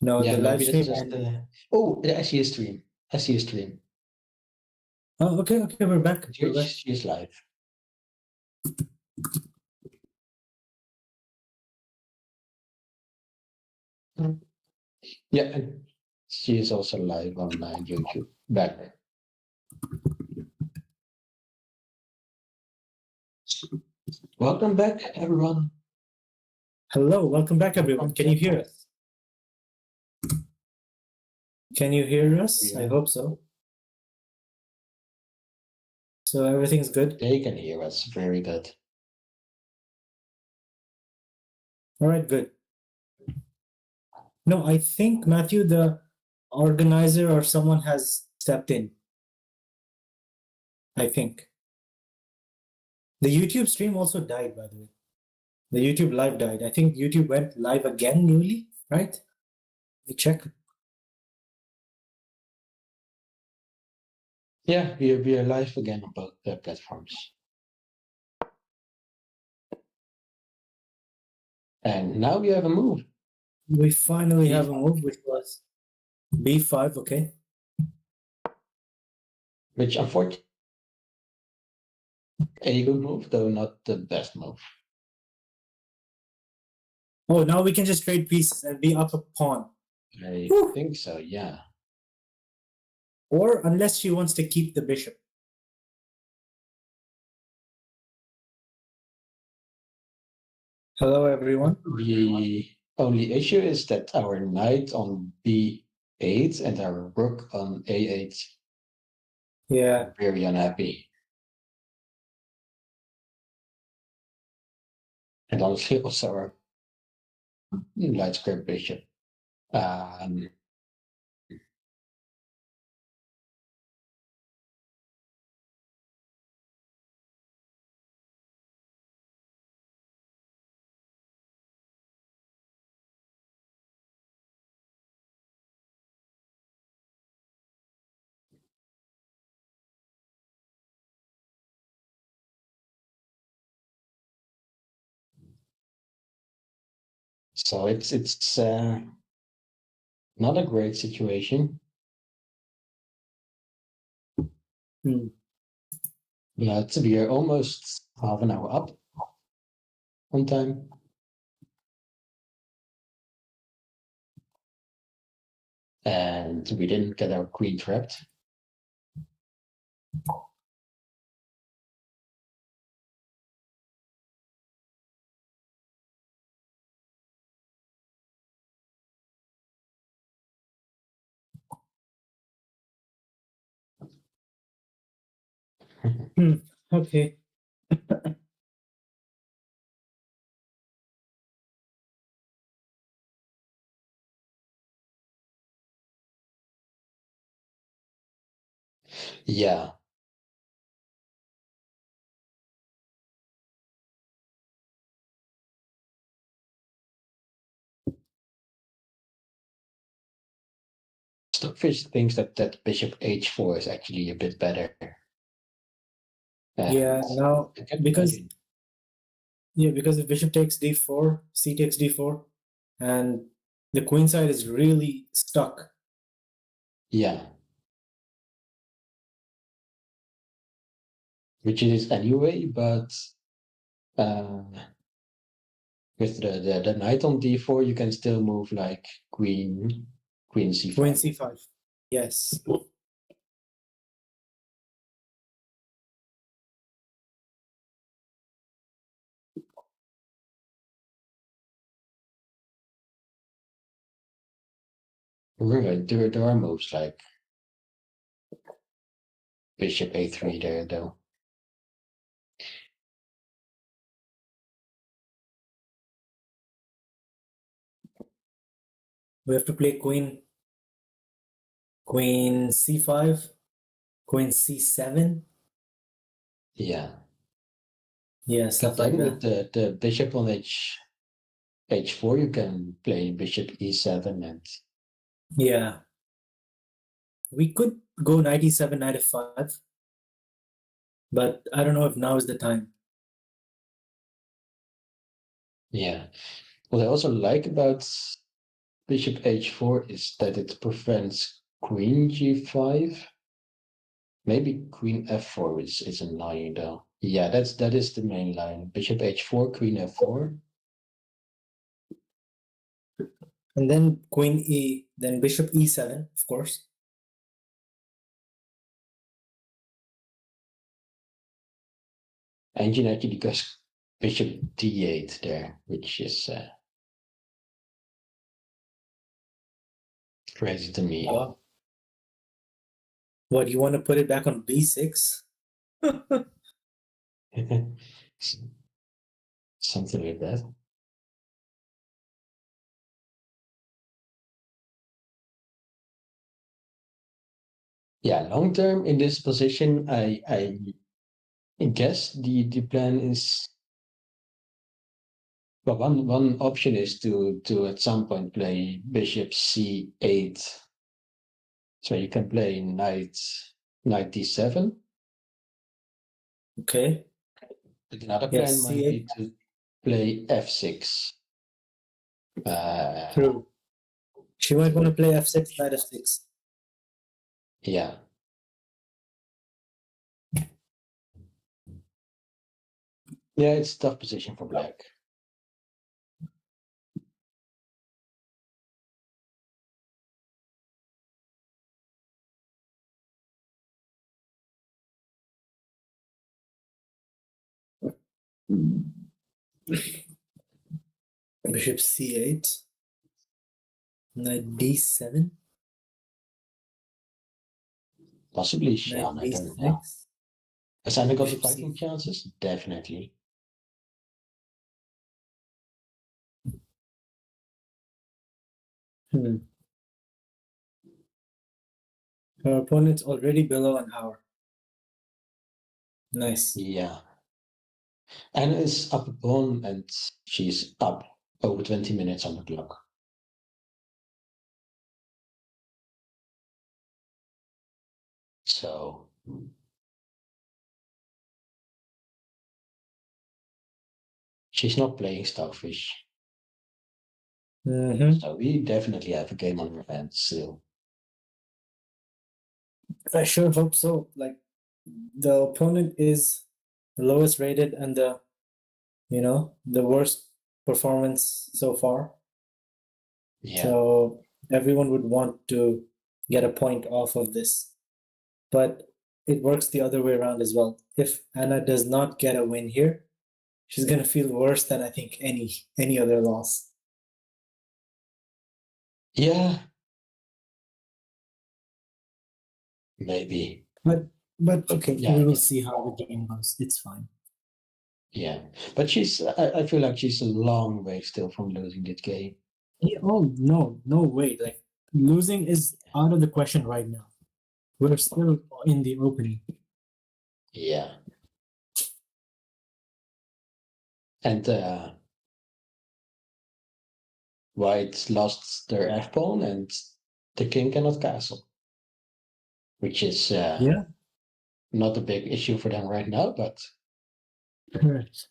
No, Yeah, the live maybe stream. that's just Oh, I see a stream. I see a stream. Oh, okay, we're back. We're back. She's live. Yeah, and she is also live on YouTube. Back. Welcome back, everyone. Hello, welcome back, everyone. Can you hear us? Can you hear us? Yeah. I hope so. So everything's good? They can hear us. Very good. All right, good. No, I think, Matthew, the organizer or someone has stepped in. I think. The YouTube stream also died, by the way. The YouTube live died. I think YouTube went live again newly, right? Let me check. Yeah, we are live again on both platforms. And now we have a move. We finally have a move, which was B5, okay. Which unfortunately, a good move, though not the best move. Oh, now we can just trade pieces and be up a pawn. I think so, yeah. Or unless she wants to keep the bishop. Hello, everyone. The only issue is that our knight on B8 and our rook on A8 are very unhappy. And honestly, also our light square bishop. So it's not a great situation. But we are almost half an hour up on time. And we didn't get our queen trapped. Okay. Yeah. Stockfish thinks that bishop h4 is actually a bit better. Yeah, now because if bishop takes d4, c takes d4, and the queen side is really stuck. Yeah. Which it is anyway, but with the knight on d4, you can still move like queen c5. Queen c5. Yes. Right, there are moves like bishop a3 there, though. We have to play queen c5, queen c7. Yeah. Yeah, stuff like then that. With the bishop on h4, you can play bishop e7 and yeah. We could go knight e7, knight f5, but I don't know if now is the time. yeah. What I also like about bishop h4 is that it prevents queen g5. Maybe queen f4 is annoying though. Yeah, that is the main line. Bishop h4, queen f4. And then queen e, then bishop e7, of course. And you actually goes bishop d8 there, which is crazy to me. Wow. What, you want to put it back on b6? Something like that. Yeah, long term in this position, I guess the plan is, well, one option is to at some point play bishop c8, so you can play knight d7. Okay. But another plan Yes, might be c8. to play f6. True. She might want to play f6, knight f6. Yeah. Yeah, it's a tough position for black. Bishop c8, knight d7, Possibly knight Sean, I don't know. b6, Has Anna got the bishop fighting c. chances? Definitely. Her opponent's already below an hour. Nice. Yeah. Anna is up a pawn and she's up over 20 minutes on the clock. So she's not playing Stockfish. So we definitely have a game on our hands still. I sure hope so. Like, the opponent is the lowest rated and the worst performance so far. Yeah. So everyone would want to get a point off of this. But it works the other way around as well. If Anna does not get a win here, she's gonna feel worse than I think any other loss. Yeah. Maybe. But okay, Yeah. we will see how the game goes. It's fine. Yeah. But I feel like she's a long way still from losing this game. Yeah, oh no way. Like, losing is out of the question right now. We're still in the opening. Yeah. And White lost their F pawn and the king cannot castle, which is Yeah, not a big issue for them right now, but correct.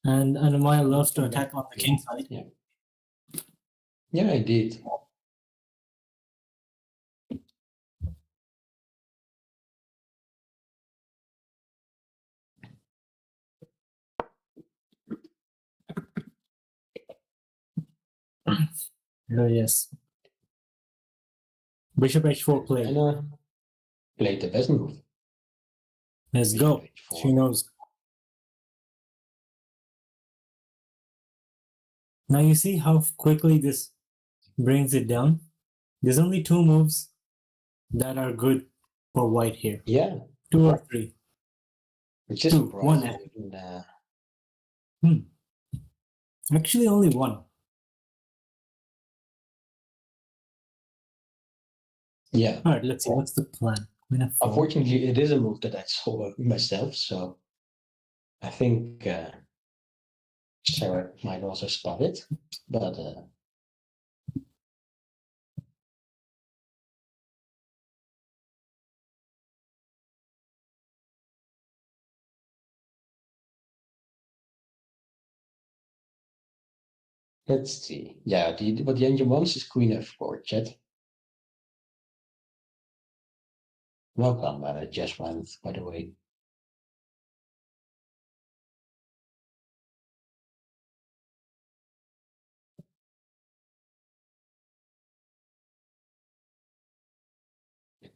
And Anna-Maja loves to attack on the king side. Yeah. Yeah, indeed. Oh yes. Bishop h4 play. Anna played the best move. Let's Bishop go. h4. She knows. Now you see how quickly this brings it down. There's only two moves that are good for white here. Yeah. 2 or 3. Which is 2, 1. surprising. Actually, only 1. Yeah. All right, let's see. What's the plan? Unfortunately, it is a move that I saw myself, so I think Sarah might also spot it. But Let's see. Yeah, what the engine wants is queen f4, chat. Welcome, just one, by the way.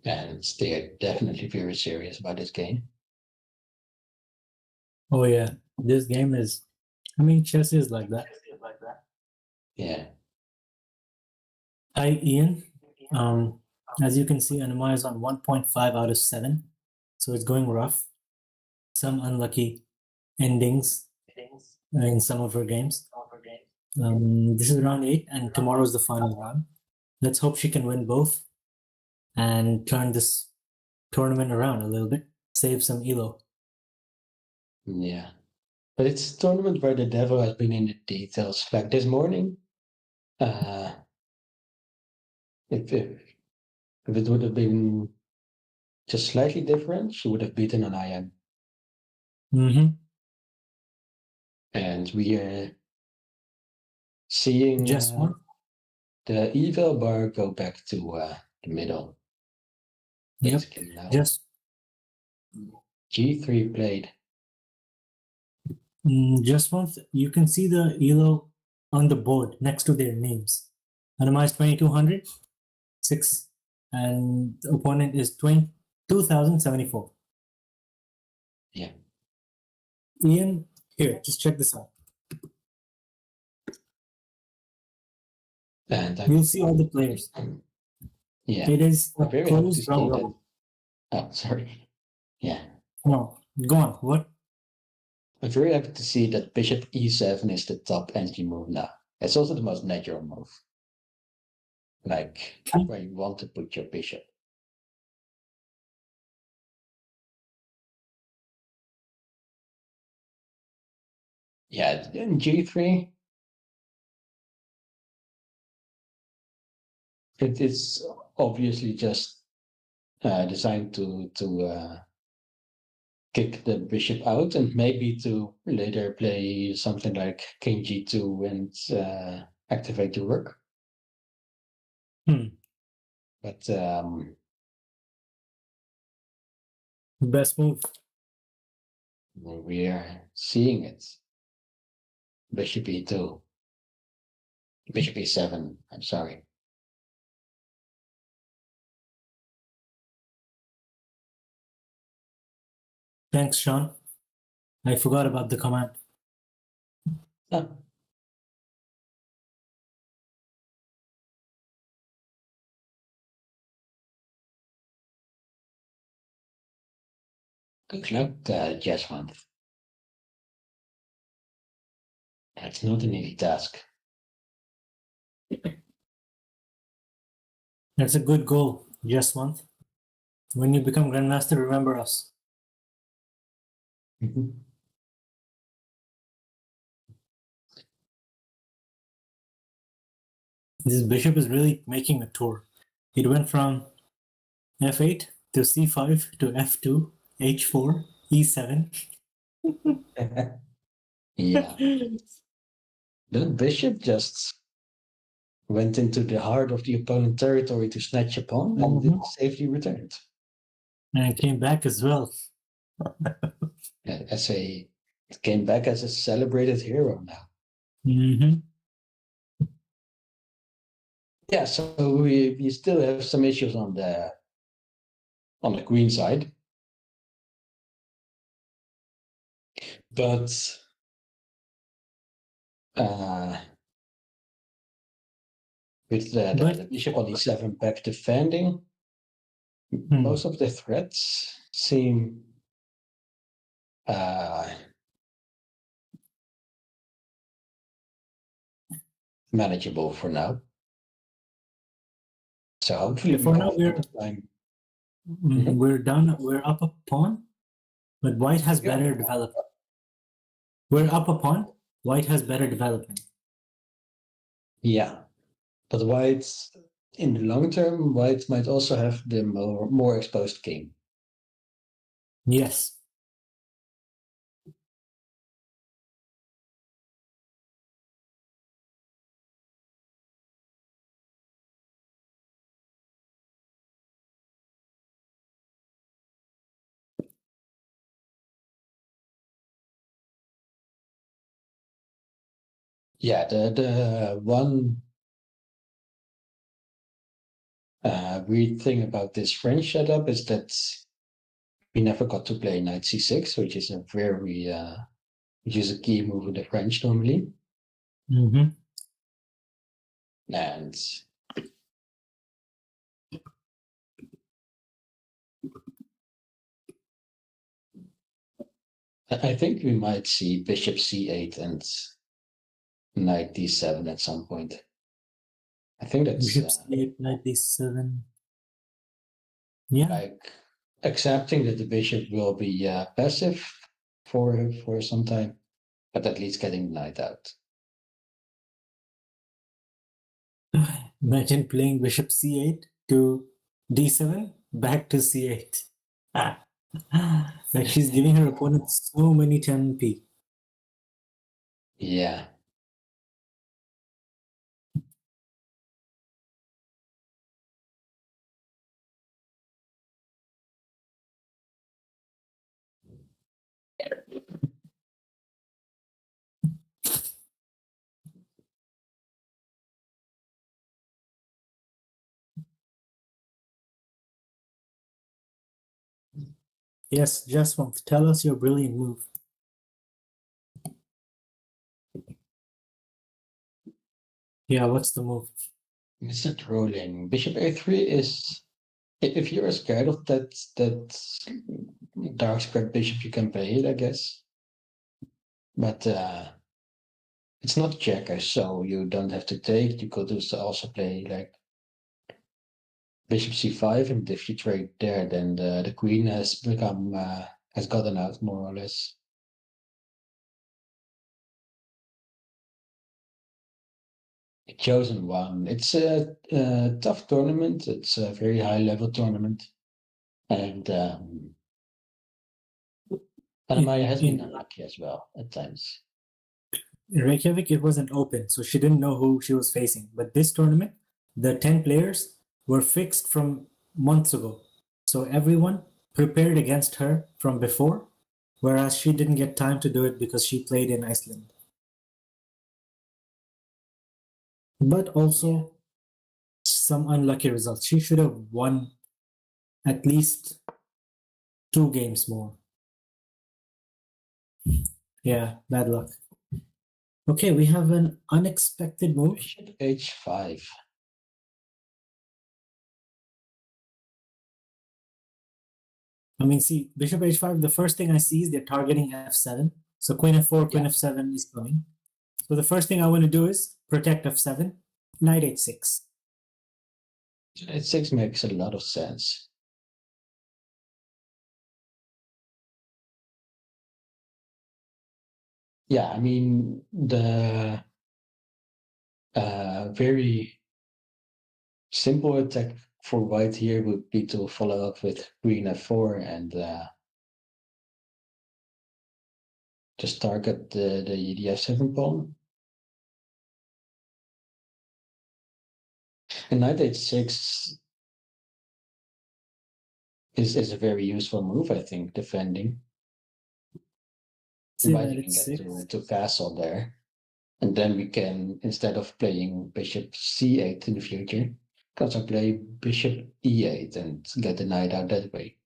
And they're definitely very serious about this game. Oh yeah, this game is. I mean, chess is like that. Yeah. Hi, Ian. As you can see, Anna-Maja is on 1.5 out of 7, so it's going rough. Some unlucky endings in some of her games. This is round 8, and tomorrow is the final round. Let's hope she can win both and turn this tournament around a little bit, save some elo. Yeah. But it's a tournament where the devil has been in the details. Like this morning, if it would have been just slightly different, she would have beaten an IM. Mm-hmm. And we are seeing Just one. the evil bar go back to the middle. Yep. Basically now. Just G3 played. just one. You can see the elo on the board next to their names. Anna-Maja is 2200, 6, and the opponent is 2074. Yeah. Ian, here, just check this out. And You'll see all the players. Yeah. It is a I'm very happy to closed round see that. robin. Oh, sorry. Yeah. No, go on. What? I'm very happy to see that bishop e7 is the top entry move now. It's also the most natural move. Like where you want to put your bishop. Yeah, in G3, it is obviously just designed to kick the bishop out and maybe to later play something like king G2 and activate the rook. But Best move. we are seeing it. Bishop E2. Bishop E7. I'm sorry. Thanks, Sean. I forgot about the command. Ah. Good luck, Jasmine. That's not an easy task. That's a good goal, just one. When you become Grandmaster, remember us. This bishop is really making a tour. It went from f8 to c5 to f2, h4, e7. Yeah. The bishop just went into the heart of the opponent territory to snatch a pawn and it safely returned. And it came back as well. It came back as a celebrated hero now. Mm-hmm. Yeah, so we still have some issues on the queen side. But with the bishop on e7 back defending, most of the threats seem manageable for now. So hopefully for now we're up a pawn, but white has better development. We're up a pawn, white has better development. Yeah, but white in the long term, white might also have the more exposed king. Yes. Yeah, the one weird thing about this French setup is that we never got to play knight c6, which is a very which is a key move in the French normally. Mm-hmm. And I think we might see bishop c8 and knight d7 at some point. I think that's Bishop c8, knight d7. Yeah. like accepting that the bishop will be passive for some time, but at least getting the knight out. Imagine playing bishop c8 to d7, back to c8. Like she's giving her opponent so many 10p. Yeah. Yes, Jaswant, tell us your brilliant move. Yeah, what's the move? Mr. Trolling. Bishop a3 is if you're scared of that dark squared bishop, you can play it, I guess. But it's not checkers, so you don't have to take. You could also play like bishop c5, and if you trade there, then the queen has become has gotten out more or less. Chosen one. It's a tough tournament. It's a very high level tournament, and Anna-Maja has been In unlucky as well at times. Reykjavik, it wasn't open, so she didn't know who she was facing. But this tournament, the 10 players were fixed from months ago. So everyone prepared against her from before, whereas she didn't get time to do it because she played in Iceland. But also some unlucky results. She should have won at least 2 games more. Yeah, bad luck. Okay, we have an unexpected move. Bishop h5. I mean, see, bishop h5, the first thing I see is they're targeting f7. So queen f4, queen Yeah. f7 is coming. So the first thing I want to do is protect f7, knight h6. H6 makes a lot of sense. Yeah, I mean the very simple attack for white here would be to follow up with queen f4 and just target the f7 pawn. And knight h6 is a very useful move, I think, defending. Say We might knight even get h6. to castle there. And then we can, instead of playing bishop c8 in the future, also play bishop e8 and get the knight out that way.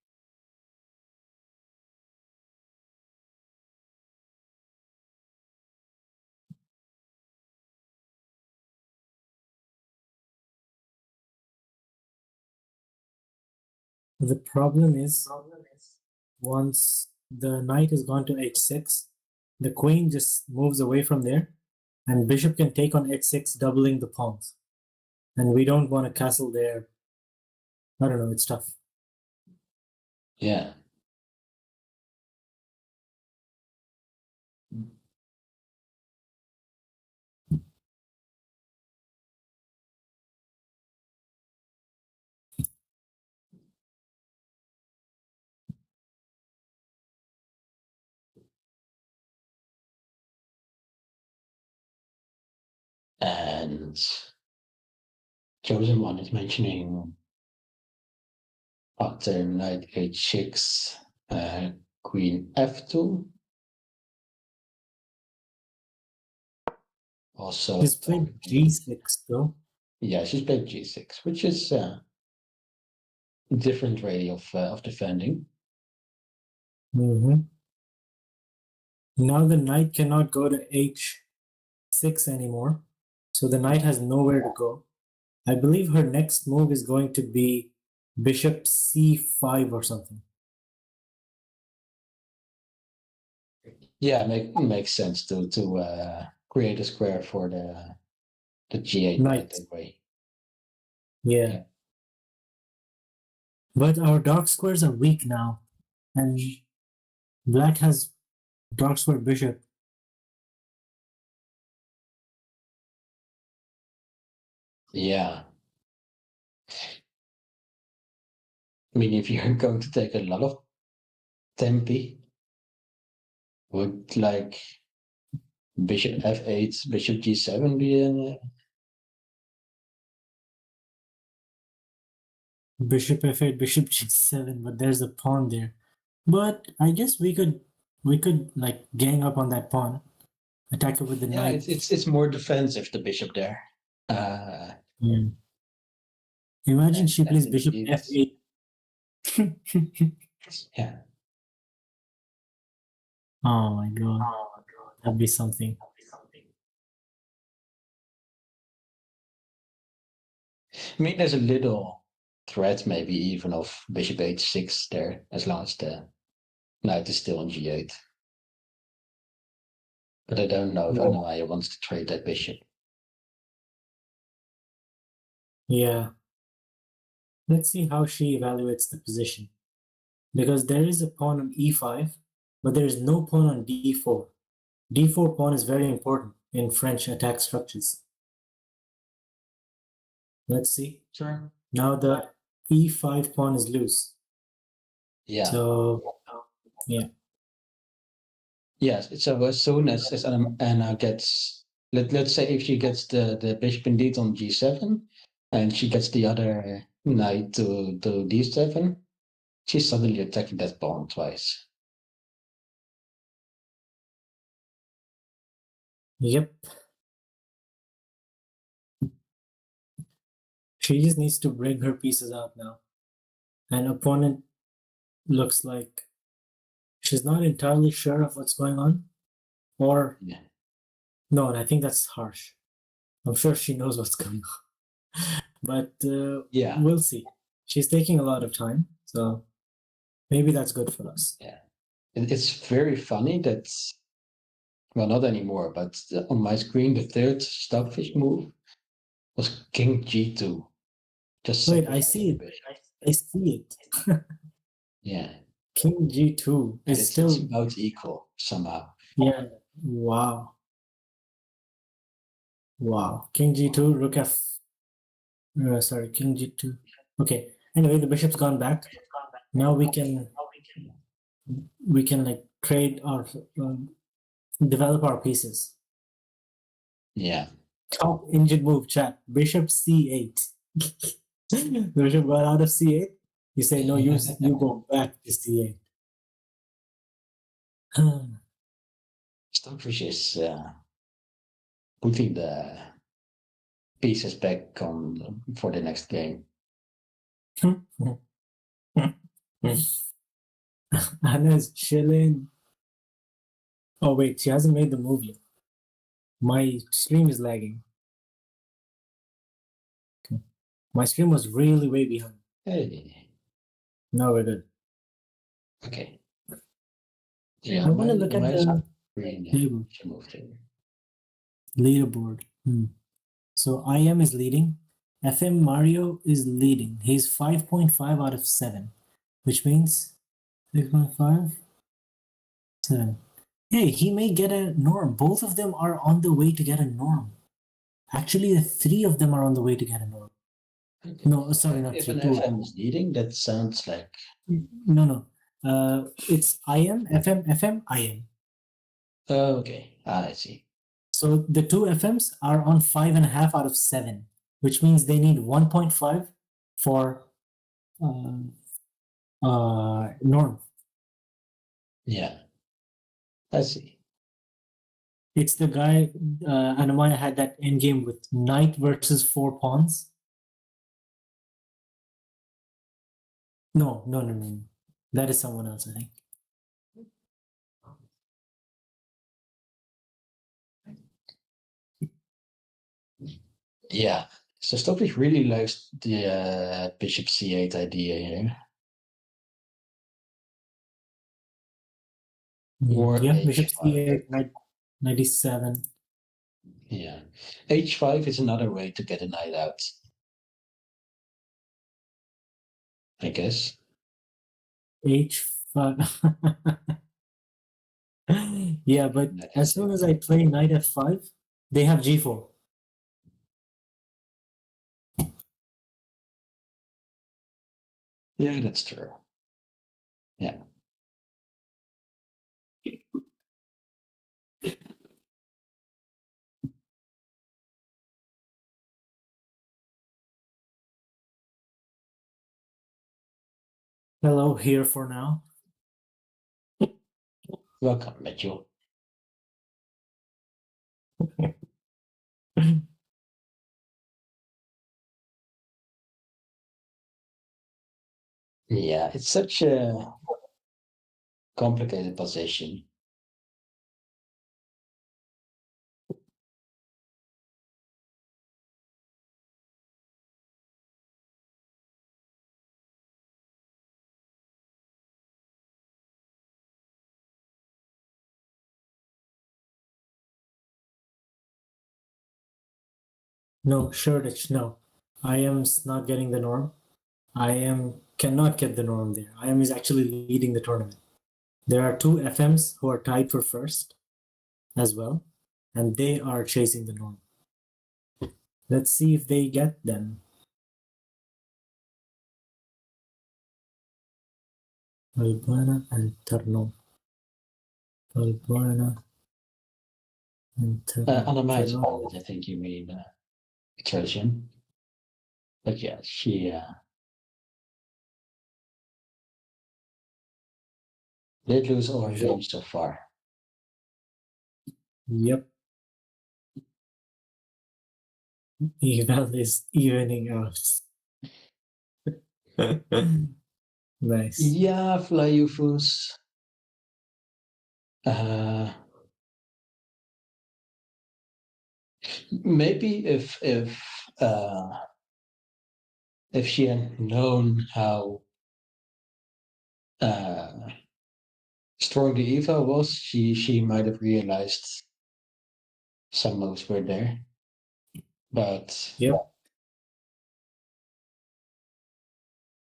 The problem is once the knight has gone to h6, the queen just moves away from there, and bishop can take on h6, doubling the pawns. And we don't want a castle there. I don't know, it's tough. Yeah. And chosen one is mentioning after knight h6, queen f2. Also, She's played g6 though. yeah, she's played g6, which is a different way of defending. Mm-hmm. Now the knight cannot go to h6 anymore, so the knight has nowhere to go. I believe her next move is going to be bishop c5 or something. Yeah, makes sense to create a square for the g8 knight that way. Yeah. But our dark squares are weak now, and black has dark square bishop. Yeah. I mean, if you're going to take a lot of tempi, would like bishop f8, bishop g7 be in? Bishop f8, bishop g7, but there's a pawn there. But I guess we could like gang up on that pawn, attack it with the Yeah, knight. it's more defensive, the bishop there. Yeah. Imagine she plays And bishop f8. yeah. Oh my god, that'd be something. I mean, there's a little threat, maybe even of bishop h6 there, as long as the knight is still on g8. But I don't know if Anna-Maja wants to trade that bishop. Yeah. Let's see how she evaluates the position. Because there is a pawn on e5, but there is no pawn on d4. d4 pawn is very important in French attack structures. Let's see. Sure. Now the e5 pawn is loose. Yeah. So, yeah. Yes. So as soon as Anna gets, let's say if she gets the bishop indeed on g7, and she gets the other knight to d7, she's suddenly attacking that pawn twice. Yep. She just needs to bring her pieces out now. And opponent looks like she's not entirely sure of what's going on. Or, Yeah. no, I think that's harsh. I'm sure she knows what's going on. But Yeah. we'll see. She's taking a lot of time, so maybe that's good for us. Yeah. It's very funny that, well, not anymore, but on my screen, the third stockfish move was king g2. Just Wait, I sacrificing see the it. bishop. I see it. Yeah. King g2 And is it's still, about equal somehow. yeah. Wow. Wow. King g2, rook f. Sorry, king g2. Okay. Anyway, the bishop's gone back. Now we can like trade our develop our pieces. Yeah. Top engine move, chat. Bishop c8. The bishop got out of c8. You say no. You go back to c8. Stockfish is putting the pieces back on for the next game. Anna's chilling. Oh wait, she hasn't made the move yet. My stream is lagging. Okay. My stream was really way behind. Hey. Now we're good. Okay. Yeah, I want to look at the table. She moved in. Leaderboard. So IM is leading. FM Mario is leading. He's 5.5 out of 7, which means 6.5, 7. Hey, he may get a norm. Both of them are on the way to get a norm. Actually, the three of them are on the way to get a norm. Okay. No, sorry, not If three. an Two. FM is leading, that sounds like. No. It's IM, FM, FM, IM. Oh, okay. I see. So the two FMs are on 5.5 out of 7, which means they need 1.5 for norm. Yeah. I see. It's the guy, Anna-Maja had that endgame with knight versus 4 pawns. No. That is someone else, I think. Yeah. So Stoppich really likes the bishop c8 idea here. Or Yeah, bishop h5. c8, knight 97. Yeah. h5 is another way to get a knight out, I guess. h5. Yeah, but Knight as soon f6. as I play knight f5, they have g4. Yeah, that's true. Yeah. Hello, here for now. Welcome, Mitchell. Yeah, it's such a complicated position. No, Shoreditch, no. I am not getting the norm. Cannot get the norm there. I am is actually leading the tournament. There are two FMs who are tied for first as well, and they are chasing the norm. Let's see if they get them. Valbuena and Terno. Valbuena and Anna-Maja, Terno. I think you mean Trojan. But yeah, she did lose all her games so far. Yep. Eval is evening out. Nice. Yeah, Flyufus. Uh, maybe if she had known how uh, strong the Eva was, she might have realized some moves were there. But Yep.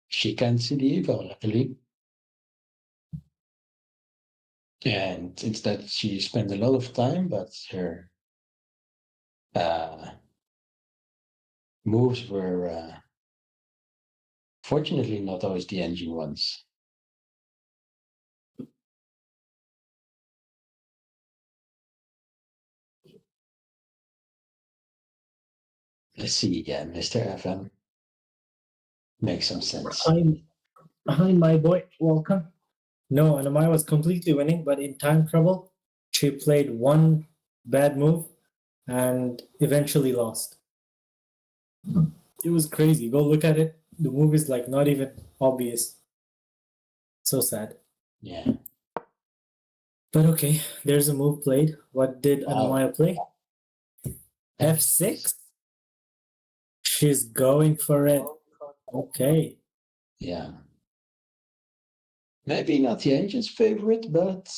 she can't see the Eva, luckily. And instead, she spent a lot of time, but her uh, moves were fortunately not always the engine ones. Let's see, yeah, Mr. FM makes some sense. Hi, my boy. Welcome. No, Anamaya was completely winning, but in time trouble, she played one bad move and eventually lost. It was crazy. Go look at it. The move is like not even obvious. So sad. Yeah. But okay, there's a move played. What did Wow. Anamaya play? F6? She's going for it. Okay. Yeah. Maybe not the engine's favorite, but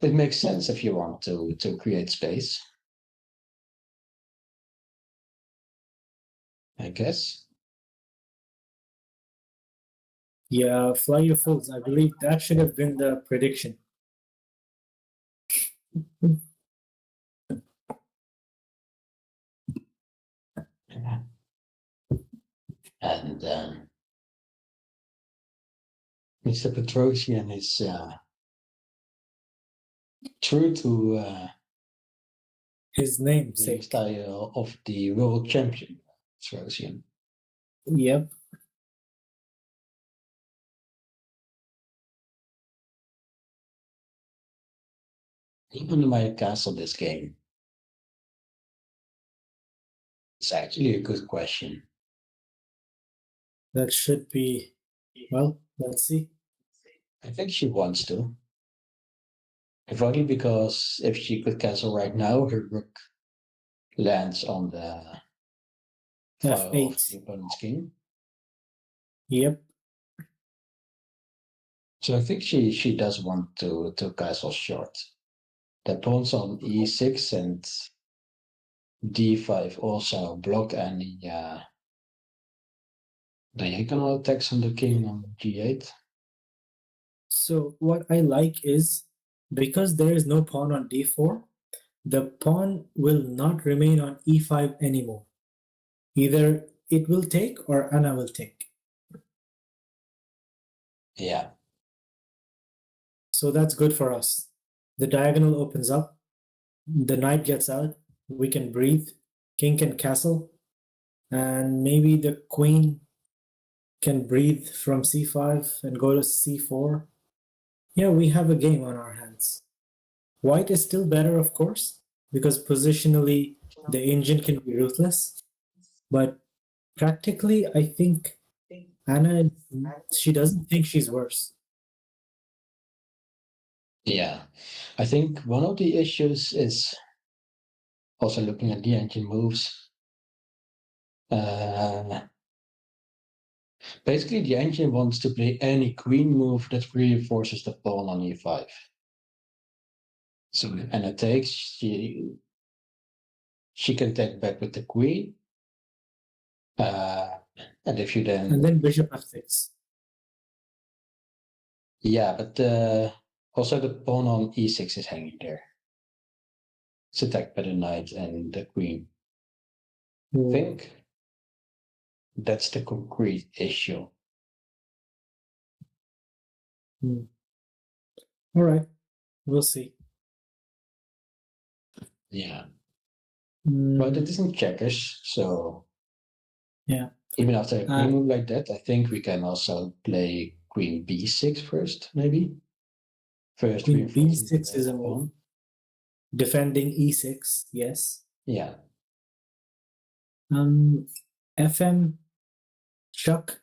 it makes sense if you want to create space, I guess. Yeah, fly your fools. I believe that should have been the prediction. And Mr. Petrosian is true to His playing namesake. style of the world champion, Petrosian. Yep. Even my castle this game. It's actually a good question. That should be, well, let's see. I think she wants to. If only because if she could castle right now, her rook lands on the file of the F8. opponent's king. Yep. So I think she does want to castle short. The pawns on e6 and d5 also block any diagonal attacks on the king on g8. So what I like is, because there is no pawn on d4, the pawn will not remain on e5 anymore. Either it will take or Anna will take. Yeah. So that's good for us. The diagonal opens up, the knight gets out, we can breathe, king can castle, and maybe the queen can breathe from c5 and go to c4. Yeah, we have a game on our hands. White is still better, of course, because positionally the engine can be ruthless, but practically I think Anna, she doesn't think she's worse. Yeah. I think one of the issues is also looking at the engine moves. Basically, the engine wants to play any queen move that reinforces the pawn on e5. So, and it takes, she can take back with the queen. And if you then. And then bishop f6. Yeah, but also the pawn on e6 is hanging there. It's attacked by the knight and the queen. I think that's the concrete issue. All right, we'll see. Yeah. But it isn't checkers, so Yeah. even after a queen move like that, I think we can also play queen b6 first, maybe. First Queen reinforcing b6 is a the move. pawn. Defending e6, yes. Yeah. FM Chuck.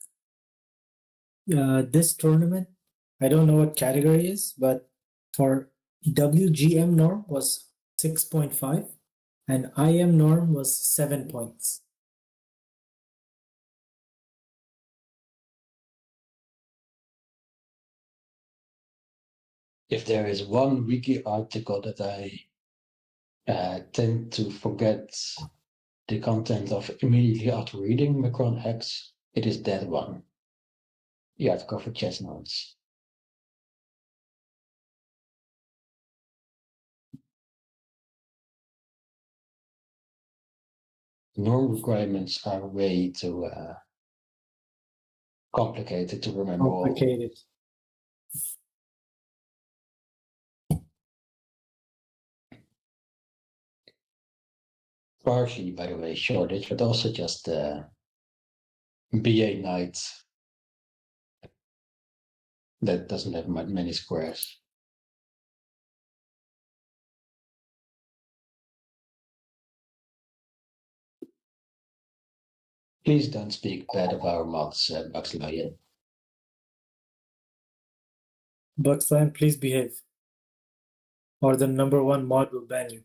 This tournament, I don't know what category is, but for WGM norm was 6.5 and IM norm was 7 points. If there is one wiki article that I tend to forget the content of immediately after reading Macron X, it is that one. The article for chess notes. Norm requirements are way too complicated to remember all. Complicated. Partially, by the way, shortage, but also just BA knight that doesn't have many squares. Please don't speak bad of our mods, Bugs Lion. Bugs Lion, please behave. Or the #1 mod will ban you.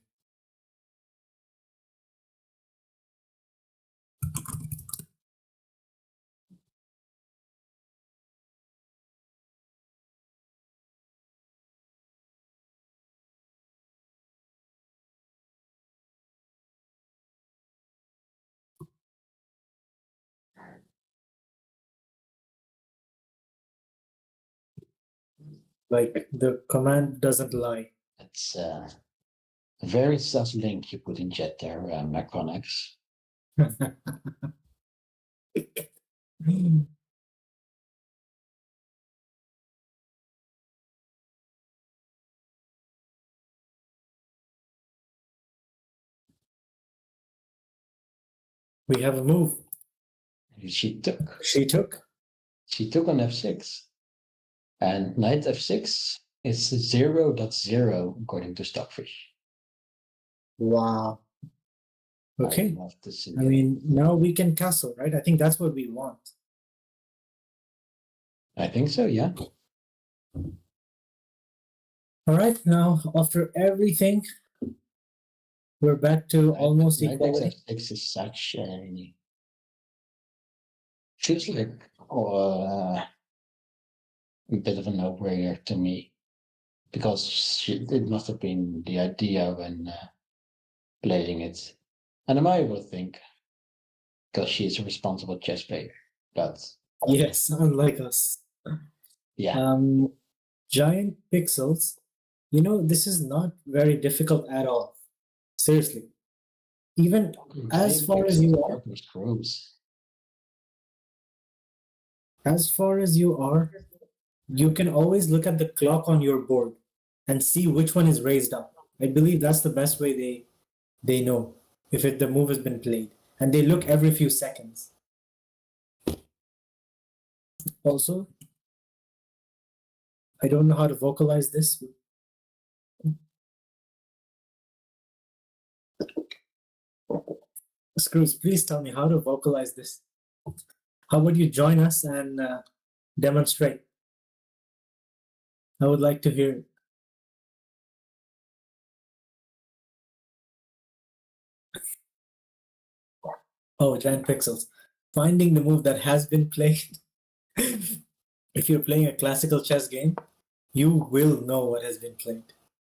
Like, the command doesn't lie. It's a very sus link you put in chat there, Macronex. We have a move. She took. She took. She took on f6. And knight f6 It's 0.0 according to Stockfish. Wow. I Okay. love to see I it. mean, now we can castle, right? I think that's what we want. I think so, yeah. All right. Now, after everything, we're back to almost Knight takes equality. f6 is such a feels like a bit of a no-brainer to me because it must have been the idea when playing it. And Anna-Maja will think because she's a responsible chess player. But Yes, unlike us. yeah, Um, giant pixels. You know, this is not very difficult at all. Seriously. Even as giant far as pixels you are, are screws. as far as you are, you can always look at the clock on your board and see which one is raised up. I believe that's the best way they know if the move has been played. And they look every few seconds. Also, I don't know how to vocalize this. Screws, please tell me how to vocalize this. How would you join us and demonstrate? I would like to hear it. Oh, giant pixels. Finding the move that has been played. If you're playing a classical chess game, you will know what has been played.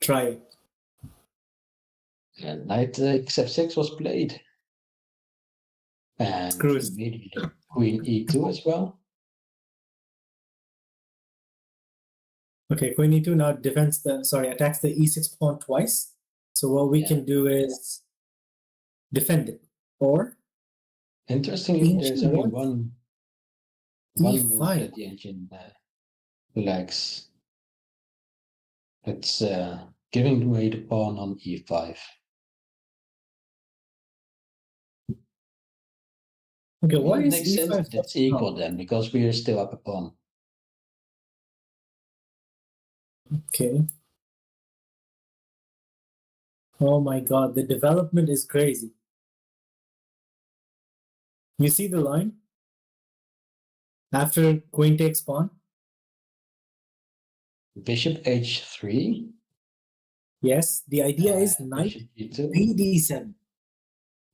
Try it. And knight f6 was played. And Screws. immediately queen e2 as well. Okay, queen e2 now attacks the e6 pawn twice. So what we Yeah. can do is defend it. Or Interestingly, there's ancient only one, one move e5. that the engine likes. It's giving away the pawn on e5. Okay, why Well, it is makes sense e5 that so it's equal strong? then, because we are still up a pawn. Okay. Oh my god, the development is crazy. You see the line? After queen takes pawn? Bishop h3, Yes, the idea is knight bishop e2, bd7.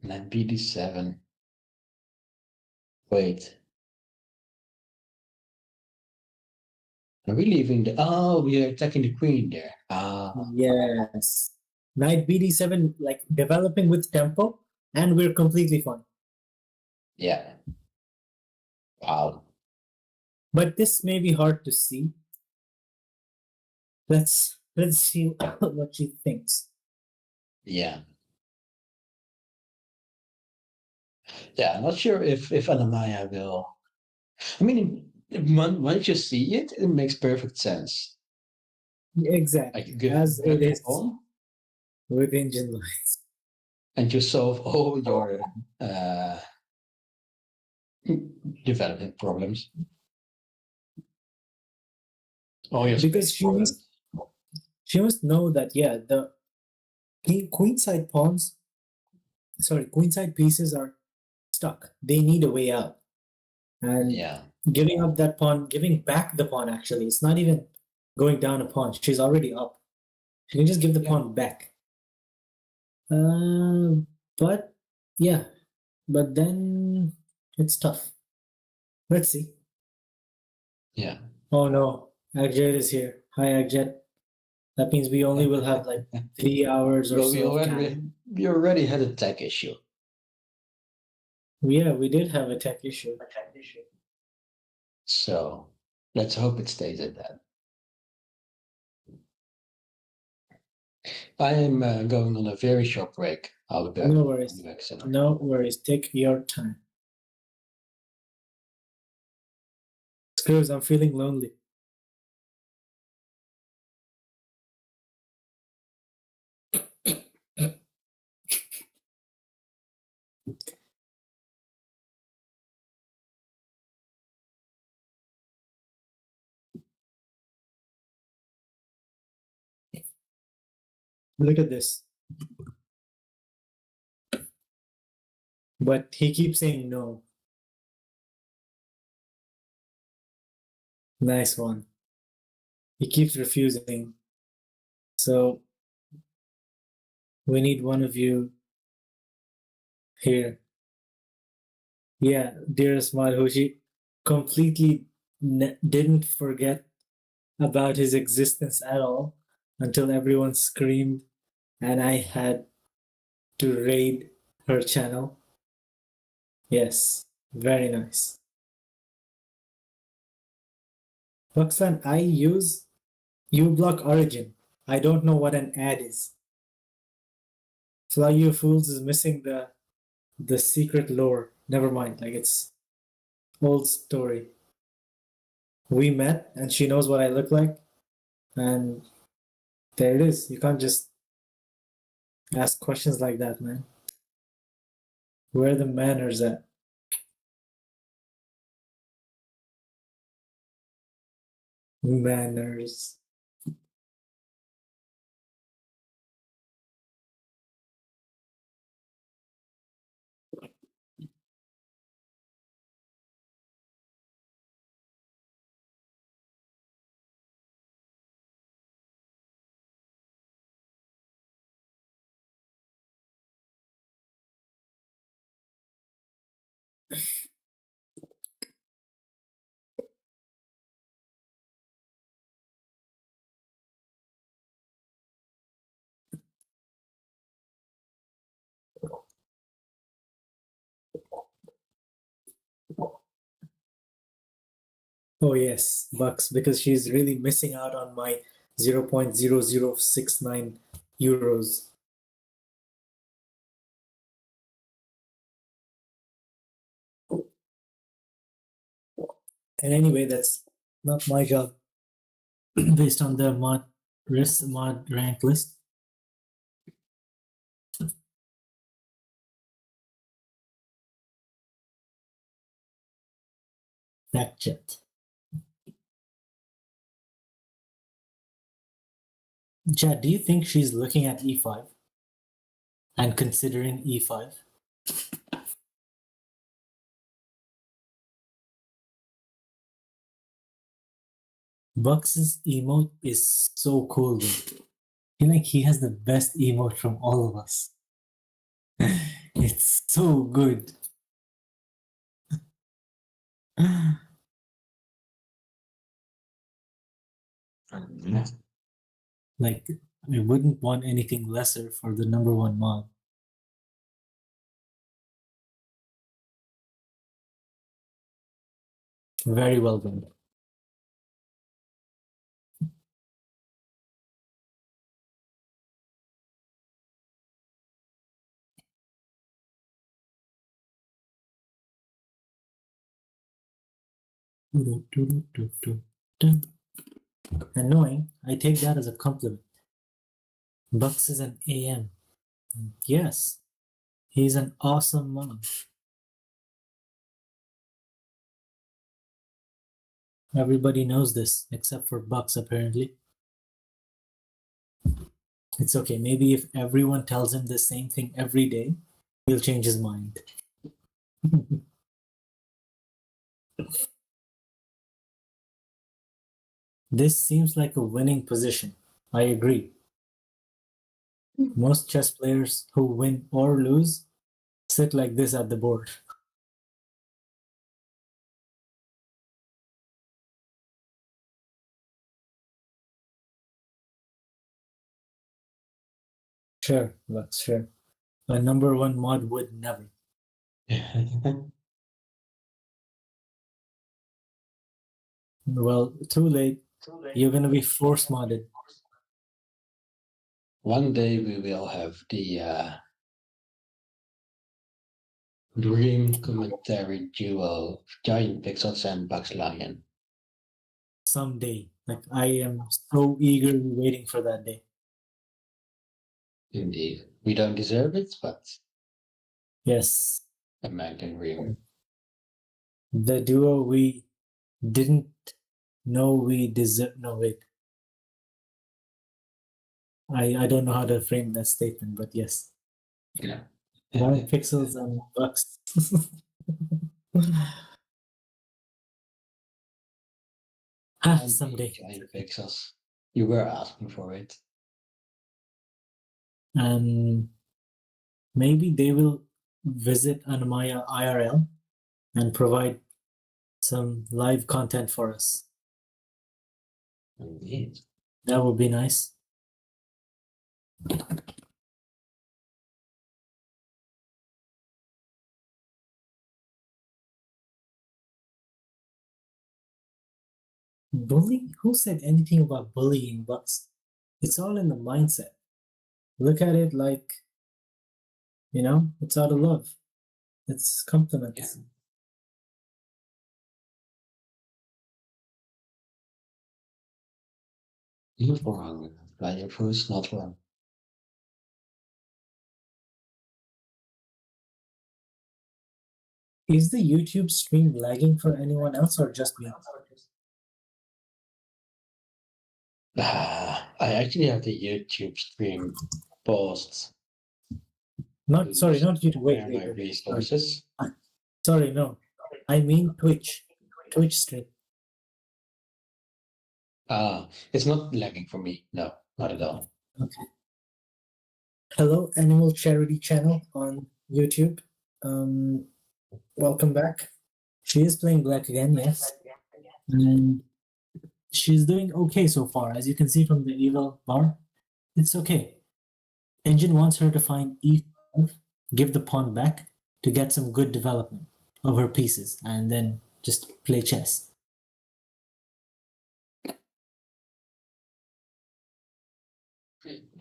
knight bd7. Wait, are we leaving the... Oh, we are attacking the queen there. Ah, Yes. Knight bd7, like developing with tempo, and we're completely fine. yeah. Wow. But this may be hard to see. Let's see what she thinks. Yeah. Yeah, I'm not sure if Anna-Maja will... I mean, once you see it, it makes perfect sense. Like Exactly, you give as it back the is pawn with engine lines. and you solve all your uh, development problems, all your Because space problems. she must know that yeah, the queenside pawns, sorry, queenside pieces are stuck. They need a way out. And Yeah, giving up that pawn, giving back the pawn actually, it's not even going down a pawn. She's already up. She can just give the yeah, pawn back. Uh, but yeah, but then it's tough. Let's see. yeah. Oh no, Agjed is here. Hi Agjed. That means we only will have like 3 hours or Well, so of camp. we already had a tech issue, Yeah, we did have a tech issue. so let's hope it stays at that. I am going on a very short break. I'll be back. No I'll be worries. back soon. No worries. Take your time. Screws, I'm feeling lonely. Look at this. But he keeps saying no. Nice one. He keeps refusing. So we need one of you here. Yeah, dearest Madhushi completely didn't forget about his existence at all until everyone screamed and I had to raid her channel. Yes, very nice. Roxanne, I use uBlock Origin. I don't know what an ad is. Fly You Fools is missing the secret lore. Never mind, like it's old story. We met and she knows what I look like, and there it is. You can't just ask questions like that, man. Where are the manners at? Manners. Oh yes, bucks, because she's really missing out on my 0.0069 euros. And anyway, that's not my job based on the mod rank list. Fact checked. Chad, do you think she's looking at e5 and considering e5? Bucks's emote is so cool, though. I feel like he has the best emote from all of us. It's so good. Like, I wouldn't want anything lesser for the number one mod. Very well done. Annoying. I take that as a compliment. Bucks is an AM. Yes, he's an awesome mod. Everybody knows this, except for Bucks, apparently. It's okay. Maybe if everyone tells him the same thing every day, he'll change his mind. This seems like a winning position. I agree. Most chess players who win or lose sit like this at the board. Sure, Lux, sure. A number one mod would never. Well, too late. You're gonna be force modded. One day we will have the dream commentary duo Giant Pixels and Bugs Lion. Someday. Like, I am so eagerly waiting for that day. Indeed. We don't deserve it, but Yes. American dream. The duo we didn't know we deserve. No, wait. I don't know how to frame that statement, but yes. Yeah. Giant pixels and bucks. Someday. Giant pixels. You were asking for it. And maybe they will visit Anna-Maja IRL and provide some live content for us. Indeed. That would be nice. Bullying? Who said anything about bullying bucks? It's all in the mindset. Look at it like, it's out of love. It's compliments. Not wrong. Player first, not wrong. Is the YouTube stream lagging for anyone else or just me? I actually have the YouTube stream paused. Not YouTube. Wait. Compare my resources. Sorry, no. I mean Twitch. Twitch stream. It's not lagging for me. No, not at all. Okay. Hello, Animal Charity Channel on YouTube. Welcome back. She is playing black again, yes. And she's doing okay so far. As you can see from the evil bar, it's okay. Engine wants her to find E5, give the pawn back to get some good development of her pieces, and then just play chess.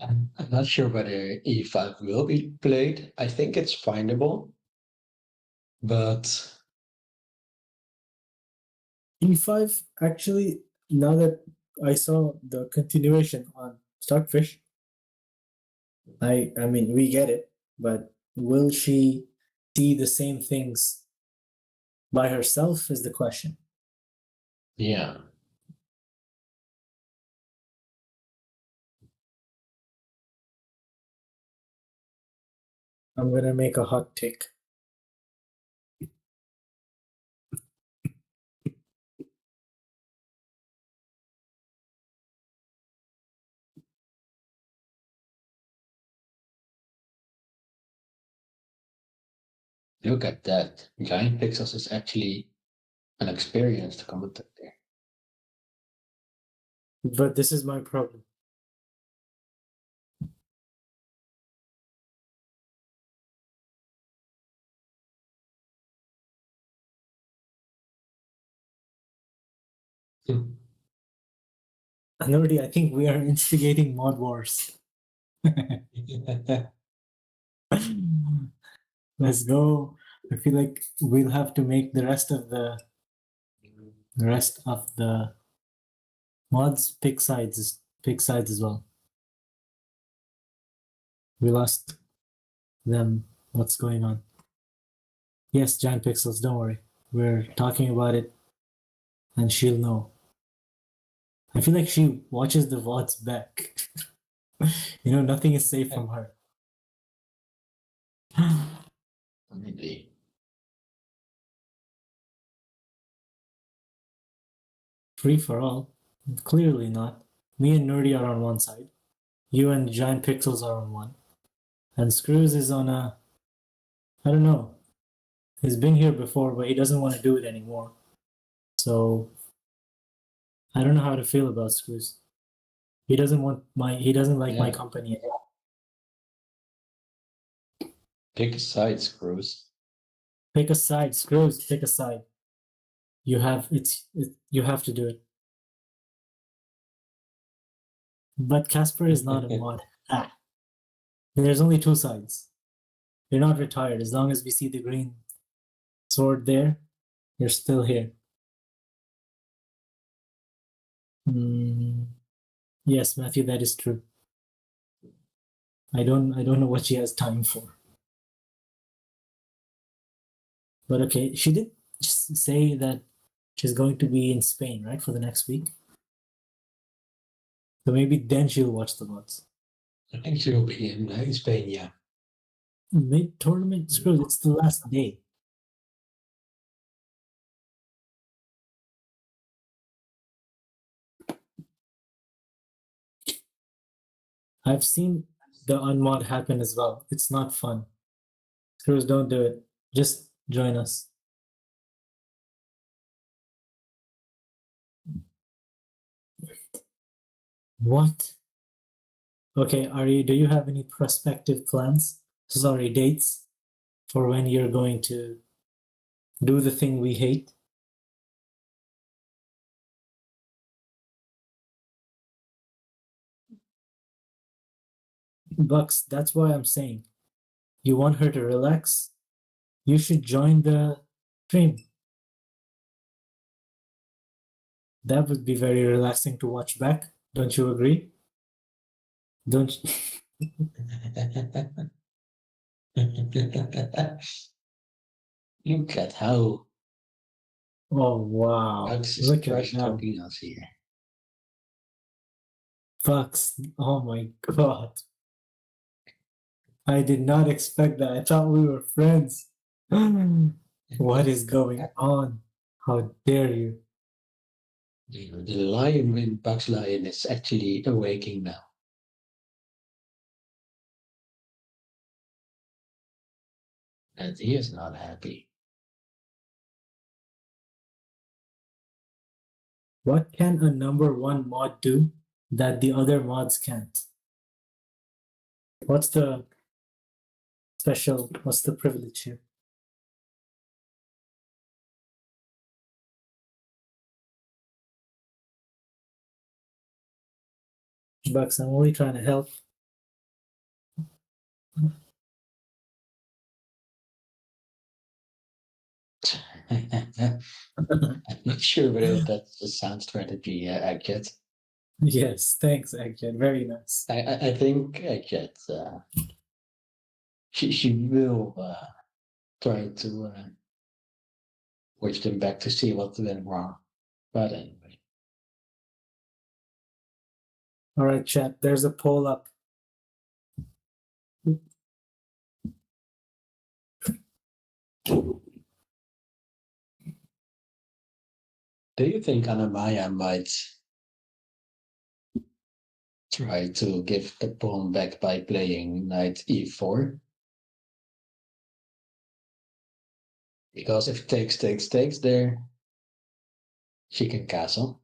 I'm not sure whether E5 will be played. I think it's findable, but E5, actually, now that I saw the continuation on Starkfish, I mean, we get it, but will she see the same things by herself is the question. yeah. I'm gonna make a hot take. Look at that. Giant Pixels is actually an experienced commentator. But this is my problem. And already, I think we are instigating mod wars. Let's go. I feel like we'll have to make the rest of the mods pick sides as well. We'll ask them what's going on. Yes, Giant Pixels, don't worry. We're talking about it and she'll know. I feel like she watches the VODs back. Nothing is safe from her. Maybe. Free for all? Clearly not. Me and Nerdy are on one side. You and Giant Pixels are on one. And Screws is on I don't know. He's been here before, but he doesn't want to do it anymore. So I don't know how to feel about Screws. He doesn't like my company at all. Pick a side, Screws. Pick a side, Screws, pick a side. You have to do it. But Casper is not a mod. There's only two sides. You're not retired. As long as we see the green sword there, you're still here. Yes, Matthew, that is true. I don't know what she has time for. But okay, she did say that she's going to be in Spain, right, for the next week. So maybe then she'll watch the VODs. I think she will be in Spain, yeah. Mid-tournament? Screw it, it's the last day. I've seen the unmod happen as well. It's not fun. Screws, don't do it. Just join us. What? Okay, do you have any prospective plans? Sorry, dates for when you're going to do the thing we hate? Bucks, that's why I'm saying. You want her to relax? You should join the stream. That would be very relaxing to watch back. Don't you agree? Don't you? Look at how Oh, wow. Bugs is Look at trash that. talking us here. Bucks. Oh my god. I did not expect that. I thought we were friends. What is going on? How dare you? The lion in Bugs Lion is actually awaking now. And he is not happy. What can a number one mod do that the other mods can't? What's the what's the privilege here? Bucks, I'm only trying to help. I'm not sure whether that's a sound strategy, Agjet. Yes, thanks, Agent. Very nice. I think Agjet, she will try to watch them back to see what went wrong. But anyway. All right, chat. There's a poll up. Do you think Anna-Maja might try to give the pawn back by playing knight e4? Because if takes there, she can castle.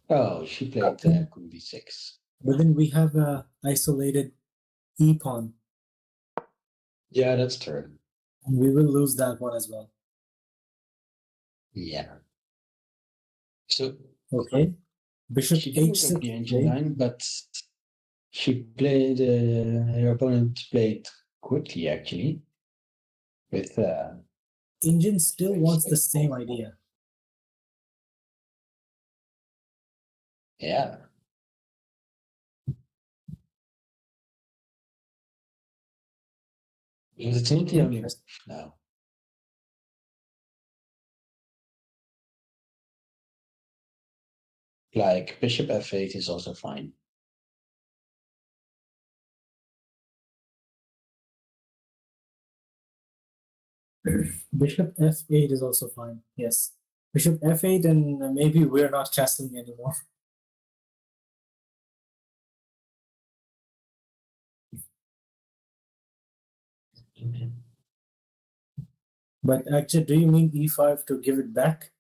Oh, she played queen b6. But then we have a isolated e pawn. Yeah, that's true. And we will lose that one as well. Yeah. So okay. Bishop she didn't h6. the engine line, but she played her opponent played quickly actually. With Engine still wants the same idea. Yeah. It's not the only move now. Like bishop f8 is also fine. Bishop f8 is also fine. Yes. Bishop f8 and maybe we're not castling anymore. But actually, do you mean e5 to give it back?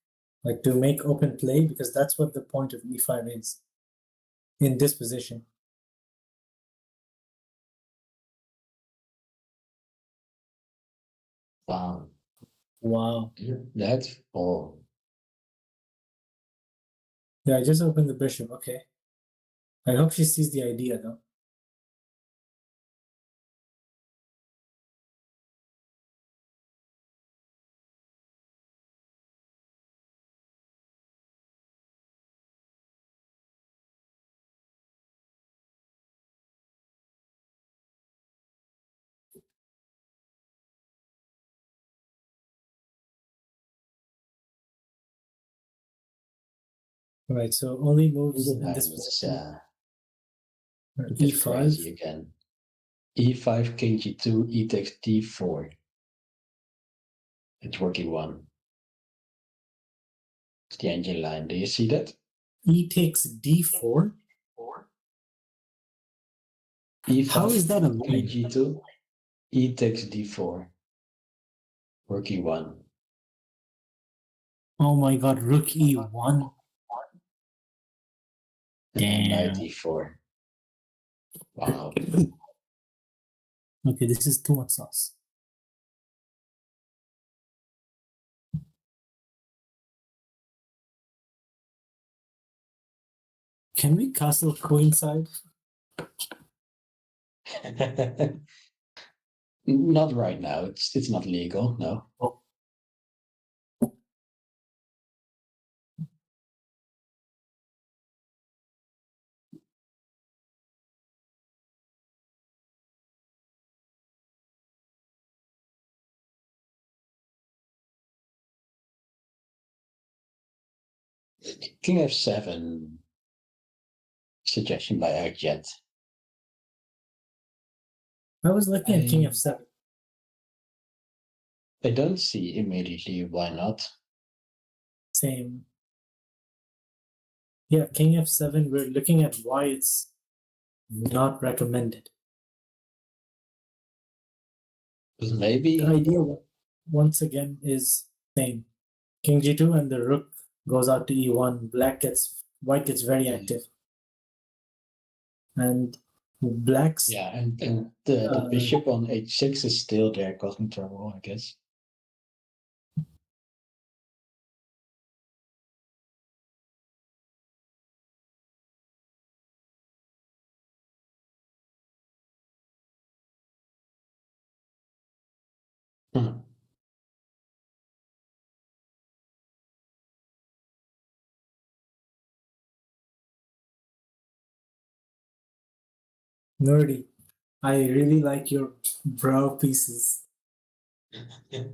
Like to make open play? Because that's what the point of e5 is in this position. Wow. Wow. That's all. Yeah, I just opened the bishop. Okay. I hope she sees the idea though. Right, so only moves in this position. It's E5. crazy again. e5, king g2, e takes d4. It's rook e1. It's the engine line. Do you see that? E takes d4. e5, How is that a king line? g2, e takes d4. Rook e1. Oh my god, rook e1. And then knight Damn. e4. Wow. Okay, this is too much sauce. Can we castle queenside? Not right now. It's not legal. No. Oh. King f7. Suggestion by Agjet. I was looking at king f7. I don't see immediately why not. Same. Yeah, king f7, we're looking at why it's not recommended. Maybe. The idea, once again, is same. King g2 and the rook goes out to e1. White gets very active. And black's... Yeah, and the bishop on h6 is still there causing trouble, I guess. Hmm. Nerdy. I really like your brow pieces. I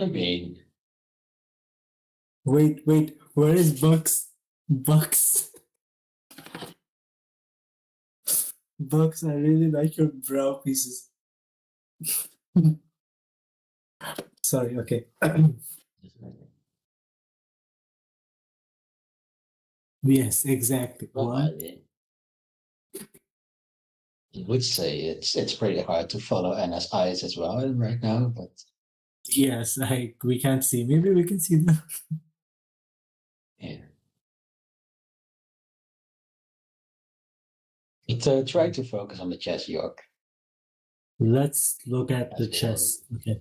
mean, Wait, where is Bucks? Bucks. Bucks, I really like your brow pieces. Sorry, okay. Yes, exactly. What? I would say it's pretty hard to follow Anna's eyes as well right now, but Yes, we can't see. Maybe we can see them. yeah. But try to focus on the chess, York. Let's look at the chess. Okay.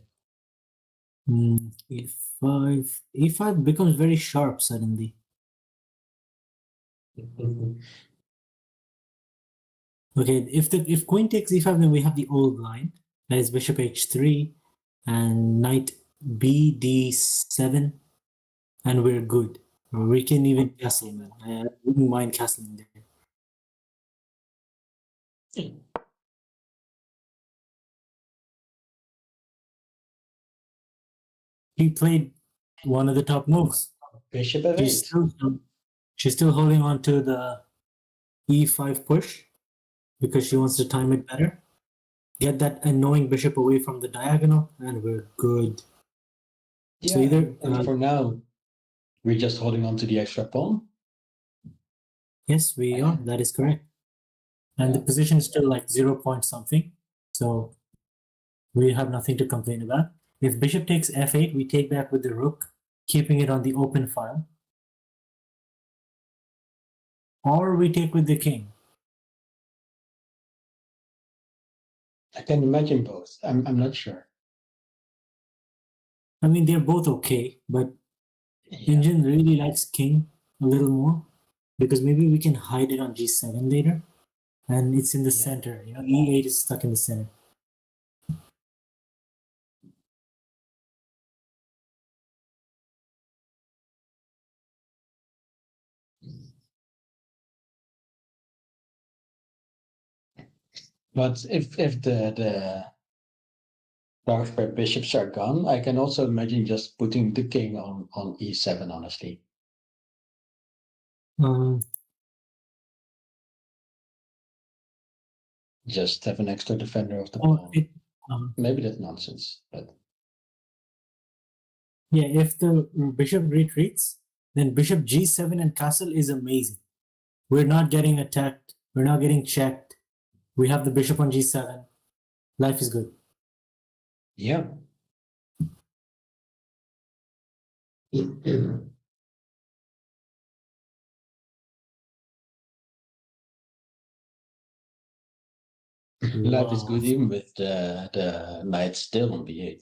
E5. E5 becomes very sharp suddenly. Okay, if queen takes e5, then we have the old line. That is bishop h3 and knight b d7, and we're good. We can even castle, man. I wouldn't mind castling there. He played one of the top moves. Bishop f8. She's still holding on to the e5 push because she wants to time it better. Get that annoying bishop away from the diagonal, and we're good. Yeah, so either and for now, we're just holding on to the extra pawn. Yes, we are. That is correct. And the position is still like 0 point something. So we have nothing to complain about. If bishop takes f8, we take back with the rook, keeping it on the open file. Or we take with the king. I can imagine both. I'm not sure. I mean, they're both okay, but Engine really likes king a little more because maybe we can hide it on g7 later. And it's in the center. You know, e8 is stuck in the center. But if the dark pair bishops are gone, I can also imagine just putting the king on e7, honestly. Just have an extra defender of the oh, pawn. Maybe that's nonsense, but yeah, if the bishop retreats, then bishop g7 and castle is amazing. We're not getting attacked. We're not getting checked. We have the bishop on g7. Life is good. yeah. Life is Wow. good even with the knight still on b8.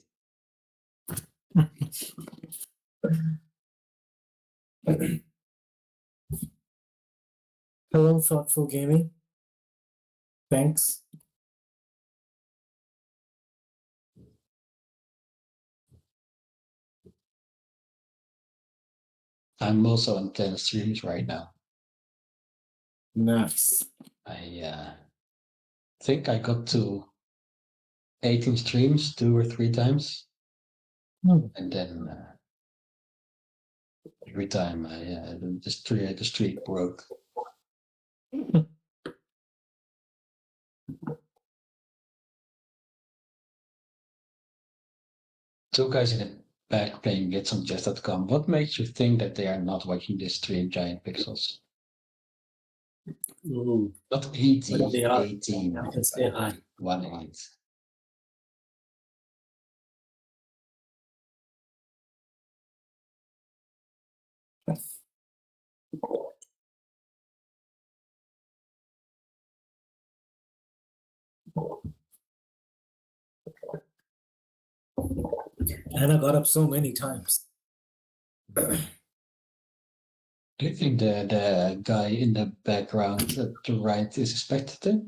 Hello, thoughtful gaming. Thanks. I'm also on 10 streams right now. Nice. I think I got to 18 streams 2 or 3 times. And then every time the streak broke. Two guys in the back playing bits on chess.com. What makes you think that they are not watching this stream, Giant Pixels? Ooh. Not 80, But they are. 18. I can say hi. 1-8. Anna got up so many times. Do you think the guy in the background at the right is a spectator?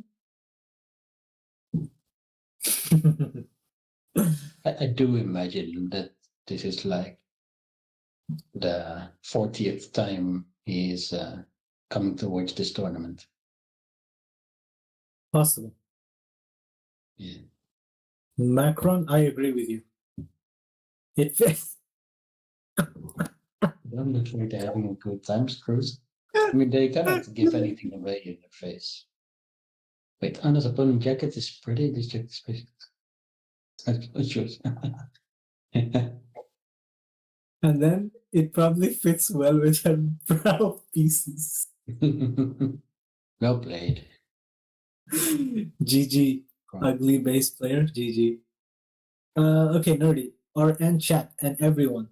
I do imagine that this is like the 40th time he is coming to watch this tournament. Possible. Yeah. Macron, I agree with you. It fits. Don't look like they're having a good time, Screws. I mean, they cannot give anything away in their face. Wait, Anna's opponent jacket is pretty. This jacket is pretty. That's yours. And then it probably fits well with her brow pieces. Well played. GG. Ugly bass player. GG. Okay, Nerdy. And chat and everyone.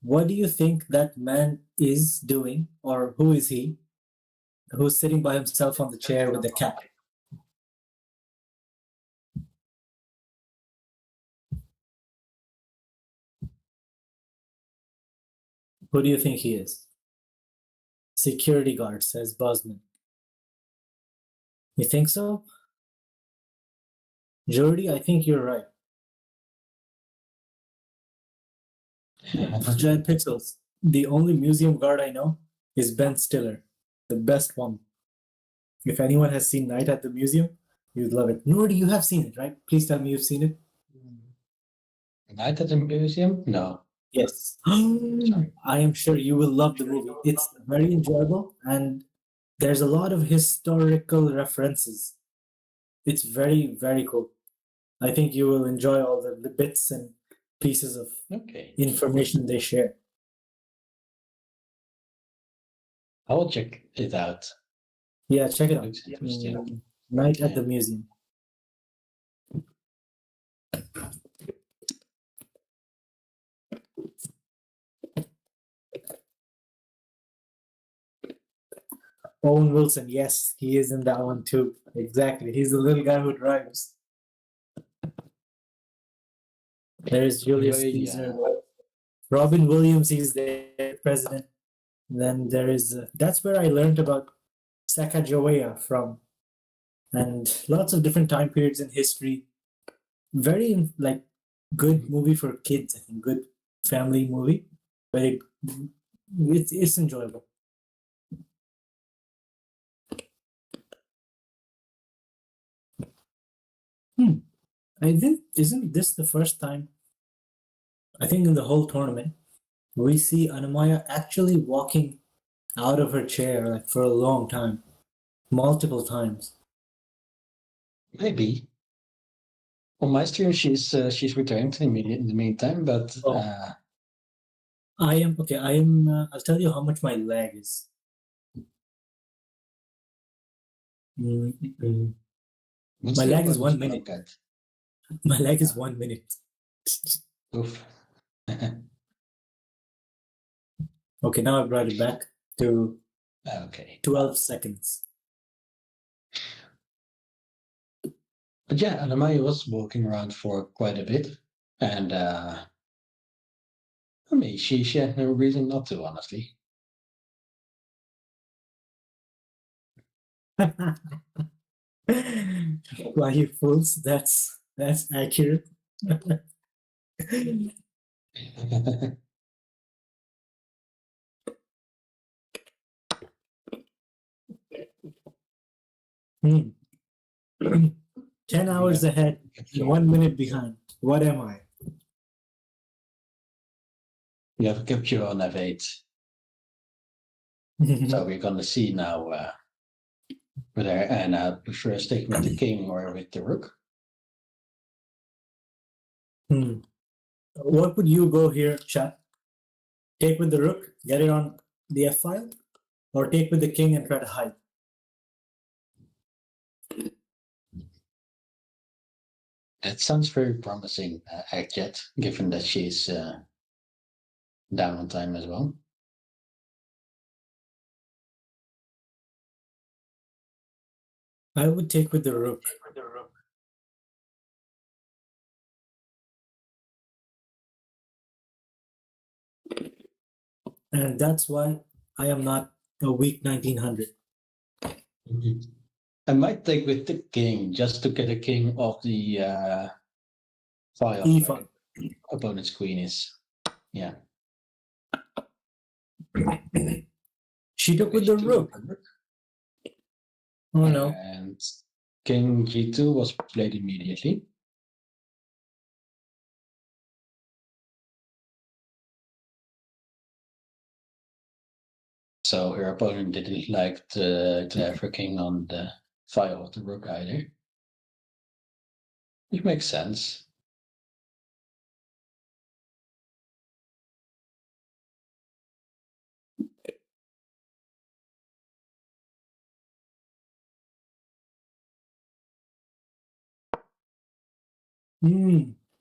What do you think that man is doing, or who is he, who's sitting by himself on the chair with the cat? Who do you think he is? Security guard, says Bosman. You think so? Jordy, I think you're right. Giant Pixels. The only museum guard I know is Ben Stiller, the best one. If anyone has seen Night at the Museum, you'd love it. Nordy, you have seen it, right? Please tell me you've seen it. Night at the Museum? No. Yes. I am sure you will love the movie. It's very enjoyable and there's a lot of historical references. It's very, very cool. I think you will enjoy all the bits and pieces of information they share. I will check it out. Yeah, check it out. Night at the Museum. Owen Wilson, yes, he is in that one too. Exactly. He's the little guy who drives. There's Julius Caesar. Robin Williams, he's the president. Then there is, that's where I learned about Sacagawea from. And lots of different time periods in history. Very, like, good movie for kids, I think. Good family movie. Very, it's enjoyable. Isn't this the first time, I think in the whole tournament, we see Anna-Maja actually walking out of her chair like for a long time, multiple times. Maybe. On my stream, she's returned in the meantime, but I am okay. I am. I'll tell you how much my lag is. Mm-mm. what's My the lag is opponent's 1 minute. bracket? My lag is 1 minute. Oof. Okay, now I brought it back to Okay. 12 seconds. But yeah, Anna-Maja was walking around for quite a bit, and I mean, she had no reason not to, honestly. Why you fools? That's accurate. Hmm. 10 hours ahead, 1 minute behind. What am I? We have a capture on F8. So we're gonna see now whether Anna prefers taking with the king or with the rook. What would you go here, chat? Take with the rook, get it on the f file, or take with the king and try to hide? That sounds very promising, Akjet, given that she's down on time as well. I would take with the rook. And that's why I am not a weak 1900. I might take with the king just to get a king off the file. E5. Opponent's queen is. Yeah. She took with the rook. Oh no. And king g2 was played immediately. So her opponent didn't like to have her king on the file of the rook either. Which makes sense.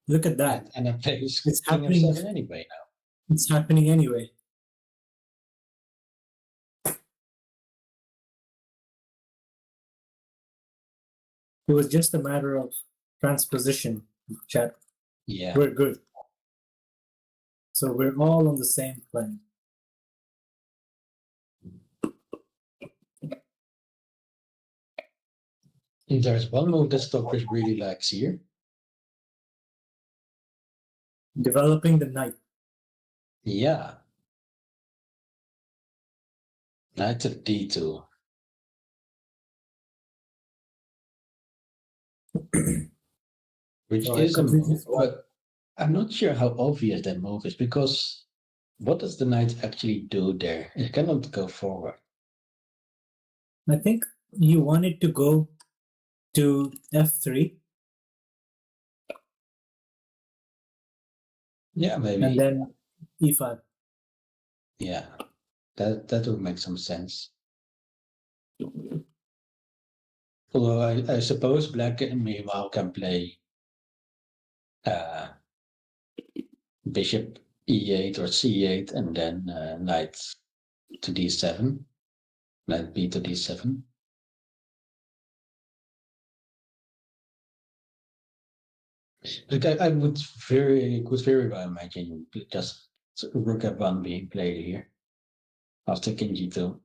Look at that. And I plays It's king happening. f7 anyway now. It's happening anyway. It was just a matter of transposition, chat. Yeah. We're good. So we're all on the same plane. There's one move that Stockfish really likes here. Developing the knight. Yeah. Knight to d2. Which is a move, but I'm not sure how obvious that move is, because what does the knight actually do there? It cannot go forward. I think you wanted to go to f3. Yeah, maybe. And then e5. Yeah, that would make some sense. Although I suppose black meanwhile can play bishop e8 or c8 and then knight to d7, knight b to d7. Like I would very well imagine just rook f1 being played here after king g2.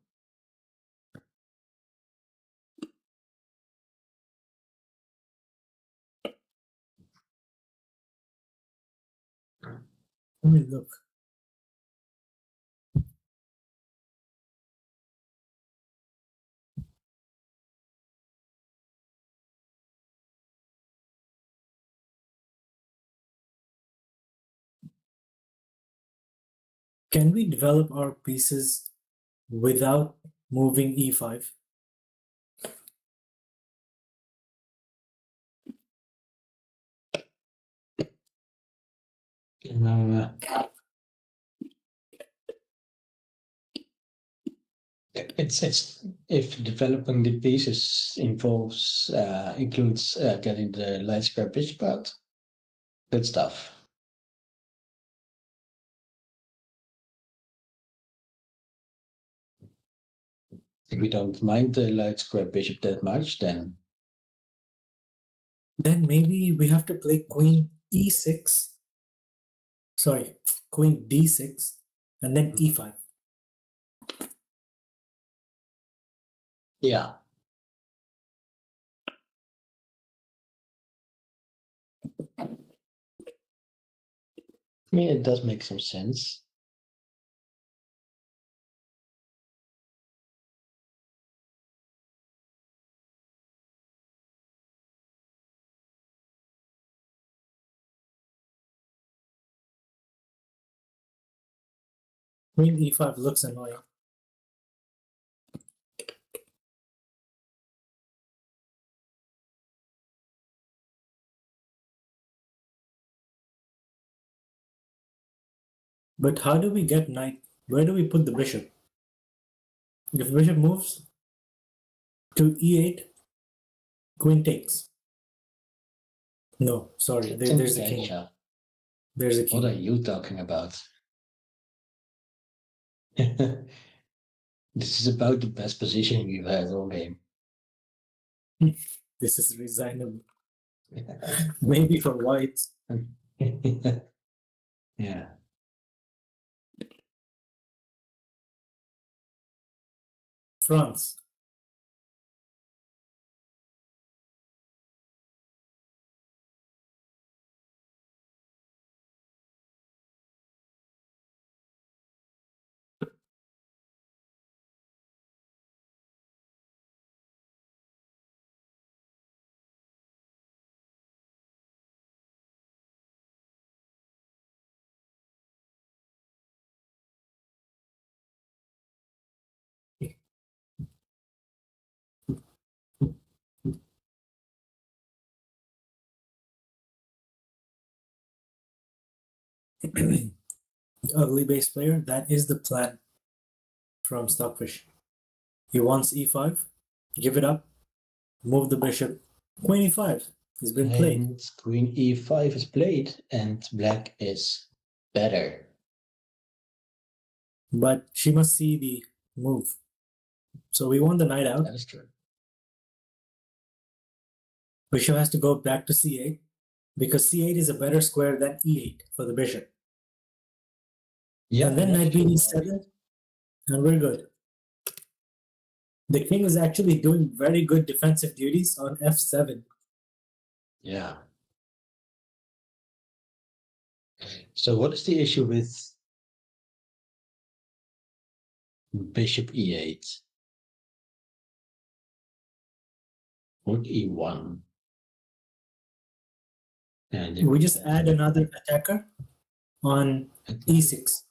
Let me look. Can we develop our pieces without moving e5. It's if developing the pieces includes getting the light square bishop out, good stuff. If we don't mind the light square bishop that much, then maybe we have to play queen e6. Sorry, queen d6, and then e5. yeah. I mean, it does make some sense. Queen e5 looks annoying. But how do we get knight? Where do we put the bishop? If bishop moves to e8, queen takes. No, sorry, there's a king. There's a king. What are you talking about? This is about the best position we've had all game. This is resignable. Maybe for white. Yeah. France. Ugly base player, that is the plan from Stockfish. He wants e5, give it up, move the bishop. Queen e5 has been played. And queen e5 is played, and black is better. But she must see the move. So we want the knight out. That is true. Bishop has to go back to c8 because c8 is a better square than e8 for the bishop. Yeah, and then knight b7, and we're good. The king is actually doing very good defensive duties on f7. Yeah. So what is the issue with bishop e8? Rook e1. And We just add another attacker on e6.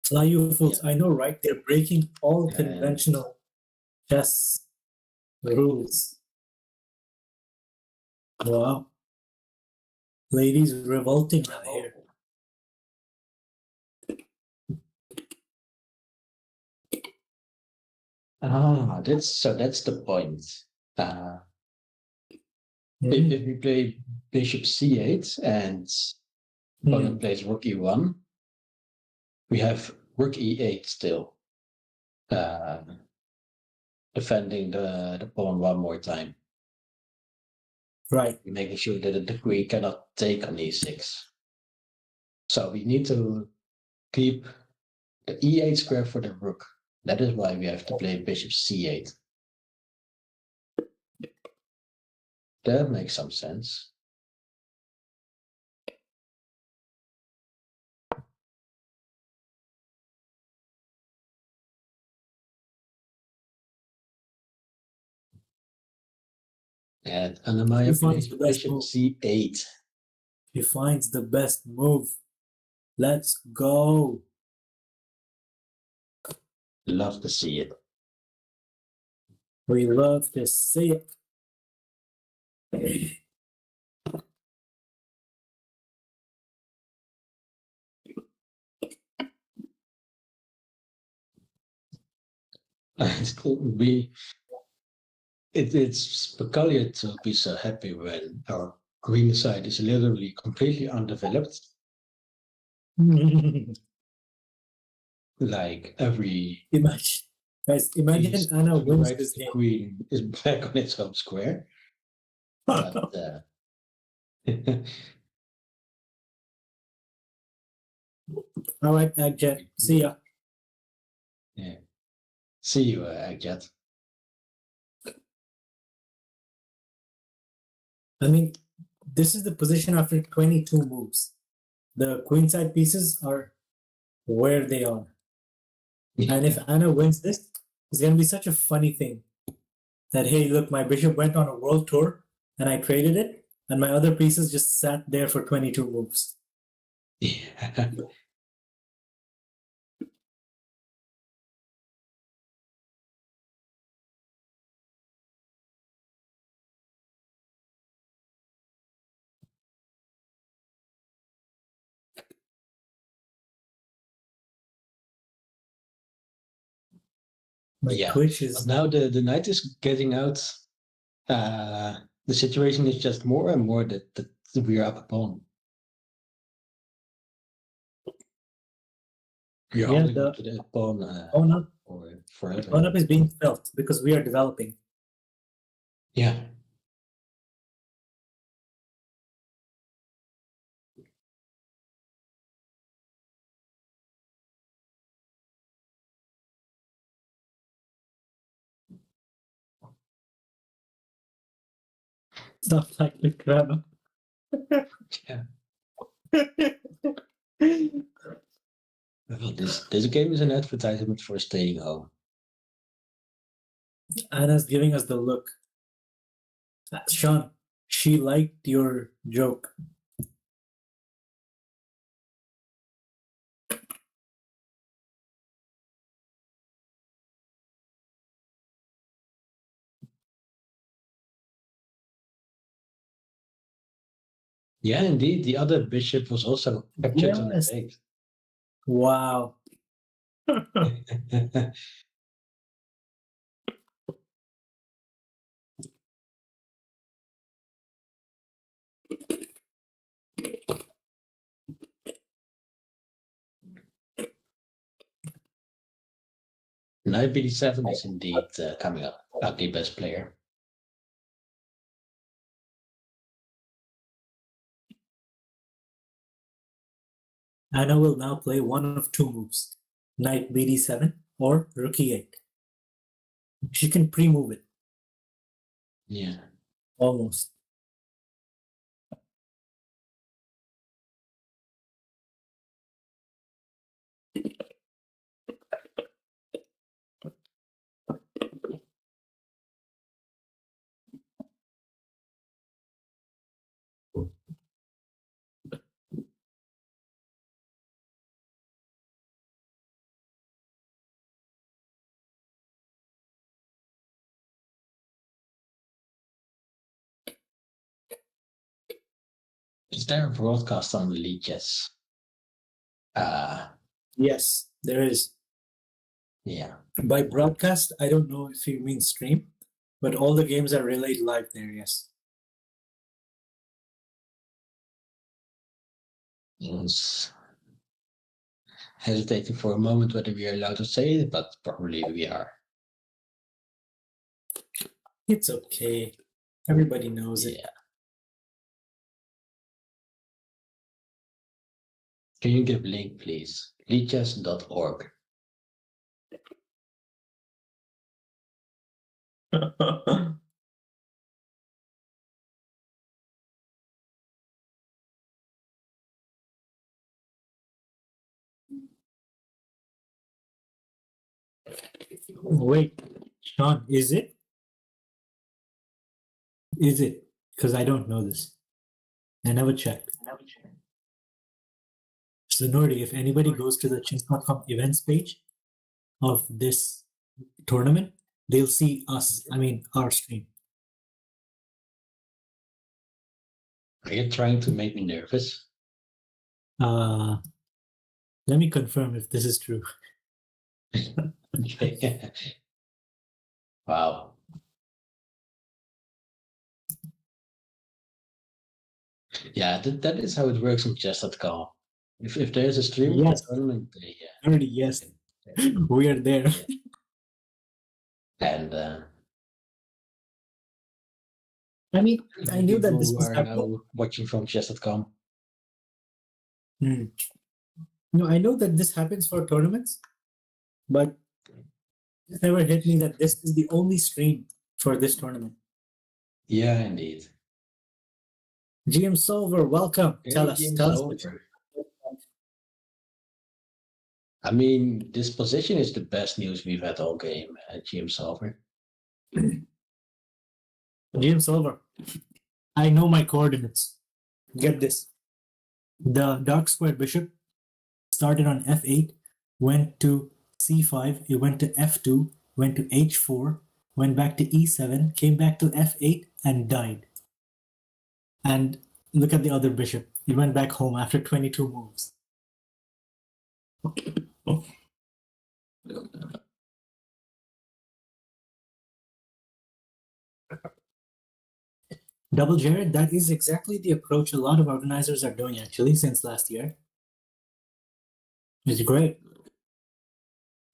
Fly you fools. Yeah. I know, right? They're breaking all conventional chess rules. Wow. Ladies revolting here. That's the point. If we play bishop c8 and opponent plays rook e1, we have rook e8 still, defending the pawn one more time. Right. Making sure that the queen cannot take on e6. So we need to keep the e8 square for the rook. That is why we have to play bishop c8. That makes some sense. And Anna-Maja plays bishop c8. He finds the best move. Let's go. Love to see it. We love to see it. It's peculiar to be so happy when our green side is literally completely undeveloped. Like every Imagine piece Anna to the wins right of this the game. queen is back on its home square. But All right, Agjet. See ya. yeah. See you, Agjet. I mean, this is the position after 22 moves. The queenside pieces are where they are. And if Anna wins this, it's going to be such a funny thing that, hey, look, my bishop went on a world tour and I traded it, and my other pieces just sat there for 22 moves. Yeah. My Yeah. Twitch But is. now the knight is getting out. The situation is just more and more that we are up a pawn. We're Yeah, holding on the to the pawn pawn up, for forever. pawn up is being felt because we are developing. Yeah. Stuff like the grammar. Yeah. Well, this game is an advertisement for staying home. Anna's giving us the look. Sean, she liked your joke. Yeah, indeed. The other bishop was also captured on the Yes. fake. Wow. Knight BD7 is indeed coming up. Ugly best player. Anna will now play one of two moves. Knight BD7 or Rook E8. She can pre-move it. Yeah. Almost. Is there a broadcast on the league? Yes. Yes, there is. Yeah. By broadcast, I don't know if you mean stream, but all the games are relayed live there, yes. I was hesitating for a moment whether we are allowed to say it, but probably we are. It's okay. Everybody knows it. Yeah. Can you give link, please? leadchess.org. Wait, Sean, is it? Is it? Because I don't know this. I never checked. So Nordi, if anybody goes to the chess.com events page of this tournament, they'll see us. I mean, our stream. Are you trying to make me nervous? Let me confirm if this is true. Okay. Wow. Yeah, that is how it works on chess.com. If there's a stream for a Yes, tournament, Nordi, yes, we are there. and I mean, I knew that people this who was are happening. now watching from chess.com. No, I know that this happens for tournaments, but it never hit me that this is the only stream for this tournament. Yeah, indeed. GM Solver, welcome. Hey, Tell us. James Tell us. Solver. I mean, this position is the best news we've had all game at GM Solver. GM Solver, I know my coordinates. Get this. The dark square bishop started on f8, went to c5, it went to f2, went to h4, went back to e7, came back to f8, and died. And look at the other bishop. It went back home after 22 moves. Double Jared, that is exactly the approach a lot of organizers are doing actually since last year. It's great.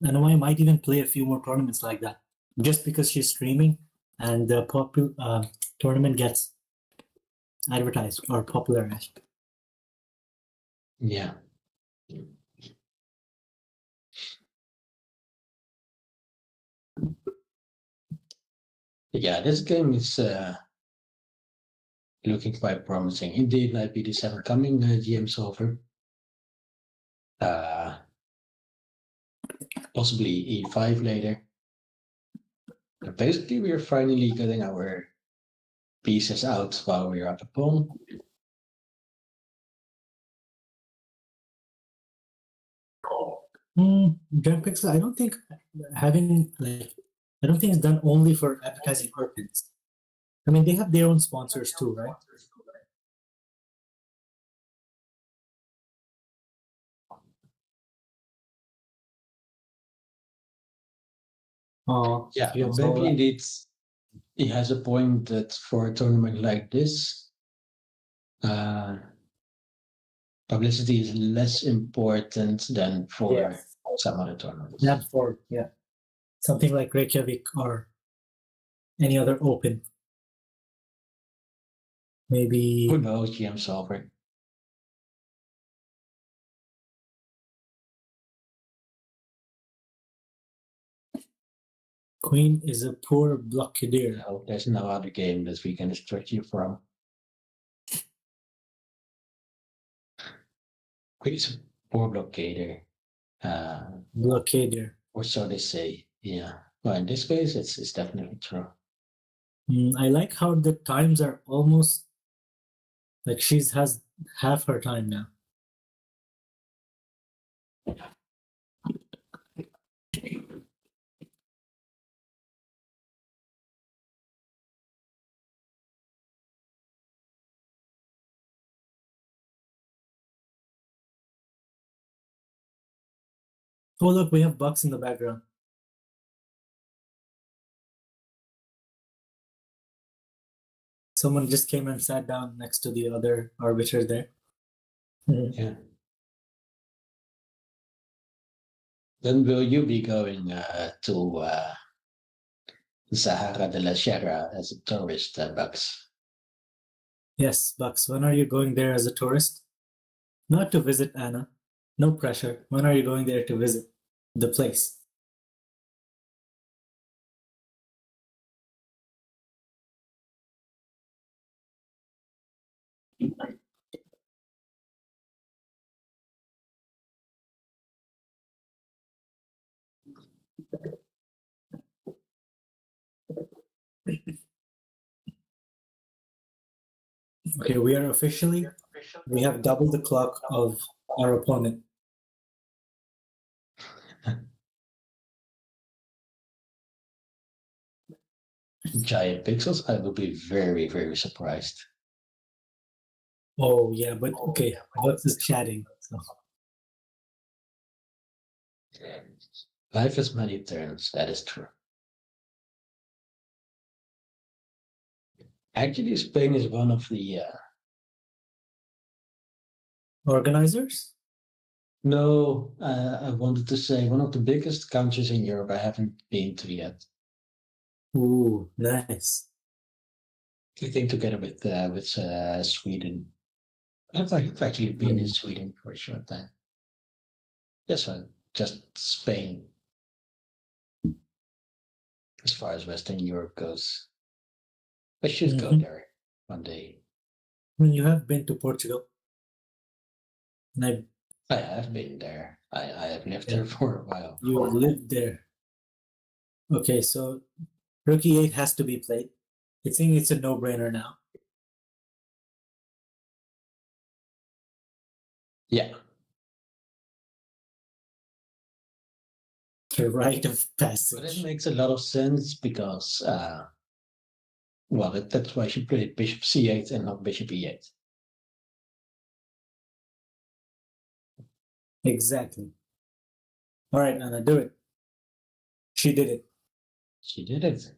Anna-Maja might even play a few more tournaments like that just because she's streaming and the tournament gets advertised or popularized. Yeah. Yeah, this game is looking quite promising. Indeed, might be the seven coming GM Solver. Possibly E5 later. But basically, we're finally getting our pieces out while we're up a pawn. John Pixel, I don't think it's done only for advertising orphans. I mean, they have their own sponsors too, right? Yeah, GM maybe Solver. indeed he has a point that for a tournament like this, publicity is less important than for Yes. some other tournaments. Not for something like Reykjavik or any other open. Maybe Who knows, GM Solver? Queen is a poor I blockadeer. hope there's no other game that we can distract you from. Queen is a poor blockader. Blockadeer. Or so they say. Yeah. Well, in this case, it's definitely true. I like how the times are almost like has half her time now. Oh, look, we have Bucks in the background. Someone just came and sat down next to the other arbiter there. Yeah. Then will you be going to Zahara de la Sierra as a tourist, Bucks? Yes, Bucks, when are you going there as a tourist? Not to visit Anna. No pressure. When are you going there to visit the place? Okay, we have double the clock of our opponent. Giant pixels, I will be very, very surprised. Oh yeah, but okay, Bucks is chatting. So Life has many turns, that is true. Actually, Spain is one of the organizers? no, I wanted to say one of the biggest countries in Europe I haven't been to yet. Ooh, nice. I think together with Sweden. I've actually been in Sweden for a short time. Yes, just Spain as far as Western Europe goes. I should go there one day. I mean, you have been to Portugal, and I have been there. I have lived there for a while. you lived there. Okay, so Rook E8 has to be played. I think it's a no-brainer now. Yeah. The rite of But passage. it makes a lot of sense because, well, that's why she played Bishop C8 and not Bishop E8. Exactly. All right, Anna, do it. She did it. She did it.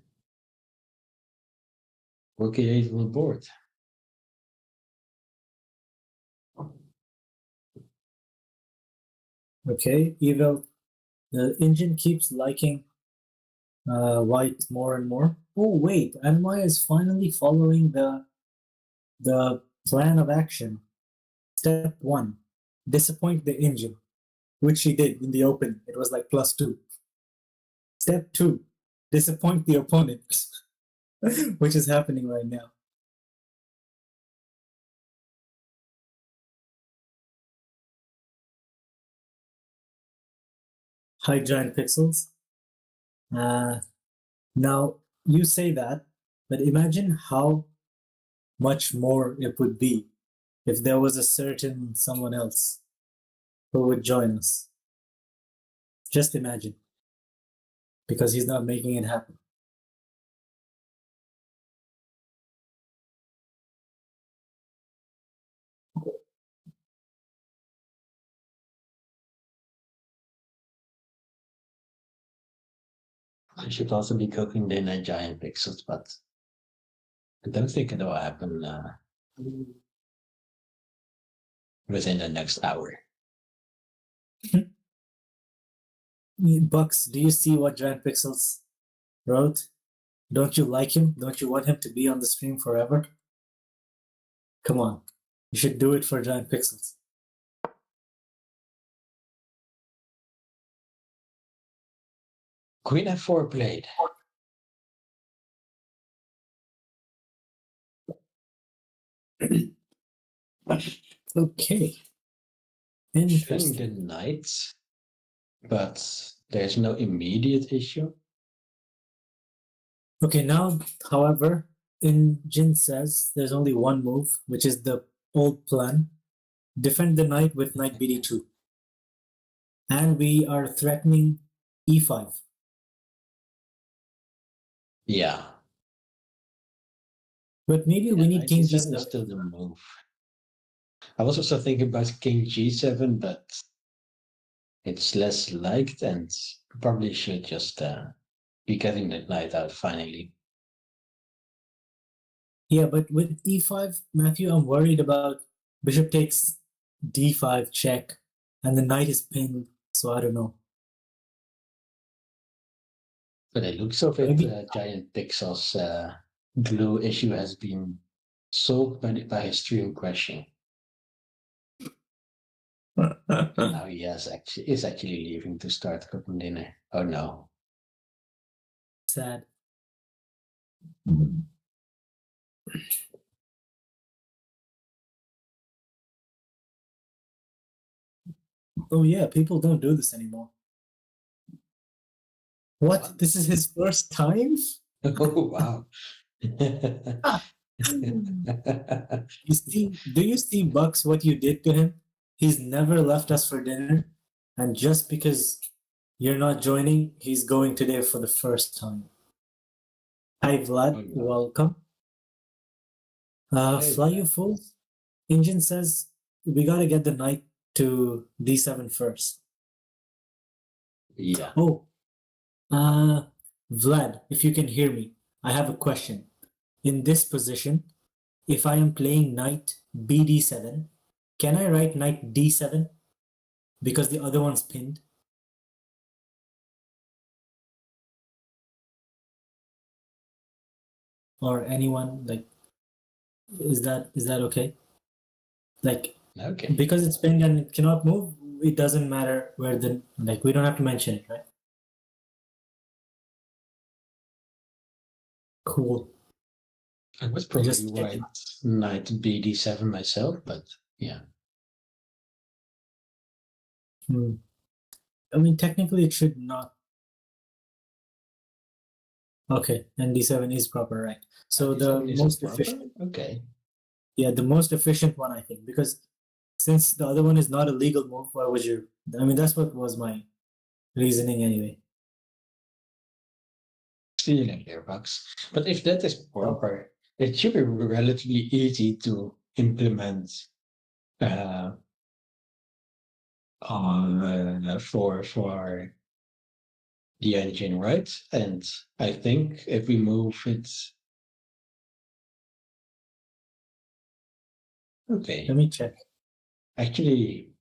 Rook E8 on the board. Okay, Evil. The engine keeps liking white more and more. Oh wait, Anna-Maja is finally following the plan of action. Step 1, disappoint the engine, which she did in the open. It was like +2. Step 2, disappoint the opponent, which is happening right now. Hi, giant pixels. Now, you say that, but imagine how much more it would be if there was a certain someone else who would join us. Just imagine, because he's not making it happen. I should also be cooking dinner giant pixels, but I don't think it will happen within the next hour. Bucks, do you see what Giant Pixels wrote? Don't you like him? Don't you want him to be on the stream forever? Come on, you should do it for Giant Pixels. Queen F4 played. Okay. Showing Interesting. the knight, but there's no immediate issue. Okay, now, however, in Jin says there's only one move, which is the old plan. Defend the knight with knight bd2. And we are threatening e5. Yeah. But maybe we need king G7 is g7. still the move. I was also thinking about king g7, but it's less liked and probably should just be getting that knight out finally. Yeah, but with e5, Matthew, I'm worried about bishop takes d5 check, and the knight is pinned, so I don't know. But it looks of it, Maybe. Giant Pixel's glue issue has been solved by his stream crashing. Now he is actually leaving to start cooking dinner. Oh no. Sad. Oh yeah, people don't do this anymore. What? This is his first time? Oh wow. You see, do you see, Bucks, what you did to him? He's never left us for dinner, and just because you're not joining, he's going today for the first time. Hi, Vlad. Oh, no. Welcome. Hey, Fly you fools. Engine says we gotta get the knight to d7 first. yeah. Oh, Vlad, if you can hear me, I have a question. In this position, if I am playing knight bd7, can I write knight d7 because the other one's pinned? Or anyone, like, is that okay? Like, Okay. because it's pinned and it cannot move, it doesn't matter where the, like, we don't have to mention it, right? Cool. I was probably Just right. checking. Knight bd7 myself, but yeah. I mean, technically, it should not. Okay, and d7 is proper, right? So the D7 isn't most proper? efficient, Okay. yeah, the most efficient one, I think, because since the other one is not a legal move, why would you? I mean, that's what was my reasoning anyway. Still in gearbox. But if that is proper, it should be relatively easy to implement uh, for the engine, right? And I think if we move it, okay. Let me check. Actually,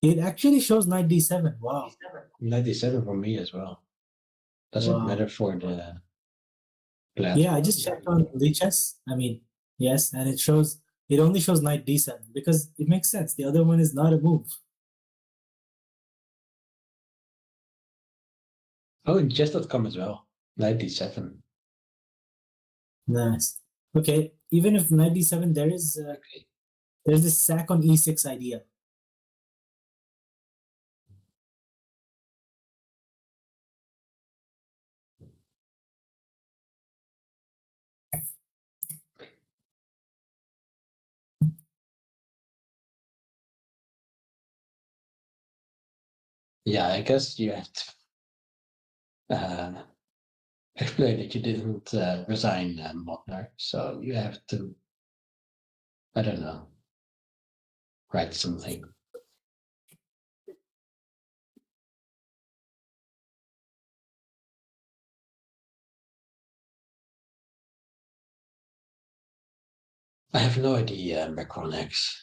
It actually shows knight d7. Wow. 97 for me as well. Does it Wow. matter for the Yeah, I platform? just checked on Lichess. I mean, yes, and it only shows knight d7 because it makes sense. The other one is not a move. Oh, and chess.com as well. 97. Nice. Okay, even if knight d7, Okay. there's this sack on e6 idea. Yeah, I guess you have to explain that you didn't resign Modner, so you have to, I don't know, write something. I have no idea, Macronex.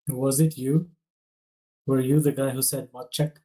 Was it you? Were you the guy who said mod check?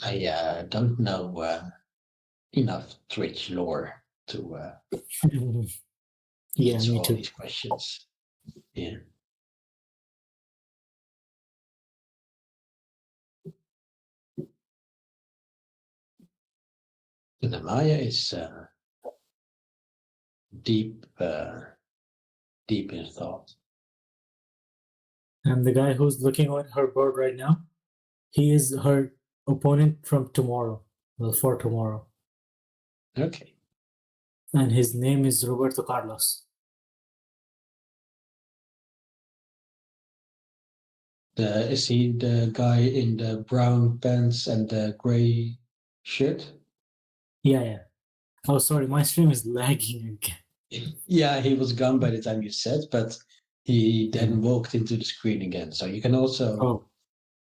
I don't know enough Twitch lore to Yeah, answer me all too. these questions. Yeah. And Anna-Maja is deep, deep in thought. And the guy who's looking at her board right now, he is her opponent from tomorrow. Well, for tomorrow. Okay. And his name is Roberto Carlos. Is he the guy in the brown pants and the gray shirt? Yeah. Oh, sorry, my stream is lagging again. Yeah, he was gone by the time you said, but he then walked into the screen again. So you can also Oh,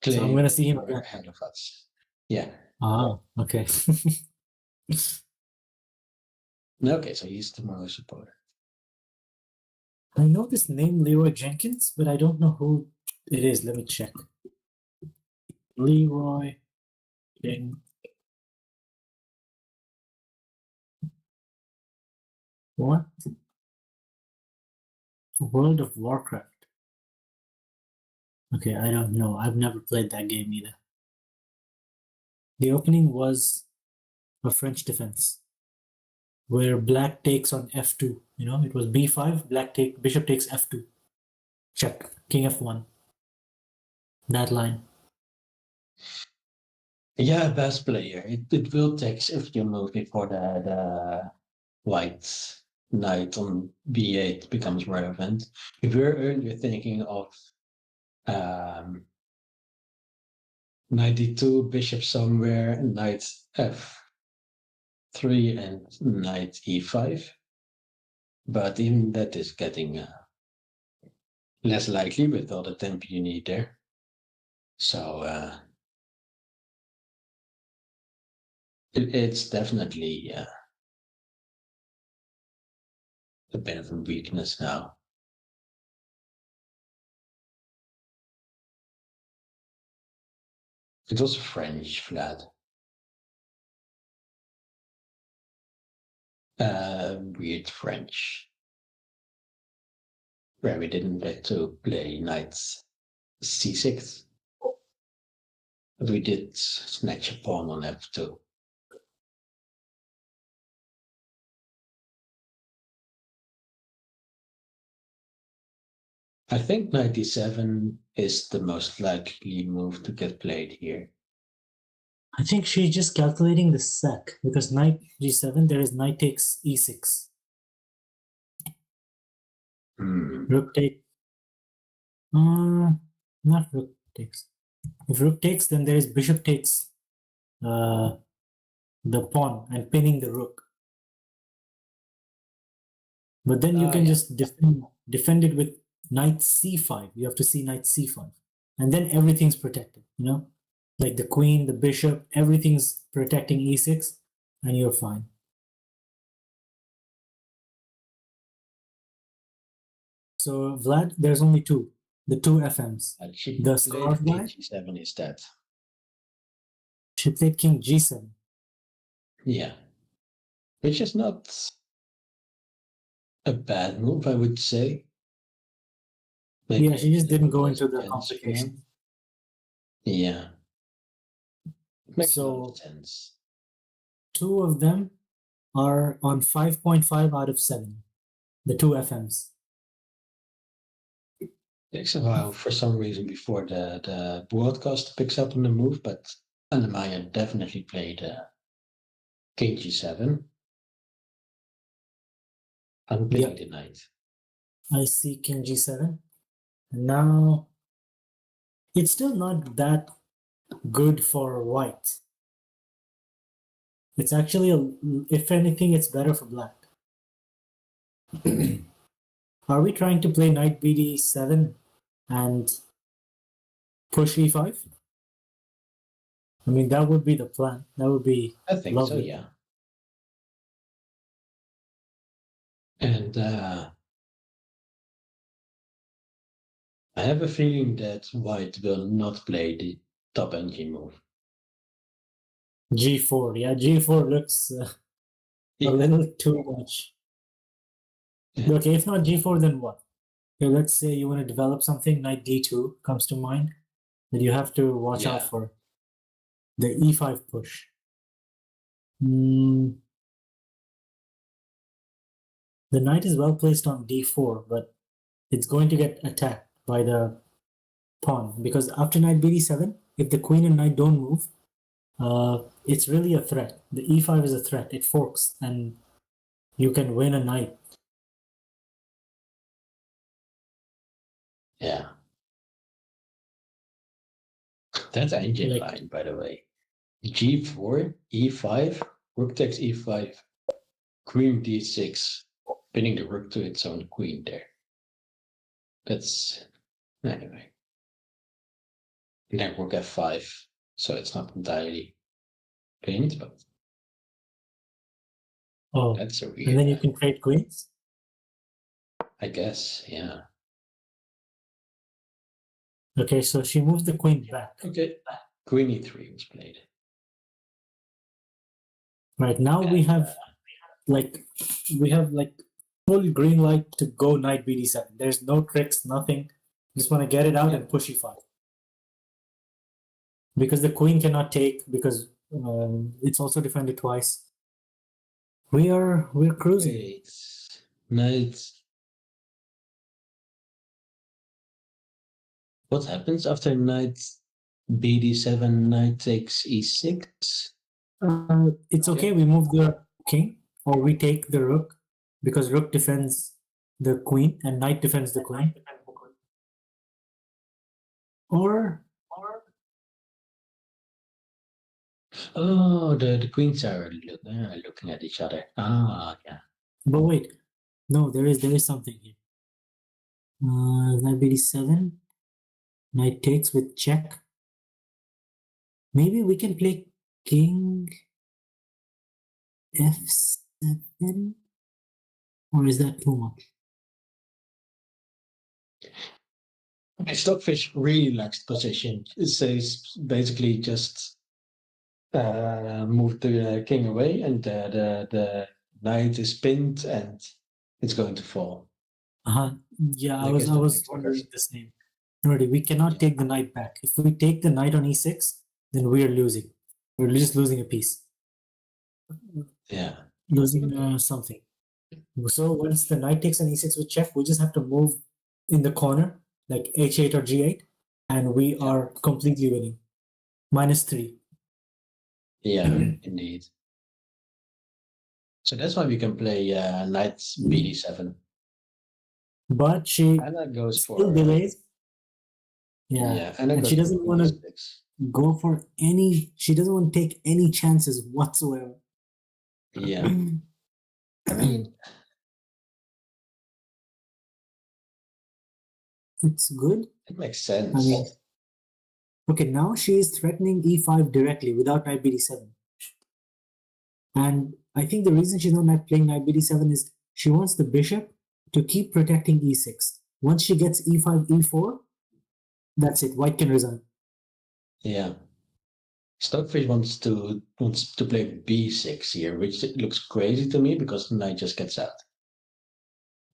so I'm claim gonna that see him you were again. ahead of us. Yeah. Ah, okay. Okay, so he's the Morrow supporter. I know this name Leroy Jenkins, but I don't know who it is. Let me check. Leroy Jenkins. What? World of Warcraft. Okay, I don't know. I've never played that game either. The opening was a French defense where black takes on f2. You know, it was b5, bishop takes f2. Check. King f1. That line. Yeah, best player. It will take if you move before the white knight on b8 becomes relevant. If you're earlier thinking of um, knight d2, bishop somewhere, knight f3, and knight e5. But even that is getting less likely with all the tempo you need there. So it's definitely a bit of a weakness now. It was French flat. Weird French. Where we didn't get to play knight c6. But we did snatch a pawn on f2. I think knight d7 is the most likely move to get played here. I think she's just calculating the sec because knight g7, there is knight takes e6. Rook take. Not rook takes. If rook takes, then there is bishop takes the pawn and pinning the rook. But then you can just defend it with knight c5. You have to see knight c5. And then everything's protected, you know? Like the queen, the bishop, everything's protecting e6, and you're fine. So, Vlad, there's only two. The two FMs. The scarf guy. G7 is that. She played king g7. Yeah. Which is not a bad move, I would say. Maybe yeah, she just didn't go into the complication. Yeah. Makes a lot So of sense. Two of them are on 5.5 out of 7. The two FMs. It takes a while for some reason before the broadcast picks up on the move, but Anna-Maja definitely played king g7. I'm playing the knight. I see king g7. And now it's still not that good for white. It's actually, if anything, it's better for black. Are we trying to play knight bd7 and push e5? I mean, that would be the plan. That would be I think lovely. So, yeah. And I have a feeling that white will not play the top engine move. G4, yeah, G4 looks a little too much. Yeah. Okay, if not G4, then what? Okay, let's say you want to develop something, knight D2 comes to mind, that you have to watch out for. The E5 push. The knight is well placed on D4, but it's going to get attacked by the pawn, because after knight bd7, if the queen and knight don't move, it's really a threat. The E5 is a threat. It forks, and you can win a knight. Yeah. That's engine line, by the way. G4, E5, rook takes E5, queen D6, pinning the rook to its own queen there. That's, anyway. And then rook F5, so it's not entirely pinned, but Oh, That's a and weird then you one. can trade queens? I guess, yeah. Okay, so she moves the queen back. Okay. Queen e3 was played. Right now we have like full green light to go knight bd7. There's no tricks, nothing. Just want to get it out and push e5. Because the queen cannot take, because it's also defended twice. We're cruising. Wait. Knight. What happens after knight bd7, knight takes e6? It's okay. We move the king, or we take the rook, because rook defends the queen and knight defends the queen. Or Oh, the queens are looking at each other. Ah, yeah. but wait, no, there is something here. Knight bd7, knight takes with check. Maybe we can play king f7, or is that too much? Stockfish really likes position. It says basically just move the king away, and the knight is pinned, and it's going to fall. Yeah, I I guess that was makes wondering sense. the same. Already, we cannot take the knight back. If we take the knight on e6, then we are losing. We're just losing a piece, Yeah. losing something. So once the knight takes an e6 with check, we just have to move in the corner, like h8 or g8, and we Yeah. are completely winning. -3. Yeah, indeed. So that's why we can play knight bd7. But she Anna goes still for delays. Yeah, Anna and goes she for doesn't queen want to e6. go for any. She doesn't want to take any chances whatsoever. Yeah. I mean, It's good. it makes I sense. mean, okay, now she is threatening e5 directly without knight bd7. And I think the reason she's not playing knight bd7 is she wants the bishop to keep protecting e6. Once she gets e5, e4, that's it. White can resign. Yeah. Stockfish wants to play b6 here, which looks crazy to me because the knight just gets out.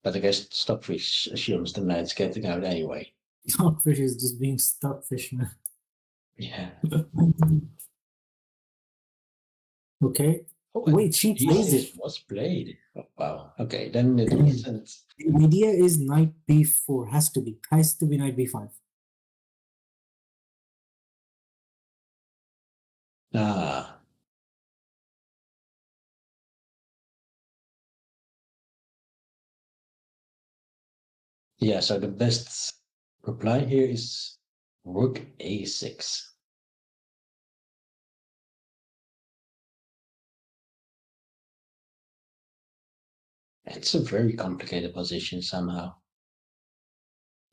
But I guess Stockfish assumes the knight's getting out anyway. Stockfish is just being stockfish, man. Yeah. Okay. Oh, Wait, she plays b6 it. was played. Oh, wow. Okay, then it wasn't. The idea is knight b4. Has to be knight b5. Ah. Yeah, so the best reply here is rook a6. It's a very complicated position somehow.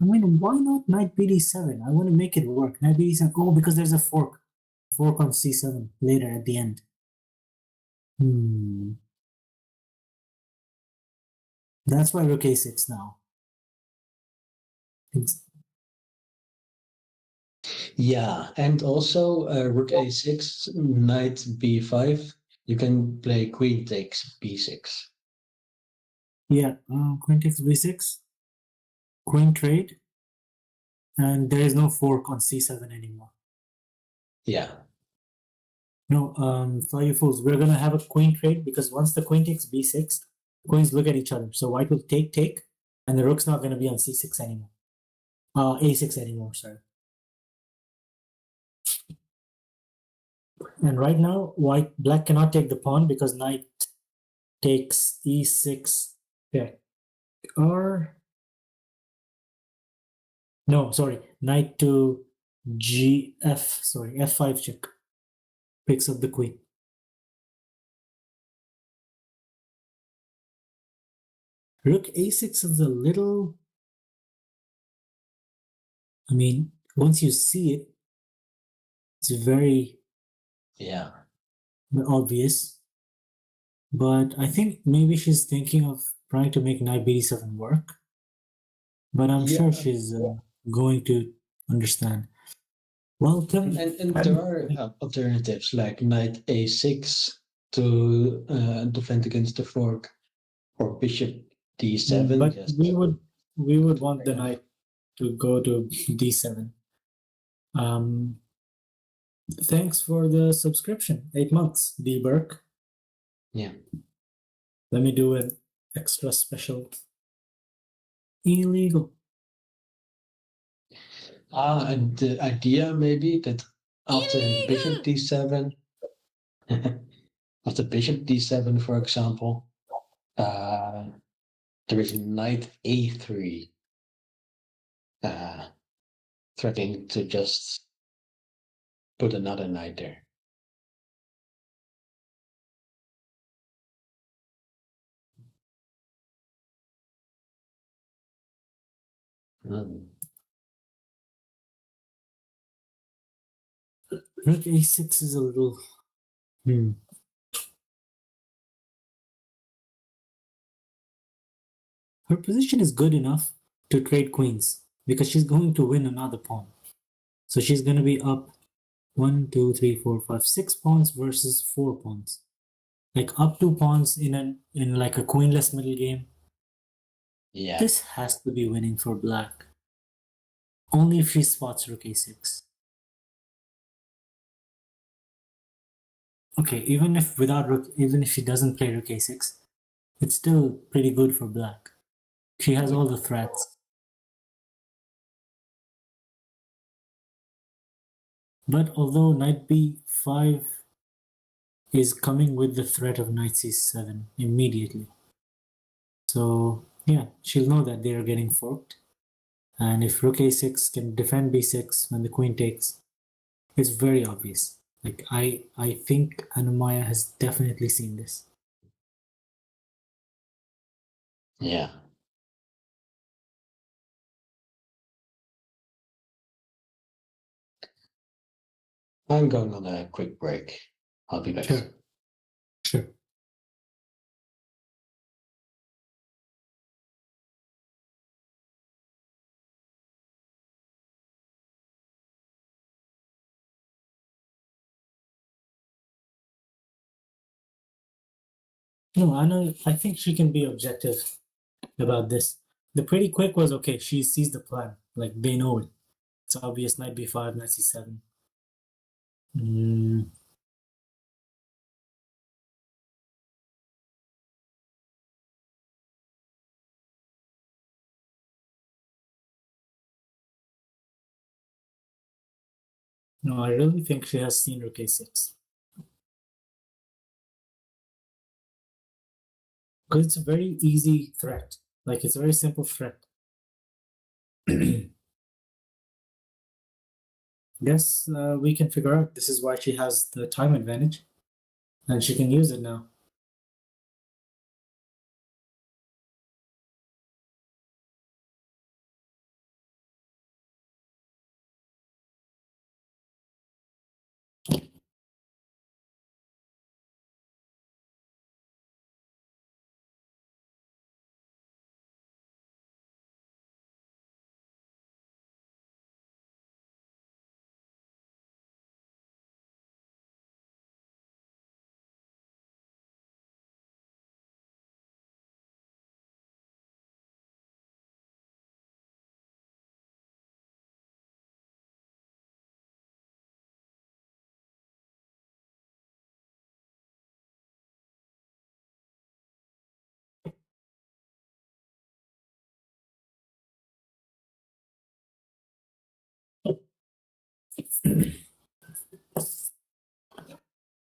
I mean, why not knight bd7? I want to make it work. Knight bd7. Oh, because there's a fork. Fork on c7 later at the end. That's why rook a6 now. Yeah, and also rook a6, knight b5. You can play queen takes b6. Yeah, queen takes b6, queen trade, and there is no fork on c7 anymore. Yeah. No, fly you fools. We're gonna have a queen trade because once the queen takes b6, queens look at each other. So white will take, and the rook's not gonna be on c6 anymore. A6 anymore, sorry. And right now, black cannot take the pawn because knight takes e6. Yeah. Or no, sorry, knight to gf. Sorry, f5 check picks up the queen. Rook a6 is a little. I mean, once you see it, it's very Yeah. obvious. But I think maybe she's thinking of trying to make knight b7 work. But I'm sure she's going to understand. Welcome. And there are alternatives like knight a6 to defend against the fork, or bishop d7. But Just we would want the knight to go to d7. Thanks for the subscription. 8 months, D Burke. Yeah. Let me do an extra special. Illegal. And the idea maybe that after bishop d7, after bishop d7, for example, there is knight a3, threatening to just put another knight there. Rook a6 is a little. Her position is good enough to trade queens because she's going to win another pawn. So she's going to be up 1, 2, 3, 4, 5, 6 pawns versus 4 pawns. Like up 2 pawns in like a queenless middle game. Yeah. This has to be winning for black. Only if she spots Rook a6. Okay, even if she doesn't play Rook a6, it's still pretty good for black. She has all the threats. But although knight b5 is coming with the threat of knight c7 immediately. So yeah, she'll know that they are getting forked. And if Rook a6 can defend b6 when the queen takes, it's very obvious. Like I think Anna-Maja has definitely seen this. Yeah. I'm going on a quick break. I'll be back. Sure. No, I think she can be objective about this. The pretty quick was okay, she sees the plan. Like they know it. It's obvious knight b5, knight c7. No, I really think she has seen Rook a6. Because it's a very easy threat. Like it's a very simple threat. Yes, we can figure out this is why she has the time advantage. And she can use it now.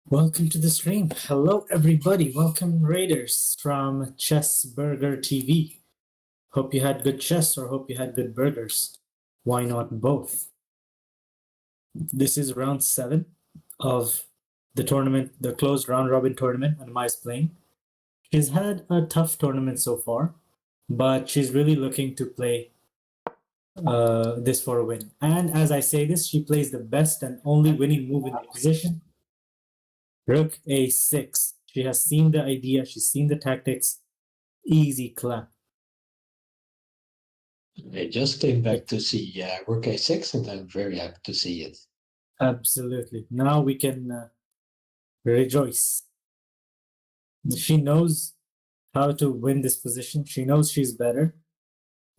Welcome to the stream. Hello, everybody. Welcome, Raiders from Chess Burger TV. Hope you had good chess or hope you had good burgers. Why not both? This is round 7 of the tournament, the closed round robin tournament Anna-Maja's playing. She's had a tough tournament so far, but she's really looking to play this for a win. And as I say this, she plays the best and only winning move in the position. Rook a6. She has seen the idea, she's seen the tactics. Easy clap. They just came back to see Rook A6, and I'm very happy to see it. Absolutely. Now we can rejoice. She knows how to win this position. She knows she's better,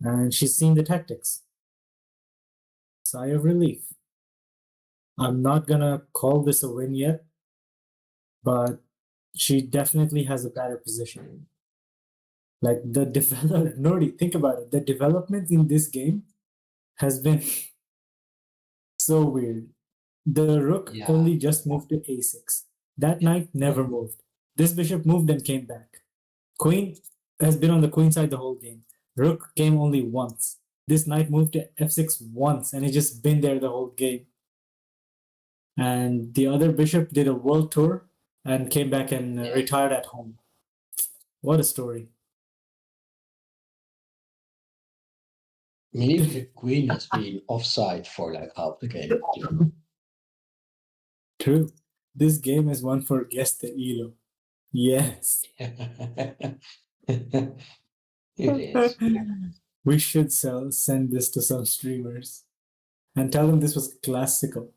and she's seen the tactics. Sigh of relief. I'm not gonna call this a win yet, but she definitely has a better position. Like the development, Nori, think about it. The development in this game has been so weird. The rook only just moved to a6. That knight never moved. This bishop moved and came back. Queen has been on the queen side the whole game. Rook came only once. This knight moved to f6 once, and it just been there the whole game. And the other bishop did a world tour and came back and retired at home. What a story. Maybe the queen has been offside for like half the game. True. This game is one for guess the elo. Yes. It is. We should send this to some streamers and tell them this was classical.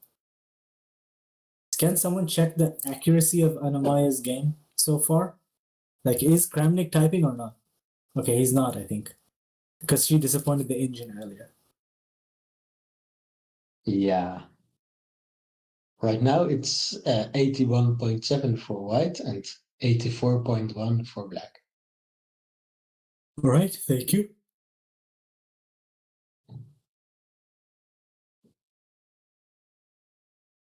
Can someone check the accuracy of Anna-Maja's game so far? Like, is Kramnik typing or not? Okay, he's not, I think. Because she disappointed the engine earlier. Yeah. Right now it's 81.7 for white and 84.1 for black. All right, thank you.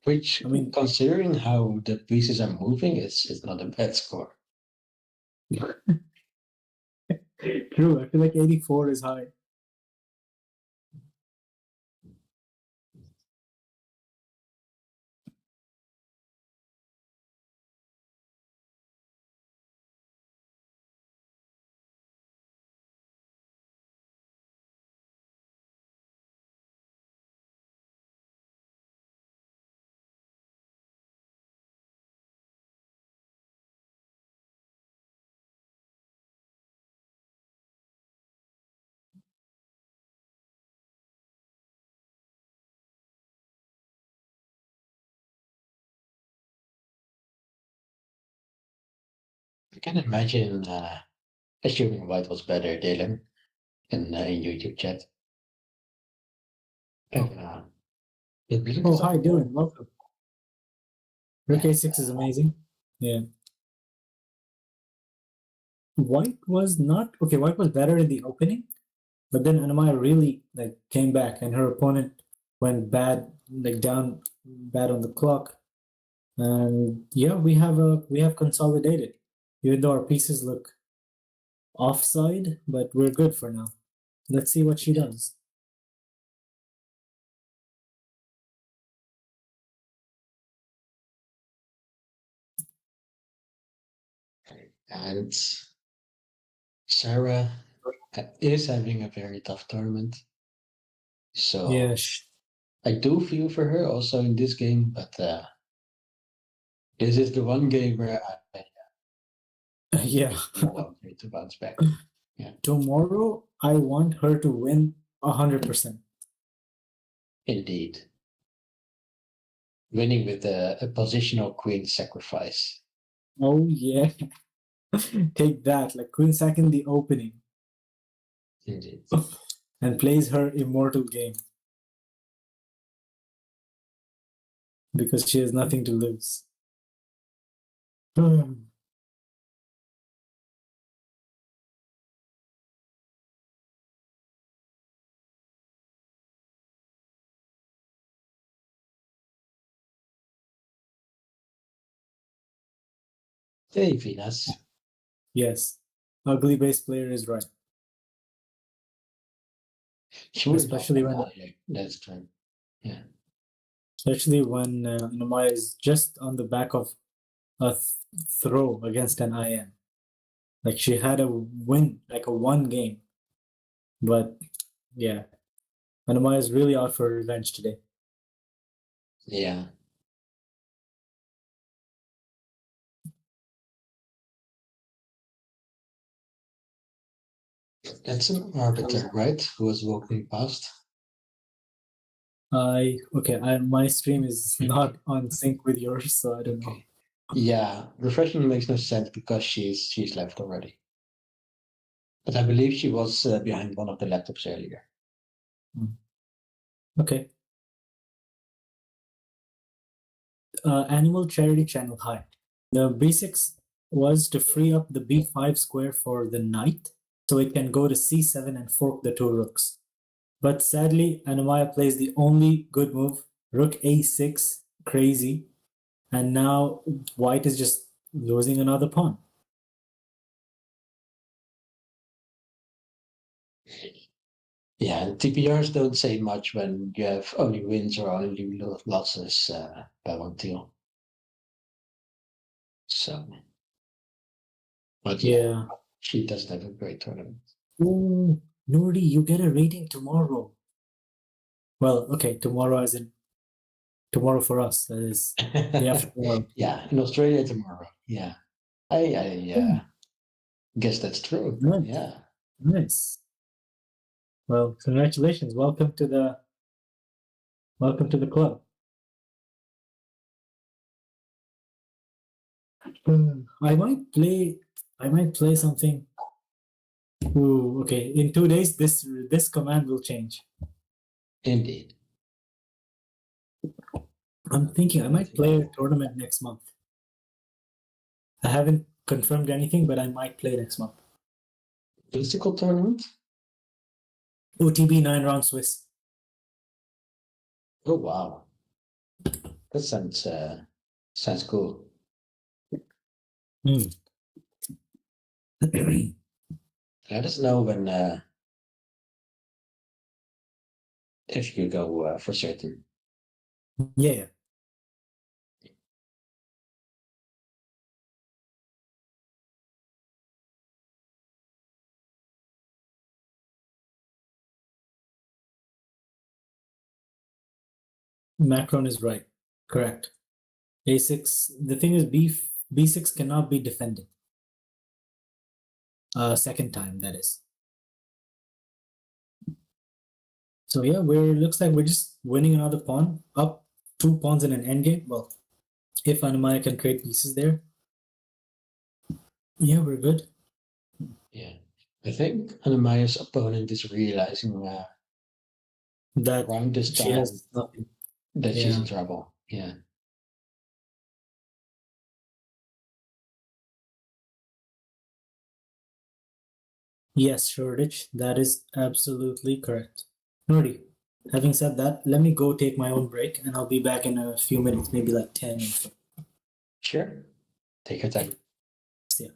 Which, considering how the pieces are moving, it's not a bad score. True, I feel like 84 is high. I can imagine assuming white was better, Dylan, in YouTube chat. Oh, hi, Dylan. Welcome. Rook a6 is amazing. Yeah. White was not okay. White was better in the opening, but then Anna-Maja really came back, and her opponent went bad, down bad on the clock. And yeah, we have consolidated, even though our pieces look offside, but we're good for now. Let's see what she does. And Zahara is having a very tough tournament. So yes, I do feel for her also in this game, but this is the one game where yeah. want her to bounce back. Yeah. Tomorrow, I want her to win 100%. Indeed. Winning with a positional queen sacrifice. Oh yeah. Take that, like queen sack in the opening. Indeed. And plays her immortal game. Because she has nothing to lose. Hey, Venus. Yes. Ugly bass player is right. Especially when that's true. Yeah. Especially when Anna-Maja is just on the back of a throw against an IM. Like she had a win, like a one game. But yeah, Anna-Maja is really out for revenge today. Yeah. That's an arbiter, right? Who was walking past. My stream is not on sync with yours, so I don't know. Okay. Yeah, refreshing makes no sense because she's left already. But I believe she was behind one of the laptops earlier. Okay. Animal Charity Channel, hi. The basics was to free up the b5 square for the knight, so it can go to c7 and fork the two rooks. But sadly, Anna-Maja plays the only good move, rook a6, crazy, and now white is just losing another pawn. Yeah, and TPRs don't say much when you have only wins or only losses by one deal. So, but yeah, she doesn't have a great tournament. Ooh, Nuri, you get a rating tomorrow. Well, okay, tomorrow as in tomorrow for us. That is day after tomorrow. Yeah, in Australia tomorrow. Yeah, I guess that's true. Nice. Yeah. Nice. Well, congratulations. Welcome to the club. I might play something. Ooh, okay. In 2 days, this command will change. Indeed. I'm thinking I might play a tournament next month. I haven't confirmed anything, but I might play next month. Physical tournament? OTB 9 round Swiss. Oh wow. That sounds cool. Let us know when if you go for certain. Yeah. Macron is right. Correct. A6. The thing is, B6 cannot be defended. Second time, that is. So yeah, looks like we're just winning another pawn, up 2 pawns in an endgame. Well, if Anna-Maja can create pieces there, yeah, we're good. Yeah. I think Anna-Maja's opponent is realizing That around this she time has nothing. that she's Yeah. in trouble. Yeah. Yes, Shoreditch, that is absolutely correct. Nori, having said that, let me go take my own break and I'll be back in a few minutes, maybe like 10 or so. Sure. Take your time. See ya.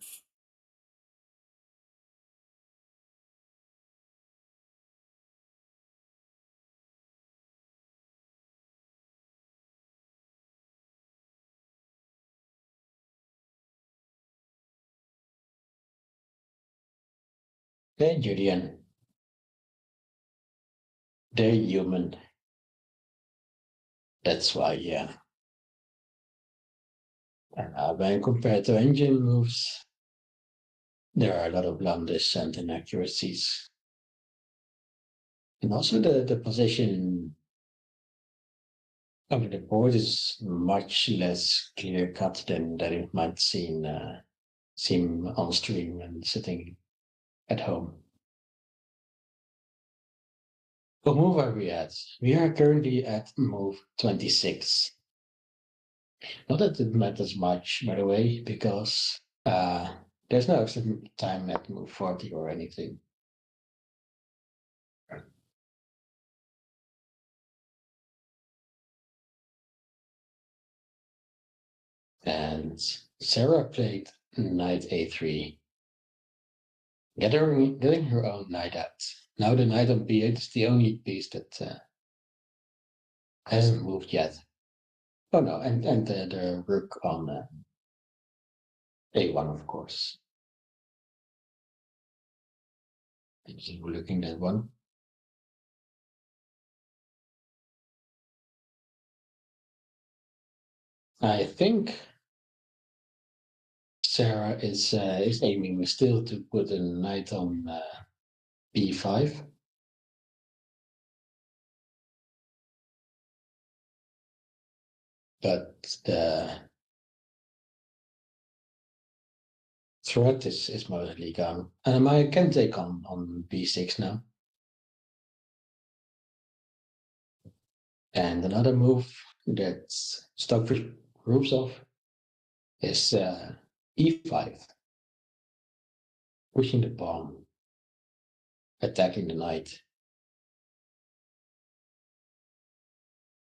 Hey, Julian. They're human. That's why, yeah. When compared to engine moves, there are a lot of blunders and inaccuracies. And also the position of the board is much less clear cut than that it might seem on stream and sitting at home. What move are we at? We are currently at move 26. Not that it matters much, by the way, because there's no extra time at move 40 or anything. And Sarah played knight a3, getting her own knight out. Now the knight on b8 is the only piece that hasn't moved yet. Oh no, and the rook on a1, of course. We're looking at one. I think Sarah is aiming still to put a knight on b5. But the threat is mostly gone. And I can take on b6 now. And another move that Stockfish approves of is e5, pushing the pawn, attacking the knight,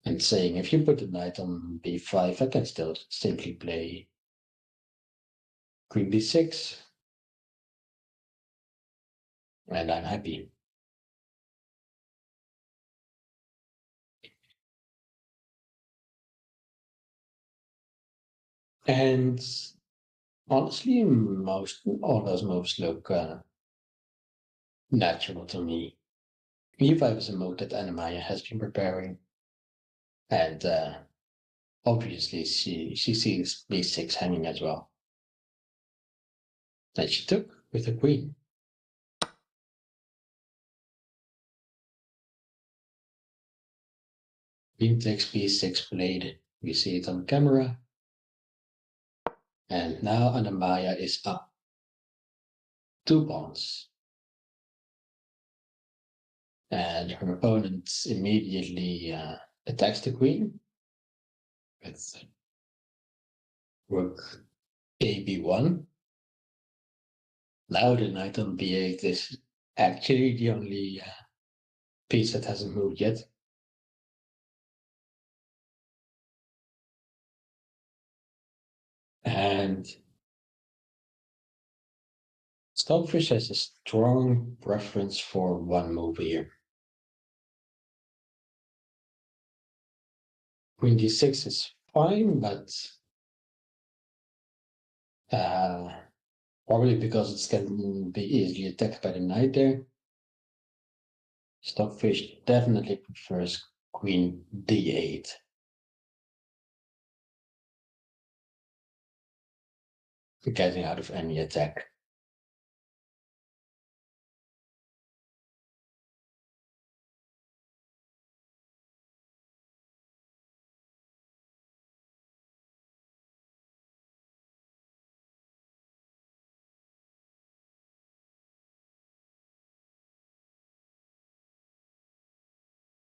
and saying if you put the knight on b5, I can still simply play queen b6, and I'm happy. And honestly, all those moves look natural to me. e5 is a move that Anna-Maja has been preparing, and obviously she sees b6 hanging as well. And she took with the queen. Queen takes b6 played. We see it on camera. And now Anna-Maja is up 2 pawns. And her opponent immediately attacks the queen with rook ab1. Now the knight on b8 is actually the only piece that hasn't moved yet. And Stockfish has a strong preference for one move here. Queen d6 is fine, but probably because it can be easily attacked by the knight there. Stockfish definitely prefers queen d8. Getting out of any attack.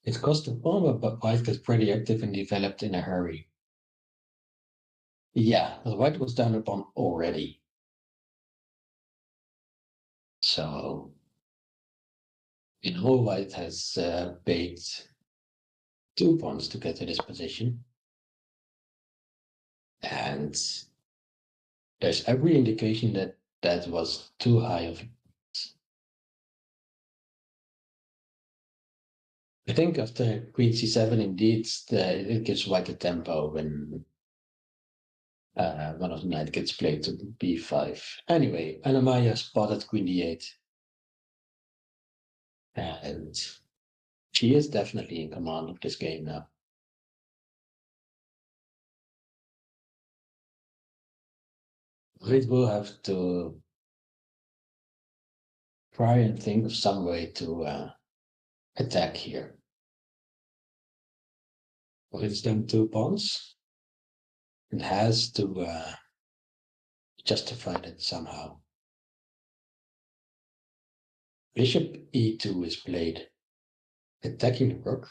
It cost a pawn, but white got pretty active and developed in a hurry. Yeah, the white was down a pawn already. So, white has paid 2 pawns to get to this position. And there's every indication that that was too high of. I think after queen c7, indeed, it gives white a tempo when one of the knight gets played to b5. Anyway, Anna-Maja spotted queen d8. And she is definitely in command of this game now. White will have to try and think of some way to attack here. Well, it's done 2 pawns. It has to justify that somehow. Bishop e2 is played, attacking the rook.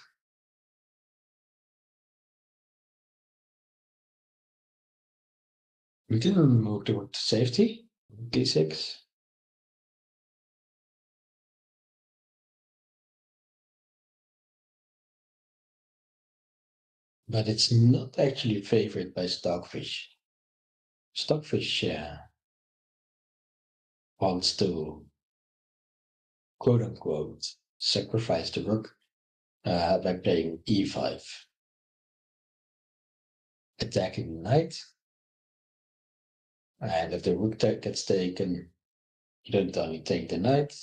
We didn't move the rook to safety. d6. But it's not actually favored by Stockfish. Stockfish wants to, quote unquote, sacrifice the rook by playing e5. Attacking the knight. And if the rook gets taken, you don't only take the knight,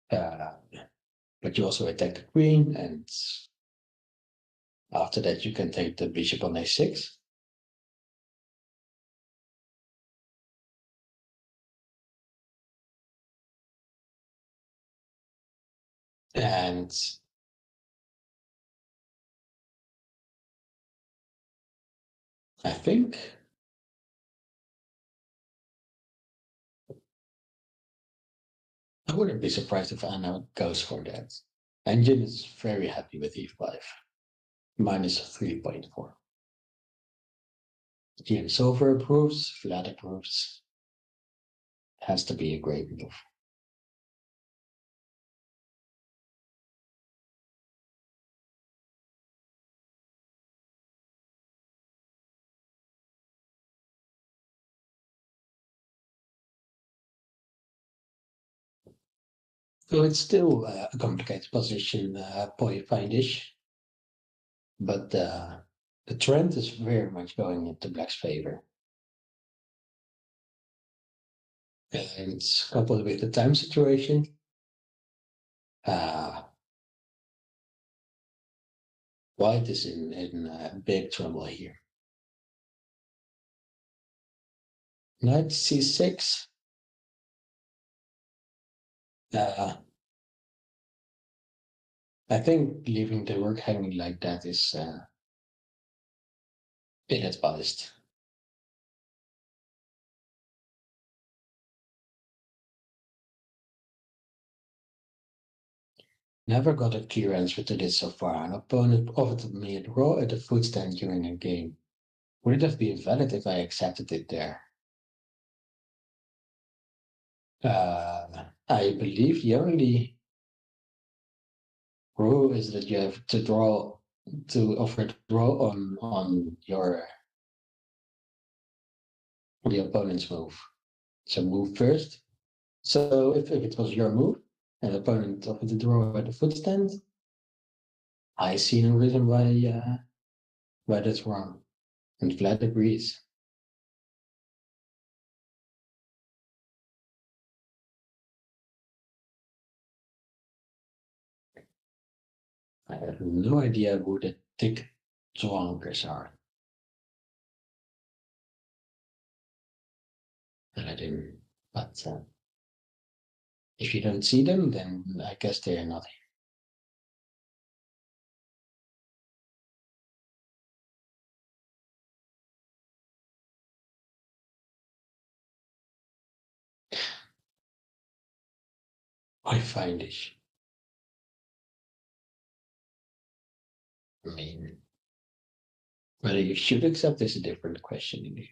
but you also attack the queen, and after that you can take the bishop on a6. And I think I wouldn't be surprised if Anna goes for that. And Jin is very happy with e5. Minus 3.4. Jin Silver approves, Vlad approves. Has to be a great move. So it's still a complicated position, point findish, but the trend is very much going into Black's favor. And coupled with the time situation, White is in big trouble here. Knight c6. I think leaving the rook hanging like that is ill-advised. Never got a clear answer to this so far. An opponent offered me a draw at the footstand during a game. Would it have been valid if I accepted it there? I believe the only rule is that you have to offer a draw on the opponent's move. So move first. So if it was your move and the opponent offered the draw at the footstand, I see no reason why that's wrong. And Vlad agrees. I have no idea who the tick zwankers are. And I didn't, but if you don't see them, then I guess they are not here. I find this. I mean, whether you should accept is a different question.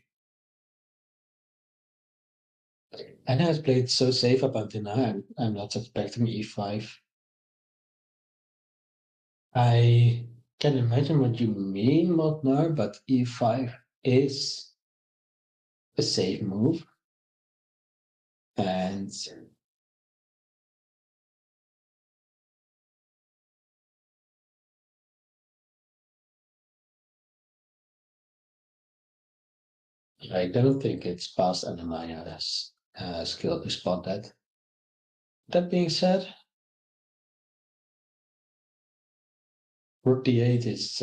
Anna has played so safe up until now. I'm not expecting e5. I can imagine what you mean, Motnar, but e5 is a safe move. And I don't think it's past Anna-Maja's skill to spot that. That being said, Rook d8 is,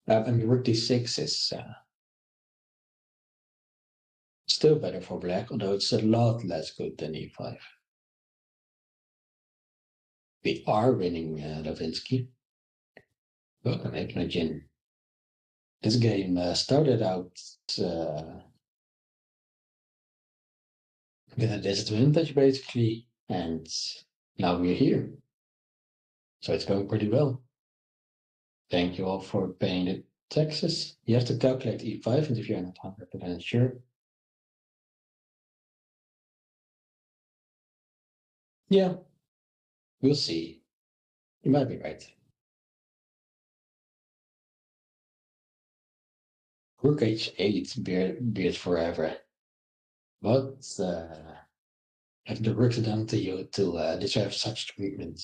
Rook d6 is still better for black, although it's a lot less good than e5. We are winning, Levinsky. Welcome, Magistral. This game started out with a disadvantage, basically, and now we're here. So it's going pretty well. Thank you all for paying the taxes. You have to calculate e5, and if you're not 100% sure, yeah, we'll see. You might be right. Rook h8, be it forever. What have the rooks done to you to deserve such treatment?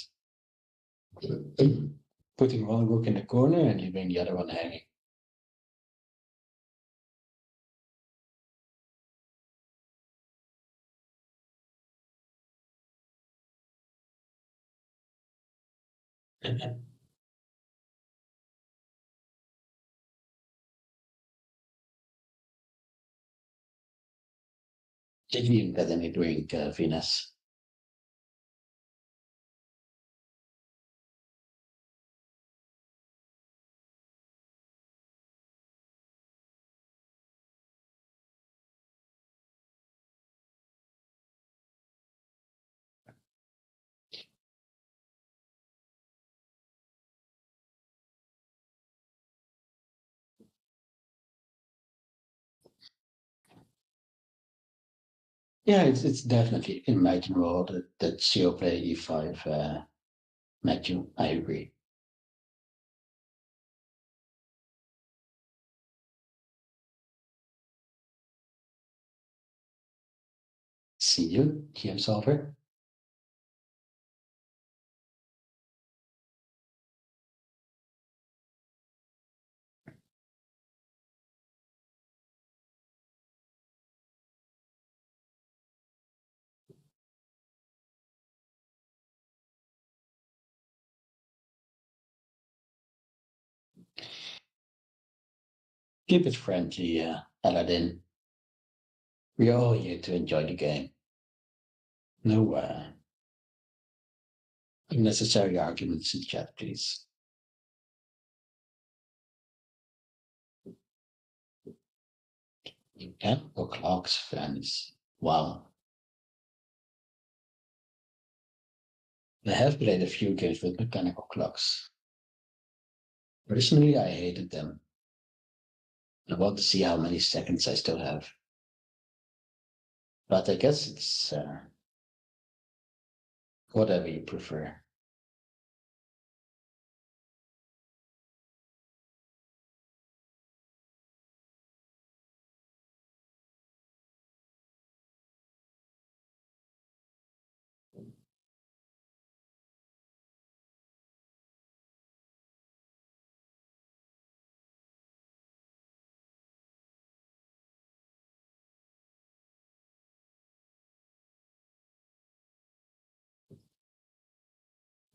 Putting one rook in the corner and leaving the other one hanging. Did you get any drink, Venus? Yeah, it's definitely imaginable that she'll play e5, Matthew. I agree. See you, GM Solver. Keep it friendly, Aladdin. We're all here to enjoy the game. No unnecessary arguments in chat, please. Mechanical clocks fans. Wow. I have played a few games with mechanical clocks. Personally, I hated them. I want to see how many seconds I still have. But I guess it's whatever you prefer.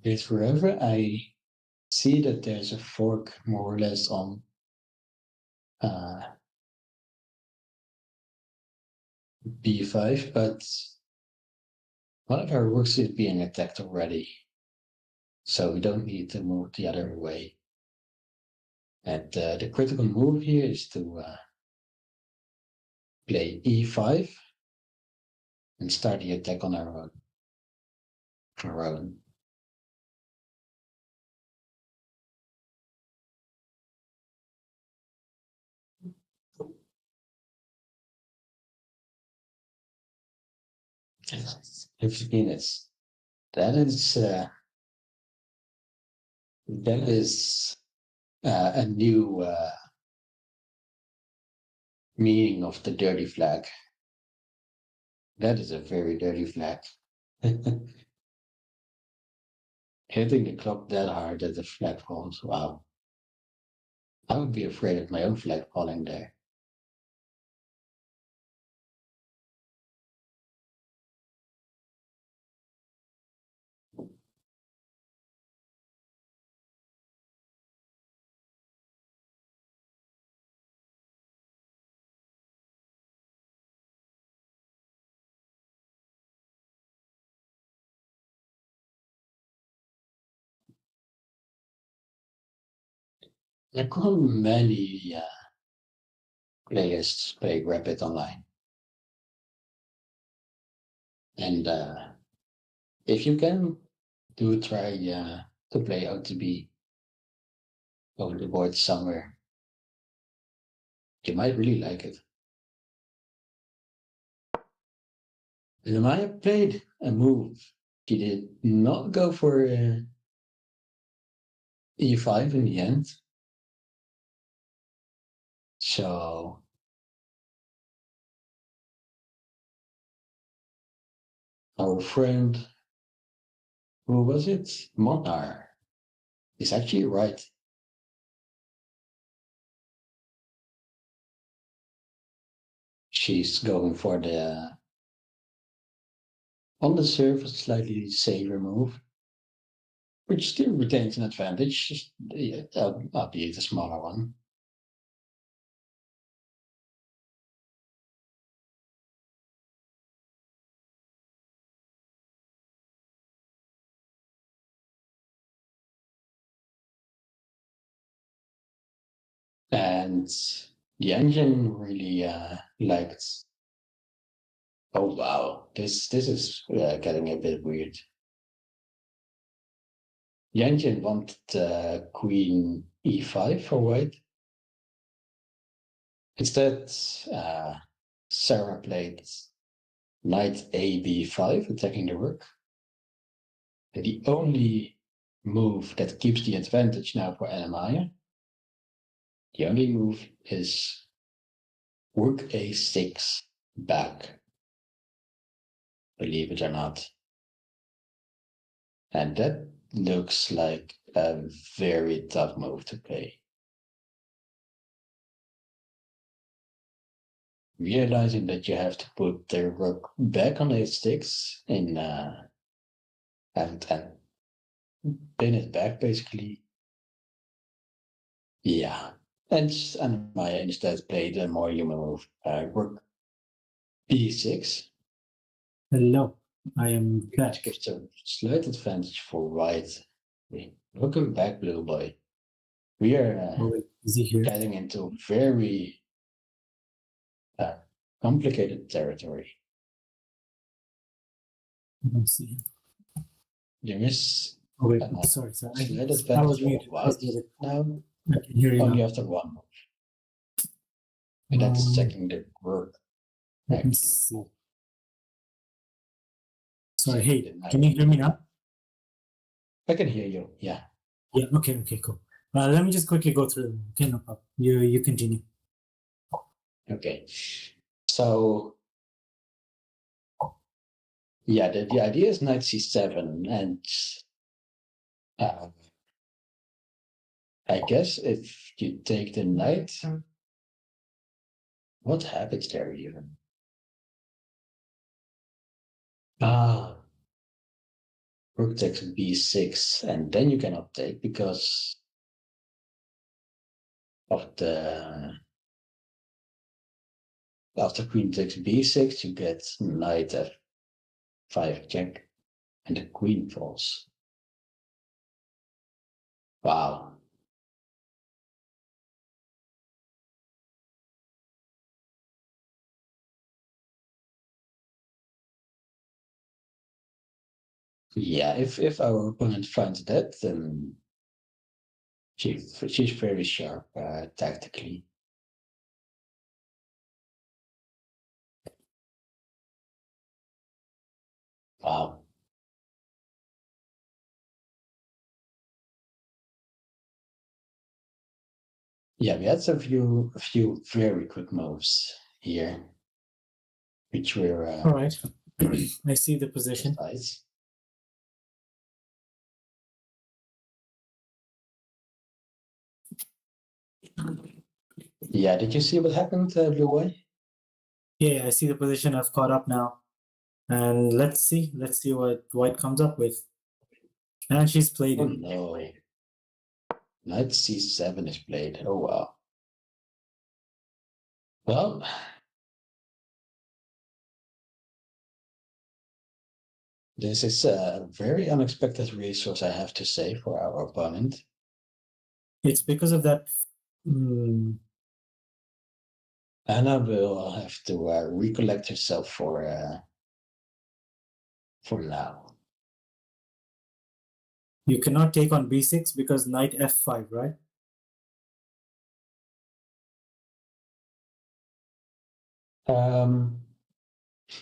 Because wherever I see that there's a fork more or less on uh, b5, but one of our rooks is being attacked already. So we don't need to move the other way. And the critical move here is to play e5 and start the attack on our own. Our own. If minutes. That is a new meaning of the dirty flag. That is a very dirty flag. Hitting the clock that hard that the flag falls. Wow. I would be afraid of my own flag falling there. There are many players play Rapid online. And if you can, do try to play OTB over the board somewhere. You might really like it. Anna-Maja played a move. She did not go for e5 in the end. So our friend, who was it? Monar, is actually right. She's going for the on the surface slightly safer move, which still retains an advantage, albeit a smaller one. And the engine really liked. Oh wow, this is getting a bit weird. The engine wanted queen e5 for white. Instead, Sarah played knight a b5, attacking the rook. And the only move that keeps the advantage now for Anna-Maja, the only move is rook a6 back, believe it or not. And that looks like a very tough move to play. Realizing that you have to put the rook back on a6 in and pin it back basically. Yeah. And Anna-Maja instead played a more human move, rook b6. Hello, I am back. Which gives a slight advantage for white. Looking back, blue boy. We are Is he here? getting into very complicated territory. Let's see. There is Oh wait, sorry. slight I advantage was for muted. white now. I can hear you Only now. after one move. And that is checking the rook. Let me see. Sorry, hey, can you hear me now? I can hear you, yeah. Yeah, okay, cool. Let me just quickly go through them. Okay, no problem. You continue. Okay. So yeah, the idea is knight c7, and I guess if you take the knight, what happens there even? Rook takes b6, and then you cannot take because of the after queen takes b6, you get knight f5 check, and the queen falls. Wow. Yeah, if our opponent finds that, then she's very sharp tactically. Wow. Yeah, we had a few very quick moves here, which were All right. I see the position. nice. Yeah, did you see what happened, Blue Boy? Yeah, I see the position. I've caught up now. And let's see what white comes up with. And she's played Oh it. no. Knight c7 is played. Oh wow. Well, this is a very unexpected resource, I have to say, for our opponent. It's because of that. Anna will have to recollect herself for now. You cannot take on b6 because knight f5, right?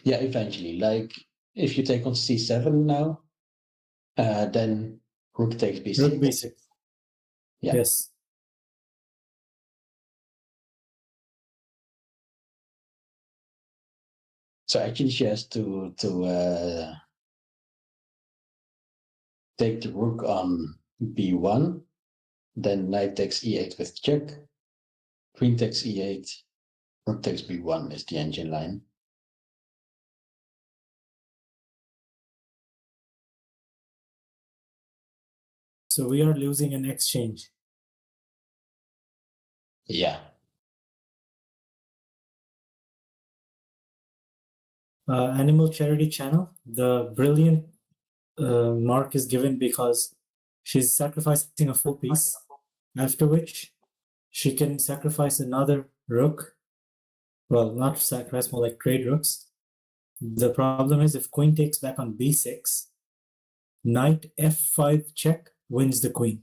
Yeah, eventually. Like if you take on c7 now, then rook takes b6. Rook b6. Yeah. Yes. So actually, she has to take the rook on b1, then knight takes e8 with check, queen takes e8, rook takes b1 is the engine line. So we are losing an exchange. Yeah. Animal Charity Channel, the brilliant mark is given because she's sacrificing a full piece, after which she can sacrifice another rook. Well, not sacrifice, more like trade rooks. The problem is if queen takes back on b6, knight f5 check wins the queen.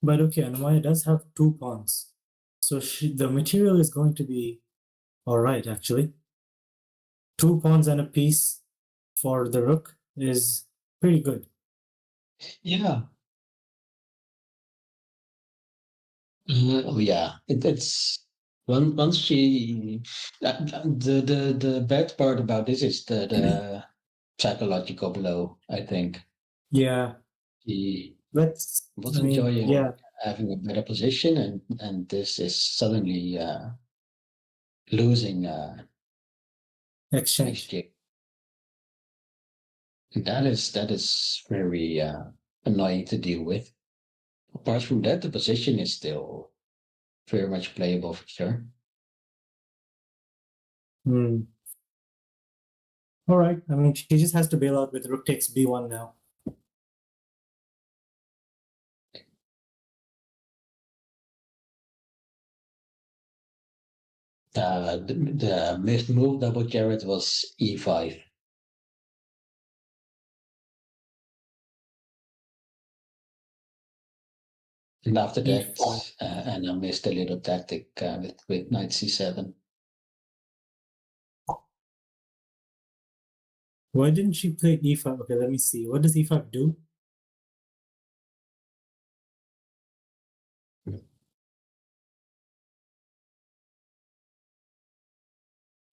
But okay, Anna-Maja does have 2 pawns. So the material is going to be alright, actually. 2 pawns and a piece for the rook is pretty good. Yeah. Oh yeah, it's once she the bad part about this is the psychological blow. I think Yeah, she was I mean, enjoying yeah, having a better position, and this is suddenly losing exchange. exchange. That is very annoying to deal with. Apart from that, the position is still very much playable for sure. Hmm. All right. I mean, she just has to bail out with rook takes b1 now. The missed move double carrot was e5. And after that, e5. Anna missed a little tactic with knight c7. Why didn't she play e5? Okay, let me see. What does e5 do?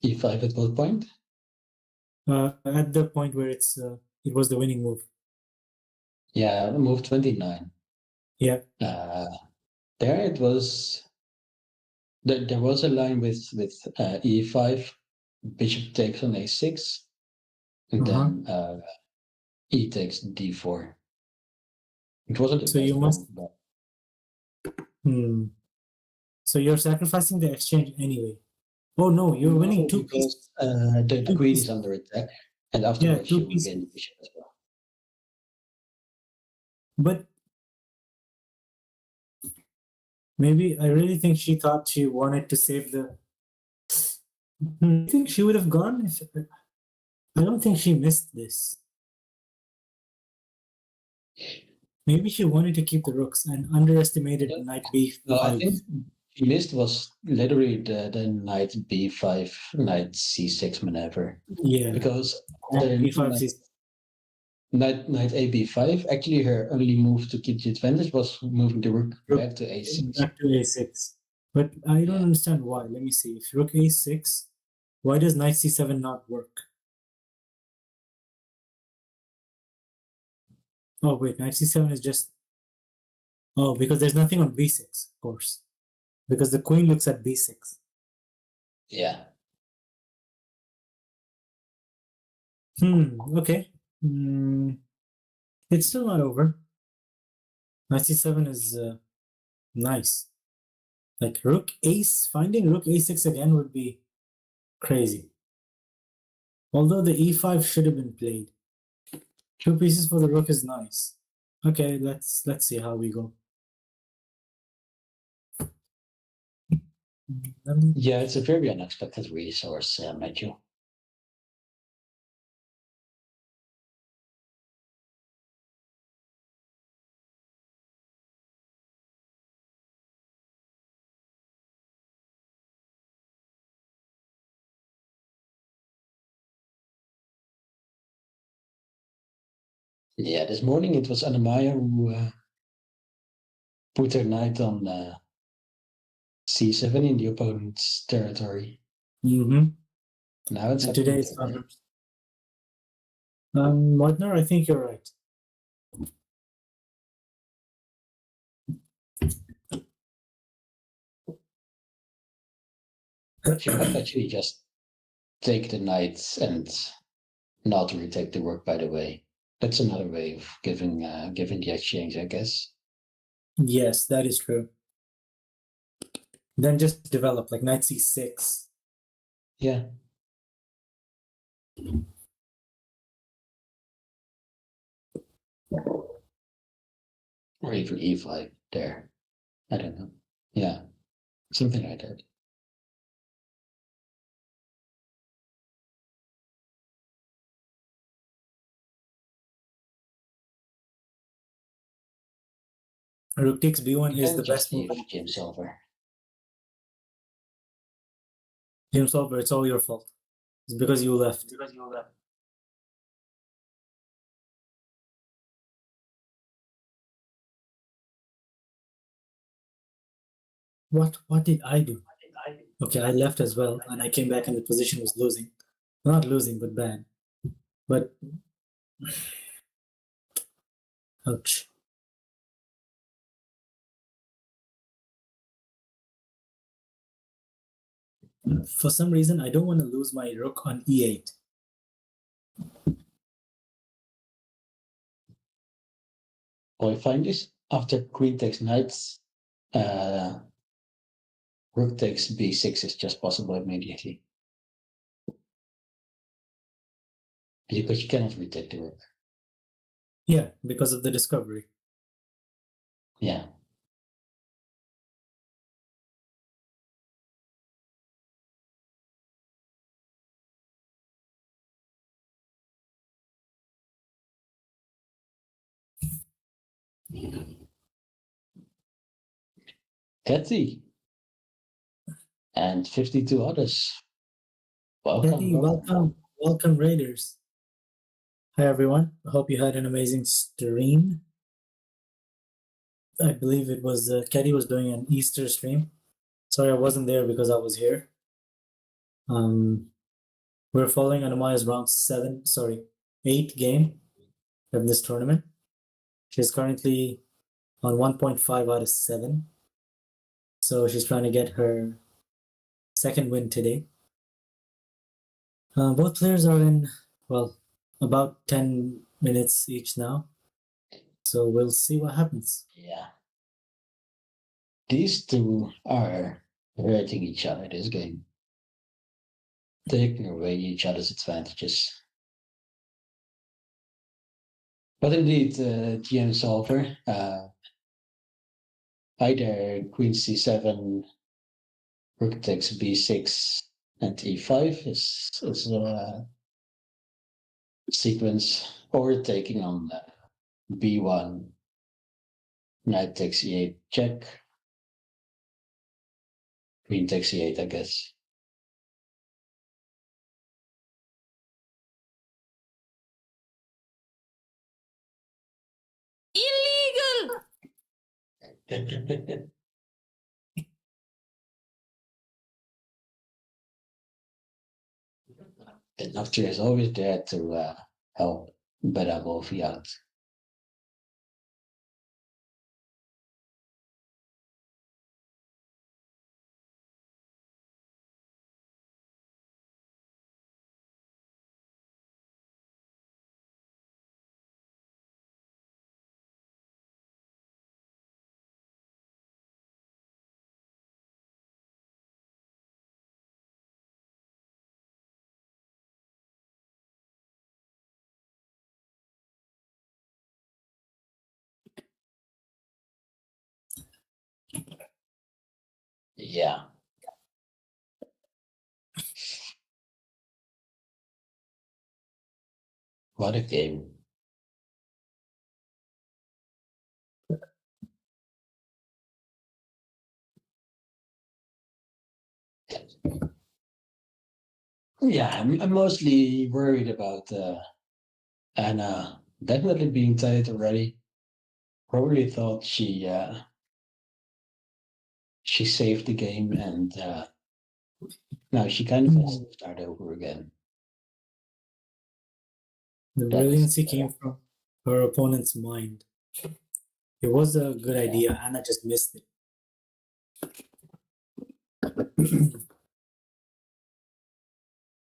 e5 at what point? At the point where it was the winning move. Yeah, move 29. Yeah. Uh, there it was. There was a line with e5, bishop takes on a6, and Uh-huh. then e takes d4. It wasn't the So you best must. move, but Hmm. So you're sacrificing the exchange anyway. Oh no, you're winning no, two pieces. because the Two queen is pieces. under attack, and Yeah, afterwards she two will gain the pieces. bishop as well. But maybe I really think she thought she wanted to save the. I think she would have gone if. I don't think she missed this. Maybe she wanted to keep the rooks and underestimated knight No, I b5. think she missed was literally the knight b5, knight c6 maneuver. Yeah, Because knight after b5 6. knight a b5, actually her only move to keep the advantage was moving the rook Rook back to a6. back to a6. But I don't Yeah. understand why. Let me see. If rook a6, why does knight c7 not work? Oh wait, knight c7 is just. Oh, because there's nothing on b6, of course. Because the queen looks at b6. Yeah. Okay. Hmm, it's still not over. Knight c7 is nice. Like rook ace, finding rook a6 again would be crazy. Although the e5 should have been played. 2 pieces for the rook is nice. Okay, let's see how we go. Yeah, it's a very unexpected resource, Matthew. Yeah, this morning it was Anna-Maja who put her knight on c7 in the opponent's territory. Mm-hmm. Now it's And happening today to is her. Congress. Modner, I think you're right. She might actually just take the knight and not retake the work, by the way. That's another way of giving the exchange, I guess. Yes, that is true. Then just develop like knight c6. Yeah. Or even e5 there. I don't know. Yeah. Something like that. Rook takes b1 is And the best just move. leave Game Silver. Game solver, it's all your fault. It's because you left. What did I do? Okay, I left as well, and I came back and the position was losing. Not losing, but bad. But ouch. For some reason, I don't want to lose my rook on e8. Well, I find this after queen takes knights, rook takes b6 is just possible immediately. Because you cannot retake the rook. Yeah, because of the discovery. Yeah. Kathy and 52 others. Daddy, welcome, Raiders. Hi everyone. I hope you had an amazing stream. I believe it was Caddy was doing an Easter stream. Sorry, I wasn't there because I was here. We're following Anna-Maja's round 8 game of this tournament. She's currently on 1.5 out of 7. So she's trying to get her second win today. Both players are in, well, about 10 minutes each now. So we'll see what happens. Yeah. These two are hurting each other this game. Taking away each other's advantages. But indeed, GM solver, either queen c7, rook takes b6, and e5 is a sequence, or taking on b1, knight takes e8 check, queen takes e8, I guess. Illegal! The doctor is always there to help Beramovi out. Yeah. What a game. Yeah, I'm mostly worried about Anna definitely being tired already. Probably thought she saved the game, and now she kind of has to start over again. The brilliancy came from her opponent's mind. It was a good idea. Anna just missed it.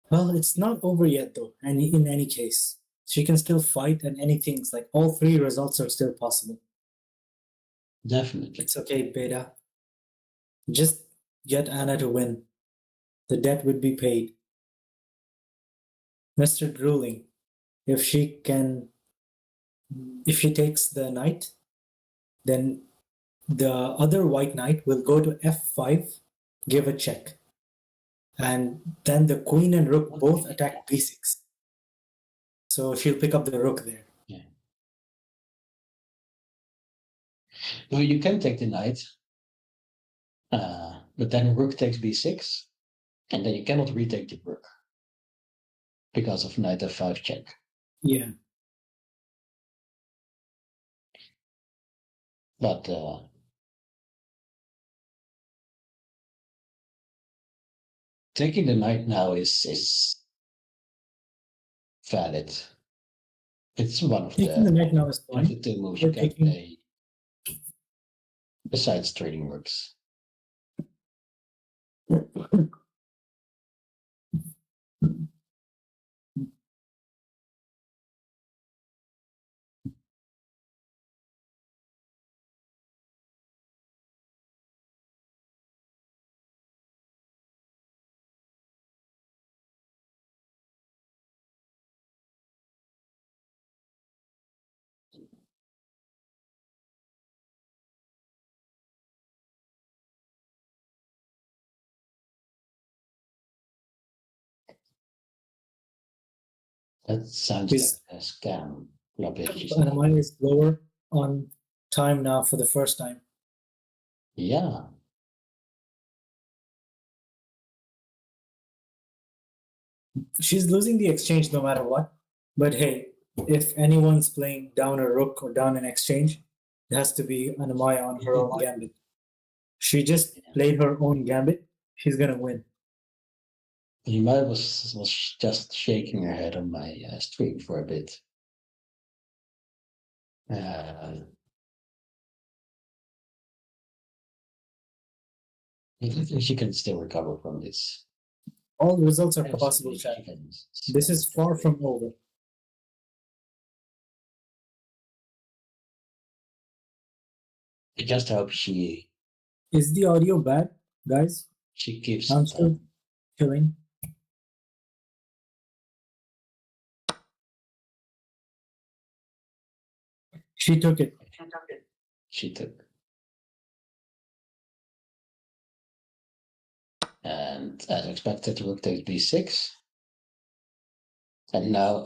Well, it's not over yet, though. And in any case, she can still fight, and anything's like all 3 results are still possible. Definitely. It's okay, Beta. Just get Anna to win. The debt would be paid. Mr. Drooling, if she takes the knight, then the other white knight will go to f5, give a check. And then the queen and rook both attack b6. So she'll pick up the rook there. Yeah. No, you can take the knight, but then rook takes b6, and then you cannot retake the rook because of knight f5 check. Yeah. But taking the knight now is valid. It's Taking the knight now is one of fine. the two moves We're you can taking play besides trading rooks. That sounds is like a scam. Anna-Maja is lower on time now for the first time. Yeah. She's losing the exchange no matter what. But hey, if anyone's playing down a rook or down an exchange, it has to be Anna-Maja on her own gambit. She just played her own gambit. She's gonna win. Anna-Maja was just shaking her head on my stream for a bit. I think she can still recover from this. All results are possible, chat. This is far from over. I just hope she Is the audio bad, guys? keeps I'm still killing. She took it. She took. And as expected, rook takes b6. And now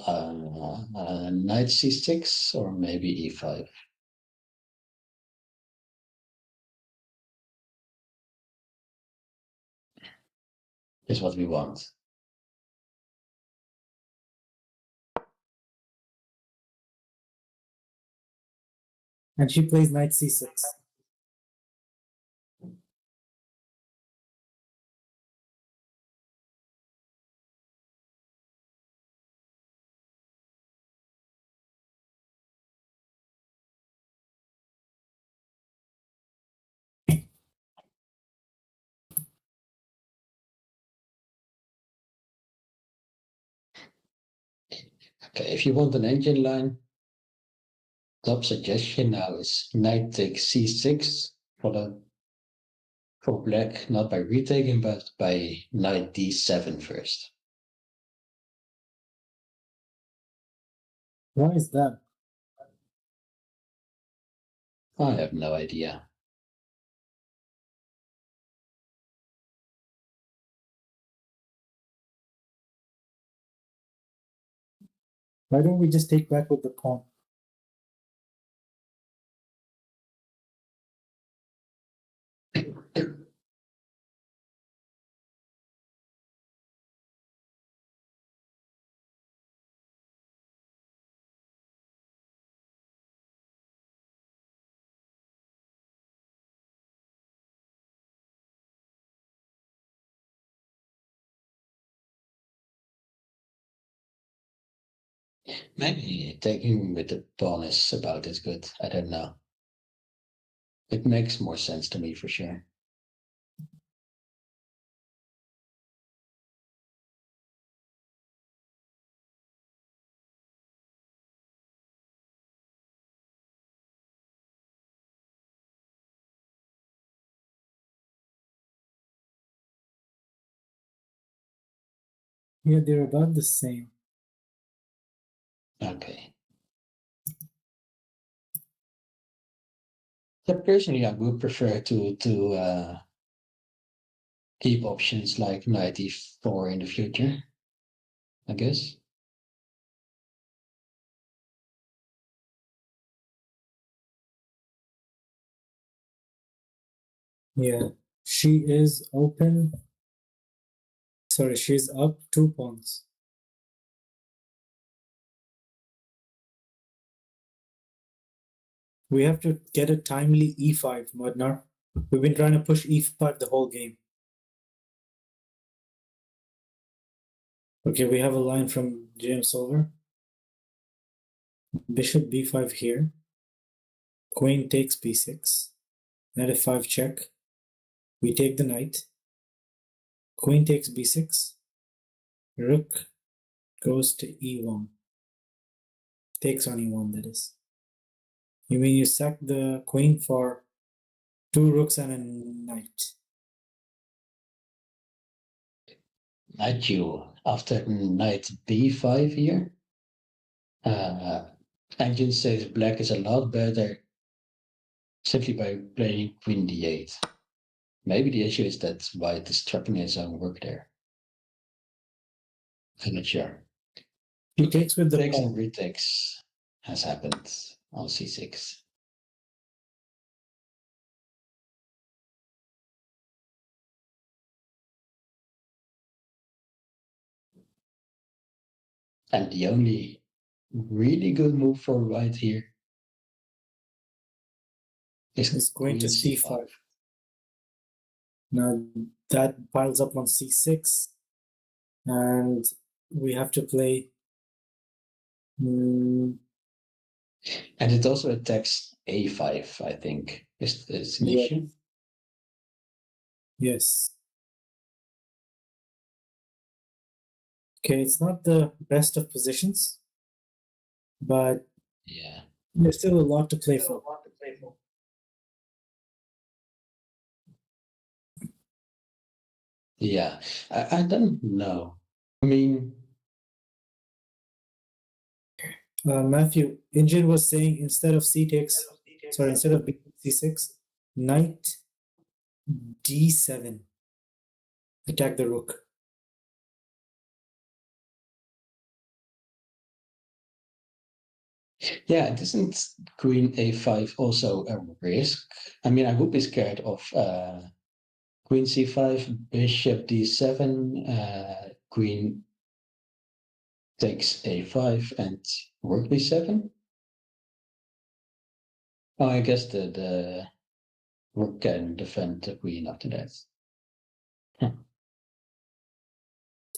knight c6 or maybe e5. Is what we want. And she plays knight c6. Okay, if you want an engine line, top suggestion now is knight takes c6 for black, not by retaking, but by knight d7 first. Why is that? I have no idea. Why don't we just take back with the pawn? Maybe taking with the pawn is about as good. I don't know. It makes more sense to me for sure. Yeah, they're about the same. Okay. So personally, I would prefer to keep options like knight e4 in the future, I guess. Yeah, she is open. Sorry, she's up 2 pawns. We have to get a timely e5, Modnar. We've been trying to push e5 the whole game. Okay, we have a line from GM Solver. Bishop b5 here. Queen takes b6. Knight f5 check. We take the knight. Queen takes b6. Rook goes to e1. Takes on e1, that is. You mean you sack the queen for 2 rooks and a knight? Knight duel after knight b5 here. Engine says black is a lot better simply by playing queen d8. Maybe the issue is that white is trapping his own work there. I'm not sure. He takes with the Takes pawn. and retakes has happened on c6. And the only really good move for white here Is going to c5. Now that piles up on c6, and we have to play. And it also attacks a5, I think. Is an Yeah. issue. Yes. Okay, it's not the best of positions, but Yeah. there's still a lot to play for. Yeah. I don't know. I mean, Matthew, Injin was saying instead of instead of c6, knight d7. Attack the rook. yeah, isn't queen a5 also a risk? I mean, I would be scared of queen c5, bishop d7, queen takes a5, and rook b7. Oh, I guess the rook can defend the queen after that. Huh.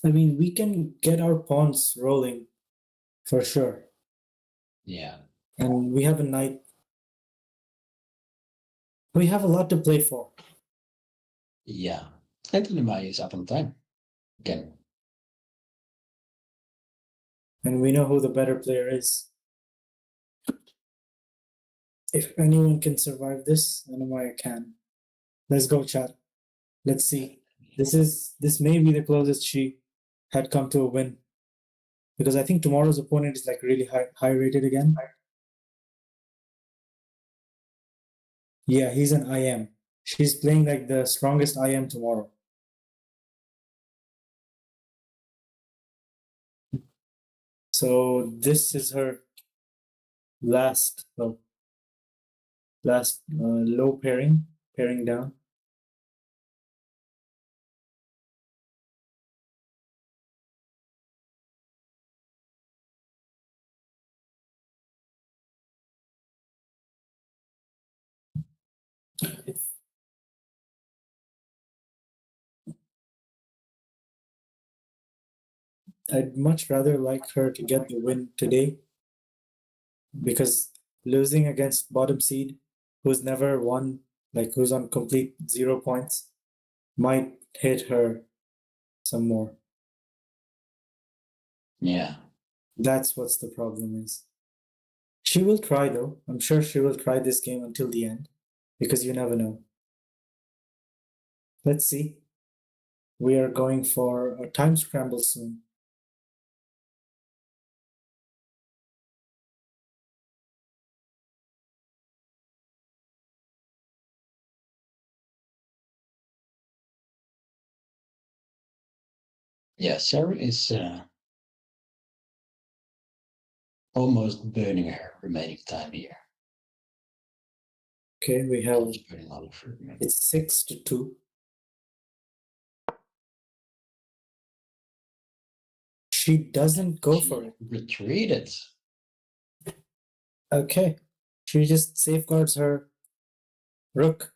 I mean, we can get our pawns rolling for sure. Yeah. And we have a knight. We have a lot to play for. Yeah. And Anna-Maja is up on time again. And we know who the better player is. If anyone can survive this, Anna-Maja can. Let's go, chat. Let's see. This may be the closest she had come to a win. Because I think tomorrow's opponent is like really high rated again. Yeah, he's an IM. She's playing like the strongest IM tomorrow. So this is her last low pairing down. I'd much rather like her to get the win today because losing against bottom seed, who's never won, like who's on complete 0 points, might hit her some more. Yeah. That's what's the problem is. She will try though. I'm sure she will try this game until the end because you never know. Let's see. We are going for a time scramble soon. Yeah, Sarah is almost burning her remaining time here. Okay, we have It's pretty low for me. it's 6-2. She doesn't go for it. Retreated. Okay. She just safeguards her rook.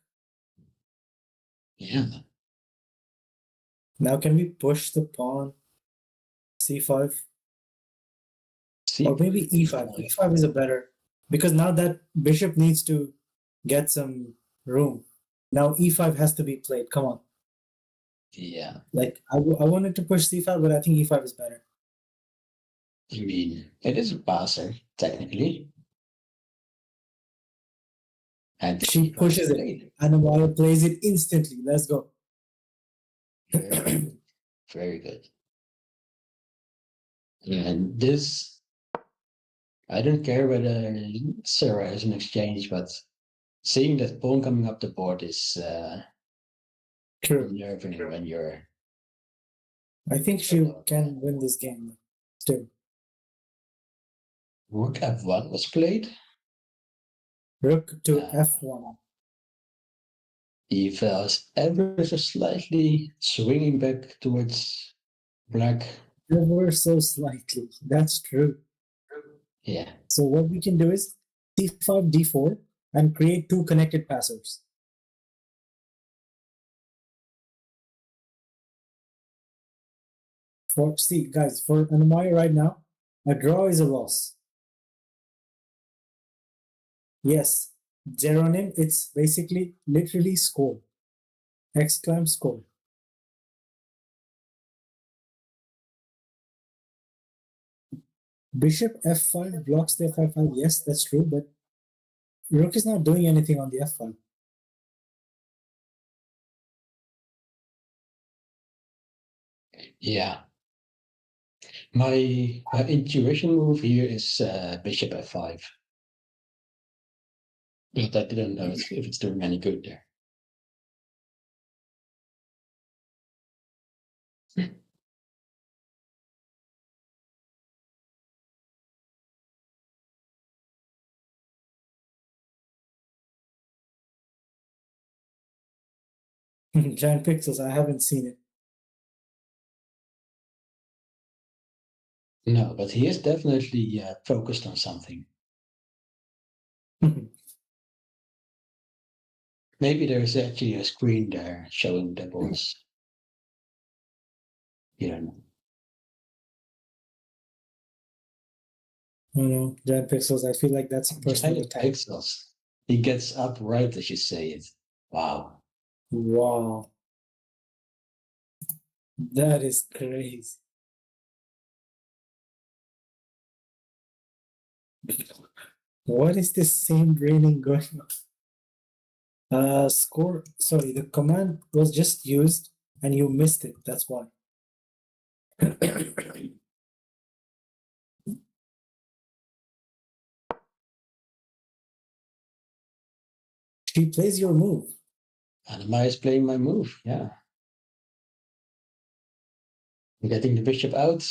Yeah. Now can we push the pawn c5? See, Or maybe e5. E5 is a better, because now that bishop needs to get some room. Now e5 has to be played. Come on. yeah. Like I wanted to push c5, but I think e5 is better. I mean, it is a passer, technically. And She pushes it. played. Anna-Maja plays it instantly. Let's go. Very good. Very good. And this, I don't care whether Sarah is an exchange, but seeing that pawn coming up the board is True. unnerving when you're. I think she can win this game still. Rook f1 was played. Rook to f1. Eve is ever so slightly swinging back towards black. Ever so slightly. That's true. Yeah. So what we can do is c5, d4, and create two connected passers. See, guys, for Anna-Maja right now, a draw is a loss. Yes, Zeronim, it's basically literally score. Exclaim score. Bishop f5 blocks the f5. Yes, that's true, but Rook is not doing anything on the f5. Yeah. My intuition move here is bishop f5. But I didn't know if it's doing any good there. Giant pixels, I haven't seen it. No, but he is definitely focused on something. Maybe there's actually a screen there showing the boards. You don't know. No, Giant pixels, I feel like that's a personal Giant attack. pixels. He gets up right as you say it. Wow. Wow. That is crazy. What is this same draining going on? Score, sorry, the command was just used and you missed it. That's why. She plays your move. Anna-Maja is playing my move. Yeah. Getting the bishop out.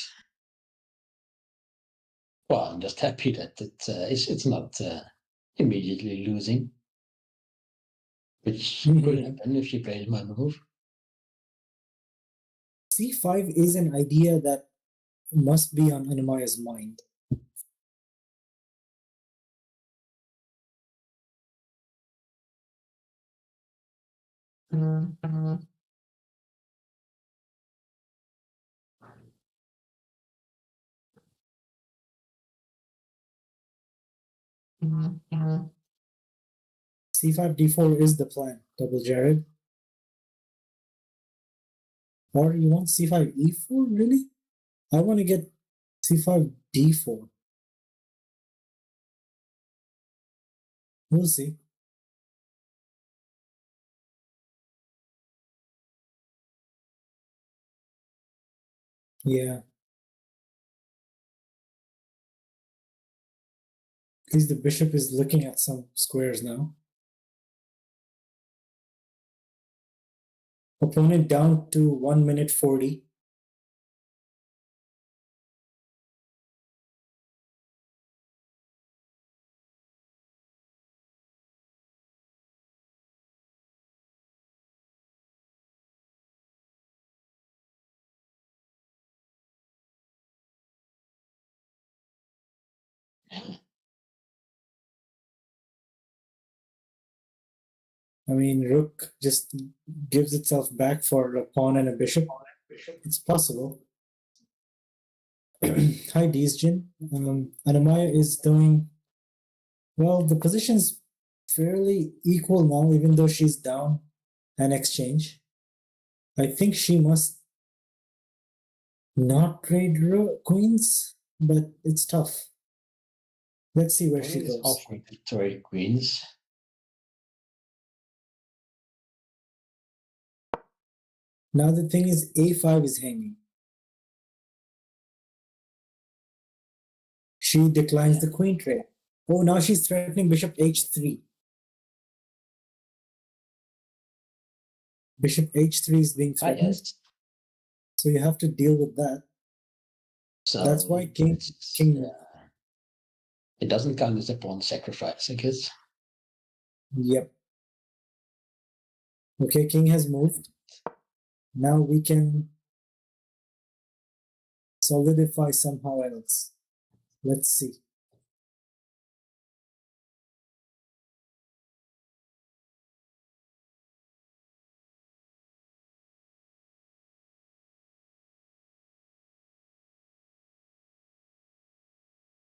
Well, I'm just happy that it's not immediately losing, which could happen if she plays my move. C5 is an idea that must be on Anna-Maja's mind. C5 d4 is the plan, double Jared. Or you want c5 e4, really? I want to get c5 d4. We'll see. Yeah. At least the bishop is looking at some squares now. Opponent down to 1 minute 40. I mean, Rook just gives itself back for a pawn and a bishop. It's possible. Hi, Deesjin. Anna-Maja is doing well. The position's fairly equal now, even though she's down an exchange. I think she must not trade queens, but it's tough. Let's see where she goes. Offering to trade queens. Now the thing is, a5 is hanging. She declines the queen trade. Oh, now she's threatening bishop h3. Bishop h3 is being threatened. Yes. So you have to deal with that. So that's why king. It doesn't count as a pawn sacrifice, I guess. Yep. Okay, king has moved. Now we can solidify somehow else. Let's see.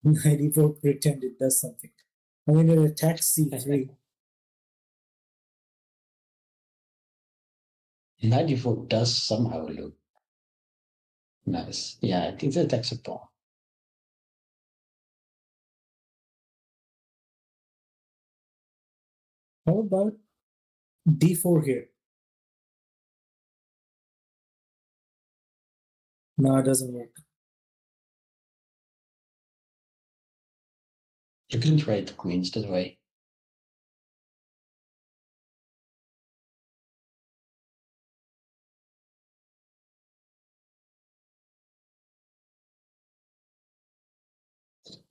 Knight e4 pretend it does something. I'm going to attack c3. Knight e4 does somehow look nice. Yeah, I think it attacks a pawn. How about d4 here? No, it doesn't work. You can trade the queens that way.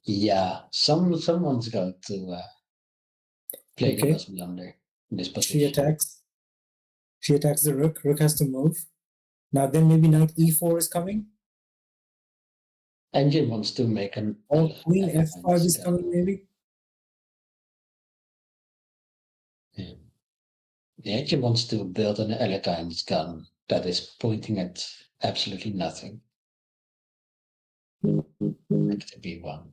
Yeah, someone's going to play the best blunder in this position. She attacks the rook. Rook has to move. Now then maybe knight e4 is coming. Engine wants to make an... Or queen f5 is coming maybe. Yeah. The engine wants to build an elegant gun that is pointing at absolutely nothing. Like the b1.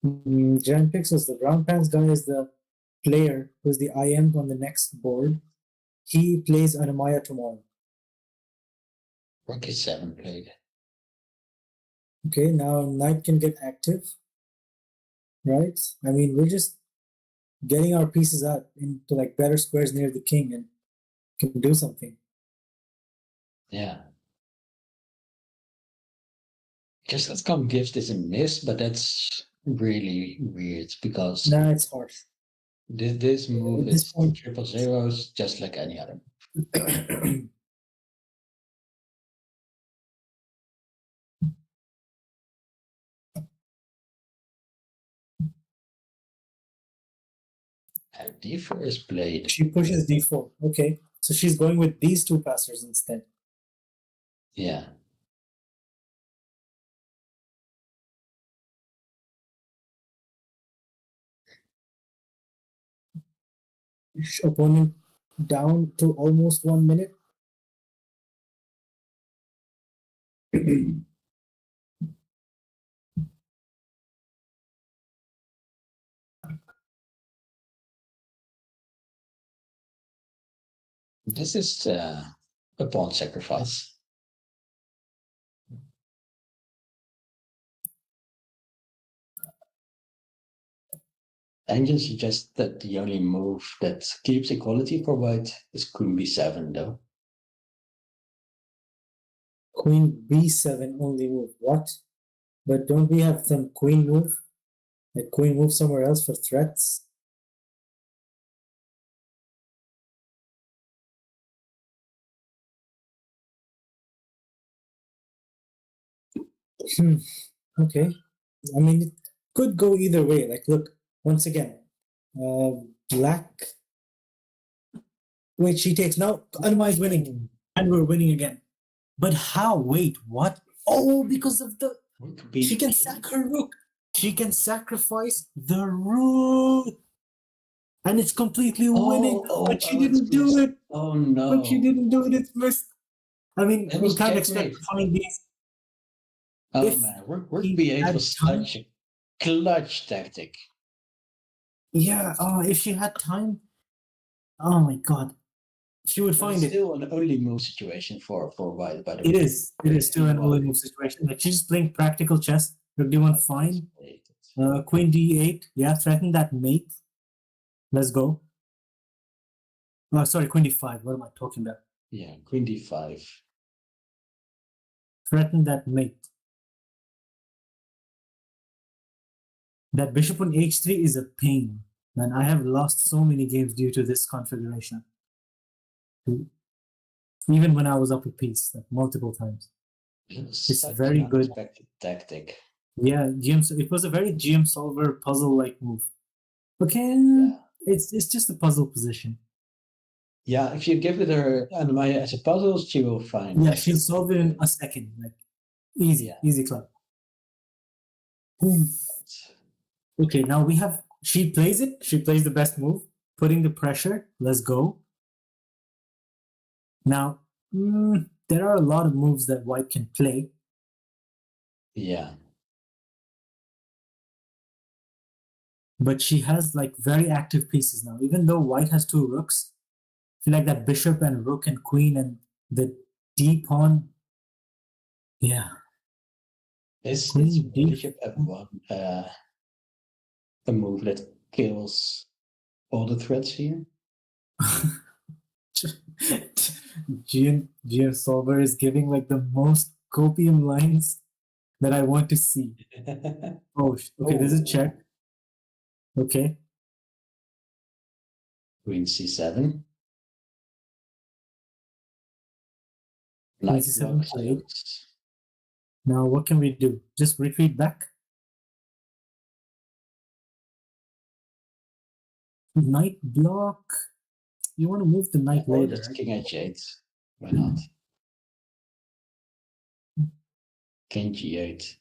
Jan Pixels, the ground pants guy, is the player who's the IM on the next board. He plays Anna-Maja tomorrow. Rook e7 played. Okay, now knight can get active. Right? I mean, we're just getting our pieces out into like better squares near the king and can do something. Yeah. Guess that come gives this a miss, but that's really weird because Nah, it's harsh. This move is triple zeros just like any other. And d4 is played. She pushes d4. Okay, so she's going with these two passers instead. Yeah. Opponent down to almost 1 minute. This is a pawn sacrifice. Engine suggests that the only move that keeps equality for white is queen b7, though. Queen b7 only move. What? But don't we have some queen move? Like queen move somewhere else for threats? Okay. I mean, it could go either way. Like, look, once again, black. Wait, she takes. Now, Anima is winning. And we're winning again. But how? Wait, what? Oh, because of the... Rook She can B3. sack her rook. She can sacrifice the rook. And it's completely winning. But she It's didn't do missed. it. Oh But she no. didn't do it. It's missed. I mean, That you was can't expect checkmate. to find these. Oh If man, Rook he B8 had was time... such a clutch tactic. Yeah, if she had time... Oh my god. She would But find it's it. still an only move situation for White, by the It way. is. It is still an early move situation. Like she's playing practical chess. Rook d1 fine. Queen d8. Yeah, threaten that mate. Let's go. Oh, sorry, Queen d5. What am I talking about? Yeah, Queen D5. Threaten that mate. That bishop on h3 is a pain. Man, I have lost so many games due to this configuration. Even when I was up a piece, like multiple times. It's such very an good. unexpected tactic. Yeah, it was a very GM solver puzzle-like move. Okay, Yeah. it's just a puzzle position. Yeah, if you give it her Anna-Maja as a puzzle, she will find Yeah, it. she'll solve it in a second. Like easy, easy club. Okay, now we have... She plays it. She plays the best move, putting the pressure. Let's go. Now, there are a lot of moves that White can play. Yeah. But she has like very active pieces now. Even though White has two rooks, I feel like that bishop and rook and queen and the d pawn. Yeah. Is Queen d. bishop f1 a move that kills all the threats here? GM Solver is giving like the most copium lines that I want to see. Oh, okay, there's a check. Okay. Queen c7. Queen c7 played. Now what can we do? Just retreat back? Knight block. You want to move the knight later. Just king h8. Why not? King g8.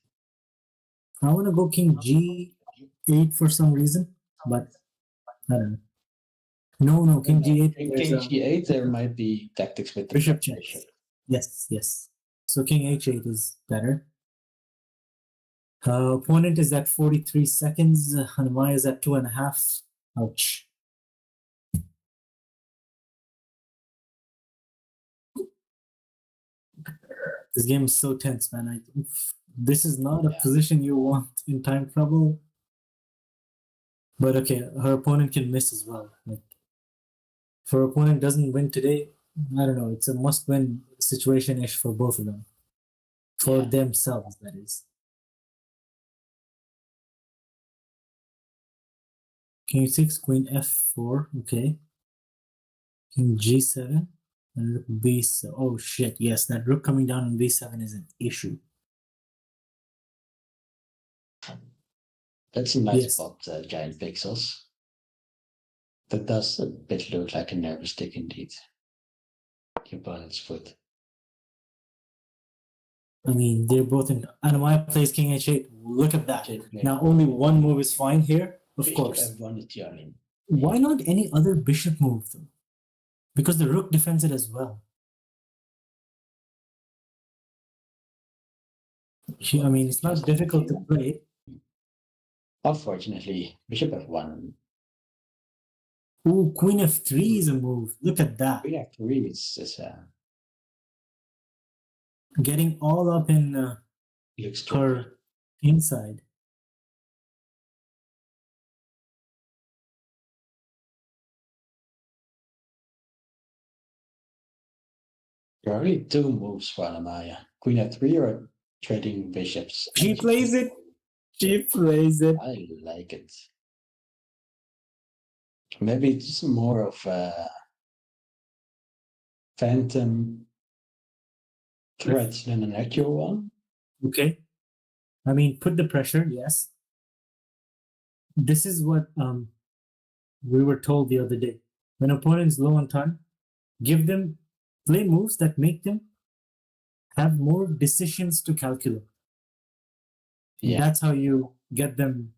I want to go king g8 for some reason, but I don't know. No, king g8. King g8, there might be tactics with the bishop check. Yes. So king h8 is better. Opponent is at 43 seconds. Anna-Maja is at 2.5. Ouch. This game is so tense, man. This is not a position you want in time trouble. But okay, her opponent can miss as well. Like, if her opponent doesn't win today, I don't know. It's a must-win situation-ish for both of them. For themselves, that is. King e6, queen f4. Okay. King g7. And rook b7. Oh shit, yes, that rook coming down on b7 is an issue. That's a nice spot, giant pixels. That does a bit look like a nervous tick indeed. Your opponent's foot. I mean, they're both in... Anna-Maja plays king h8. Look at that. Now only one move is fine here, of course. Why not any other bishop move though? Because the rook defends it as well. I mean, it's not difficult to play. Unfortunately, bishop f1. Ooh, queen f3 is a move. Look at that. Queen f3 is getting all up in her inside. There are only two moves for Anna-Maja. Queen f3 or trading bishops. She plays it. She plays it. I like it. Maybe it's more of a phantom threat than an actual one. Okay. I mean, put the pressure, yes. This is what we were told the other day. When opponent's low on time, play moves that make them have more decisions to calculate. Yeah. That's how you get them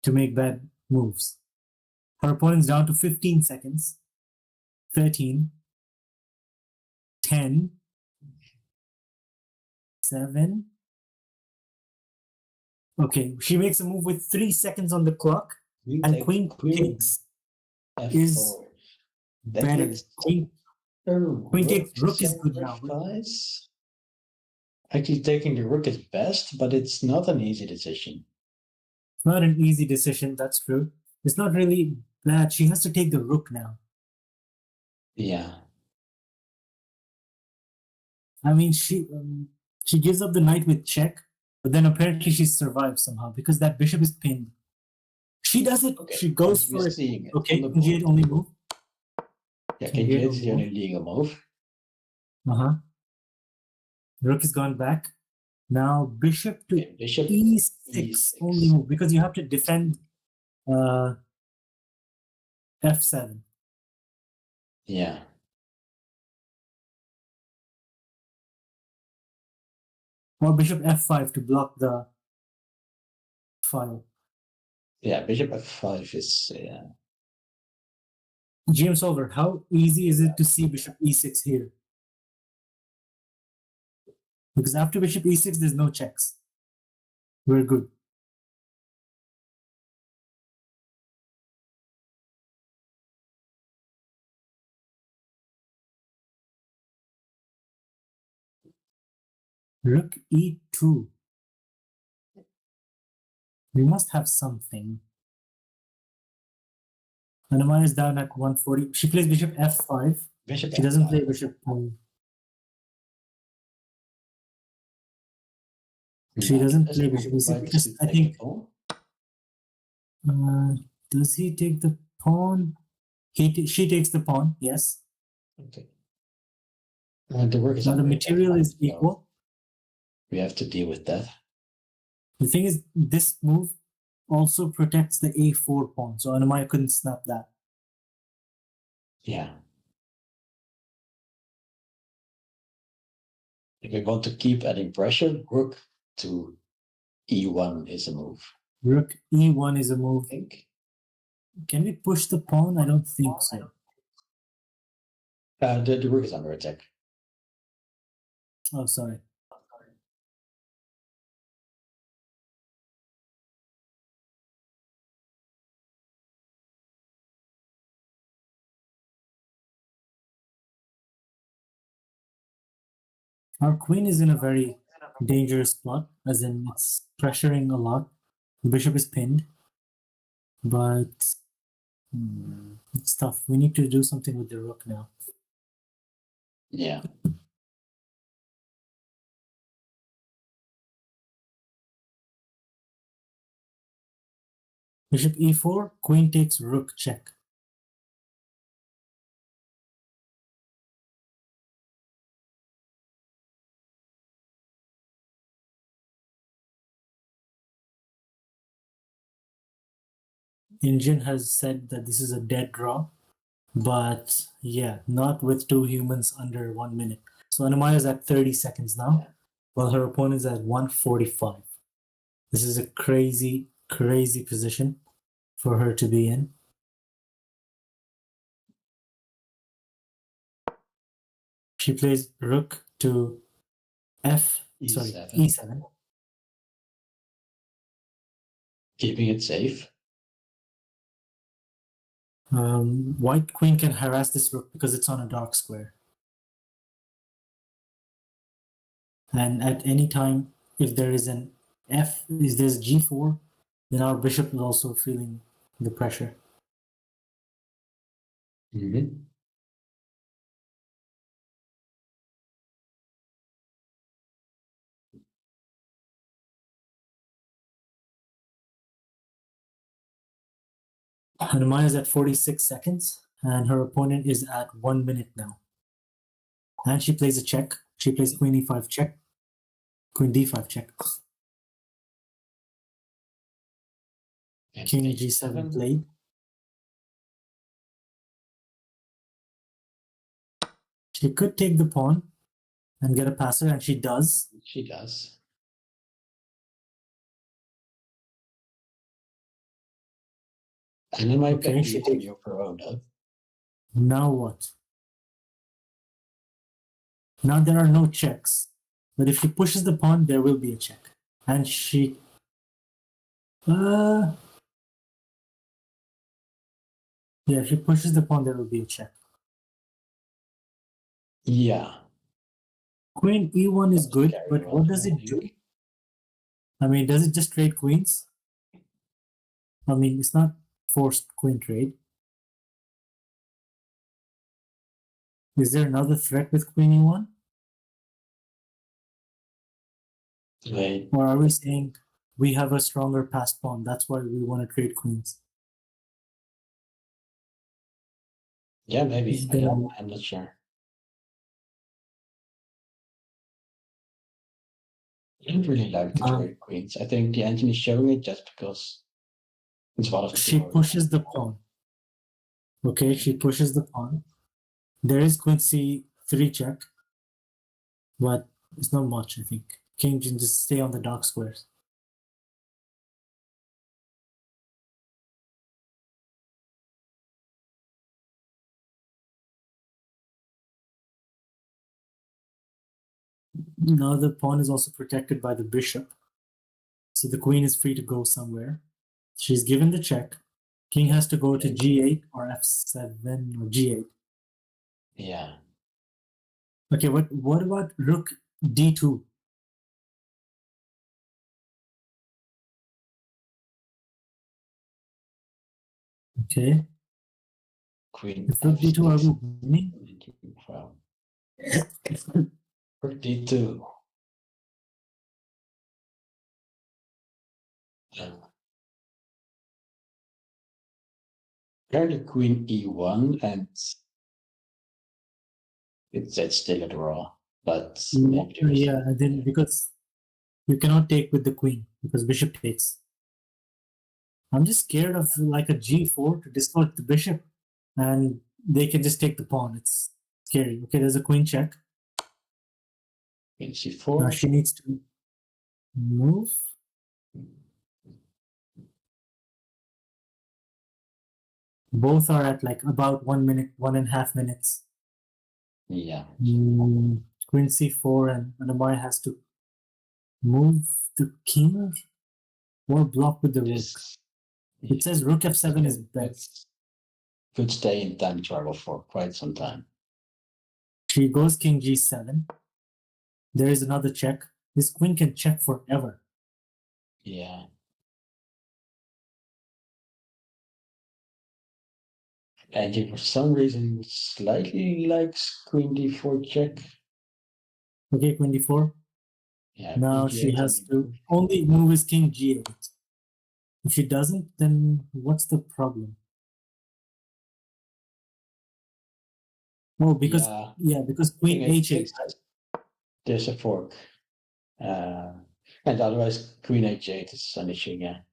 to make bad moves. Her opponent's down to 15 seconds. 13, 10, 7. Okay, she makes a move with 3 seconds on the clock, and queen takes is F4. That better. means Queen takes rook is good now. sacrifice. Actually, taking the rook is best, but it's not an easy decision. It's not an easy decision, that's true. It's not really bad. She has to take the rook now. Yeah. I mean, she gives up the knight with check, but then apparently she survives somehow because that bishop is pinned. She does it. Okay. She goes for it. Okay, king g8 only move. Yeah, king g8 is the only legal move. Rook has gone back. Now bishop to e6 only move because you have to defend f7. Yeah. Or bishop f5 to block the file. Yeah, bishop f5 is James Solver, how easy is it to see bishop e6 here? Because after bishop e6, there's no checks. We're good. Rook e2. We must have something. Anna-Maja is down at 140. She plays bishop f5. Bishop she doesn't play bishop. She doesn't play bishop e6 because I think. Does he take the pawn? She takes the pawn. Yes. Okay. The work is now the material is equal. We have to deal with that. The thing is, this move also protects the a4 pawn, so Anna-Maja couldn't snap that. Yeah. If we want to keep adding pressure, rook to e1 is a move. Rook e1 is a move. I think. Can we push the pawn? I don't think so. The rook is under attack. Oh, sorry. Our queen is in a very dangerous spot, as in it's pressuring a lot. The bishop is pinned, but it's tough. We need to do something with the rook now. Yeah. Bishop e4, queen takes rook check. Engine has said that this is a dead draw, but yeah, not with two humans under 1 minute. So Anna-Maja is at 30 seconds now, while her opponent is at 145. This is a crazy, crazy position for her to be in. She plays rook to e7. Keeping it safe. White queen can harass this rook because it's on a dark square. And at any time, if there is an if there's g4, then our bishop is also feeling the pressure. Mm-hmm. Anna-Maja is at 46 seconds, and her opponent is at 1 minute now. And she plays a check. She plays queen e5 check, queen d5 check. King g7 played. She could take the pawn, and get a passer, and she does. She does. And then my Okay, bet she leads on takes. your Verona. Now what? Now there are no checks. But if she pushes the pawn, there will be a check. And she... yeah, if she pushes the pawn, there will be a check. Yeah. Queen e1 is good, Carry but what one, does I it think. do? I mean, does it just trade queens? I mean, it's not forced queen trade. Is there another threat with queen e1? Wait. Or are we saying we have a stronger passed pawn, that's why we want to trade queens? Yeah, maybe. This is gonna... I'm not sure. I don't really like to trade queens. I think the engine is showing it just because it's one of the She two. pushes the pawn. Okay, she pushes the pawn. There is queen c3 check, but it's not much, I think. King can just stay on the dark squares. Now the pawn is also protected by the bishop. So the queen is free to go somewhere. She's given the check. King has to go to g8 or f7 or g8. Yeah. Okay, what about rook d2? Okay. Queen If rook d2, are we f6. winning? Rook d2. Apparently queen e1 and it's still a draw. But maybe there is Yeah, and then because you cannot take with the queen because bishop takes. I'm just scared of like a g4 to dislodge the bishop, and they can just take the pawn. It's scary. Okay, there's a queen check. queen Now c4. she needs to move. Both are at like about 1 minute, 1.5 minutes. Yeah. Queen c4, and Anna-Maja has to move the king or block with the rook. It says rook f7 is best. Could stay in time trouble for quite some time. She goes king g7. There is another check. This queen can check forever. Yeah. And he, for some reason, slightly likes queen d4 check. Okay, queen d4. Yeah. Now she has to only move his king g8. If she doesn't, then what's the problem? Oh, because because queen h8. There's a fork. And otherwise, queen h8 is an issue again.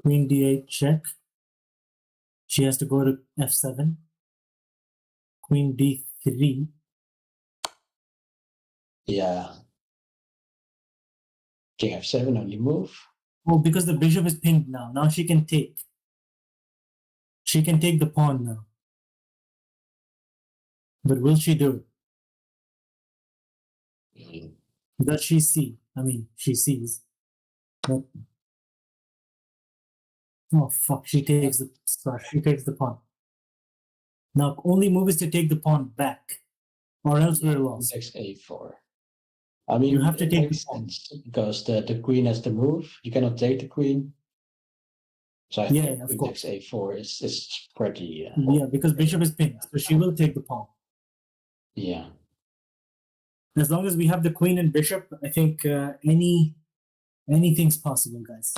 Queen d8 check. She has to go to f7. Queen d3. Yeah. King f7 only move. Oh, because the bishop is pinned now. Now she can take. She can take the pawn now. But will she do it? Does she see? I mean, she sees. But oh fuck, she takes the pawn. Now only move is to take the pawn back. Or else we're lost. Takes a4. I mean, you have to it take makes the pawn. sense because the queen has to move. You cannot take the queen. So I think of queen course. takes a4 is pretty. Yeah, because bishop is pinned, so she will take the pawn. Yeah. As long as we have the queen and bishop, I think anything's possible, guys.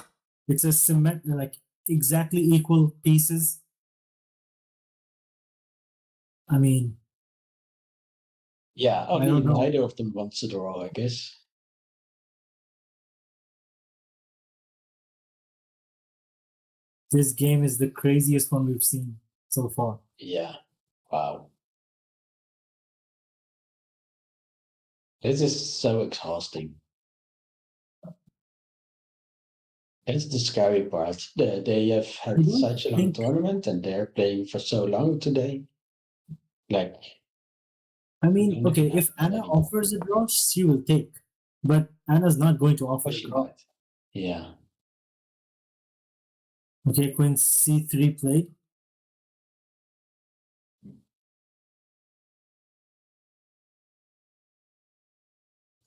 It's a like exactly equal pieces. I mean, Yeah, I don't know. neither of them wants to draw, I guess. This game is the craziest one we've seen so far. Yeah. Wow. This is so exhausting. That's the scary part. They have had such a long tournament and they're playing for so long today. Like, I mean, okay, if Anna offers a draw, she will take. But Anna's not going to offer a draw. might. Yeah. Okay, Queen C3 played.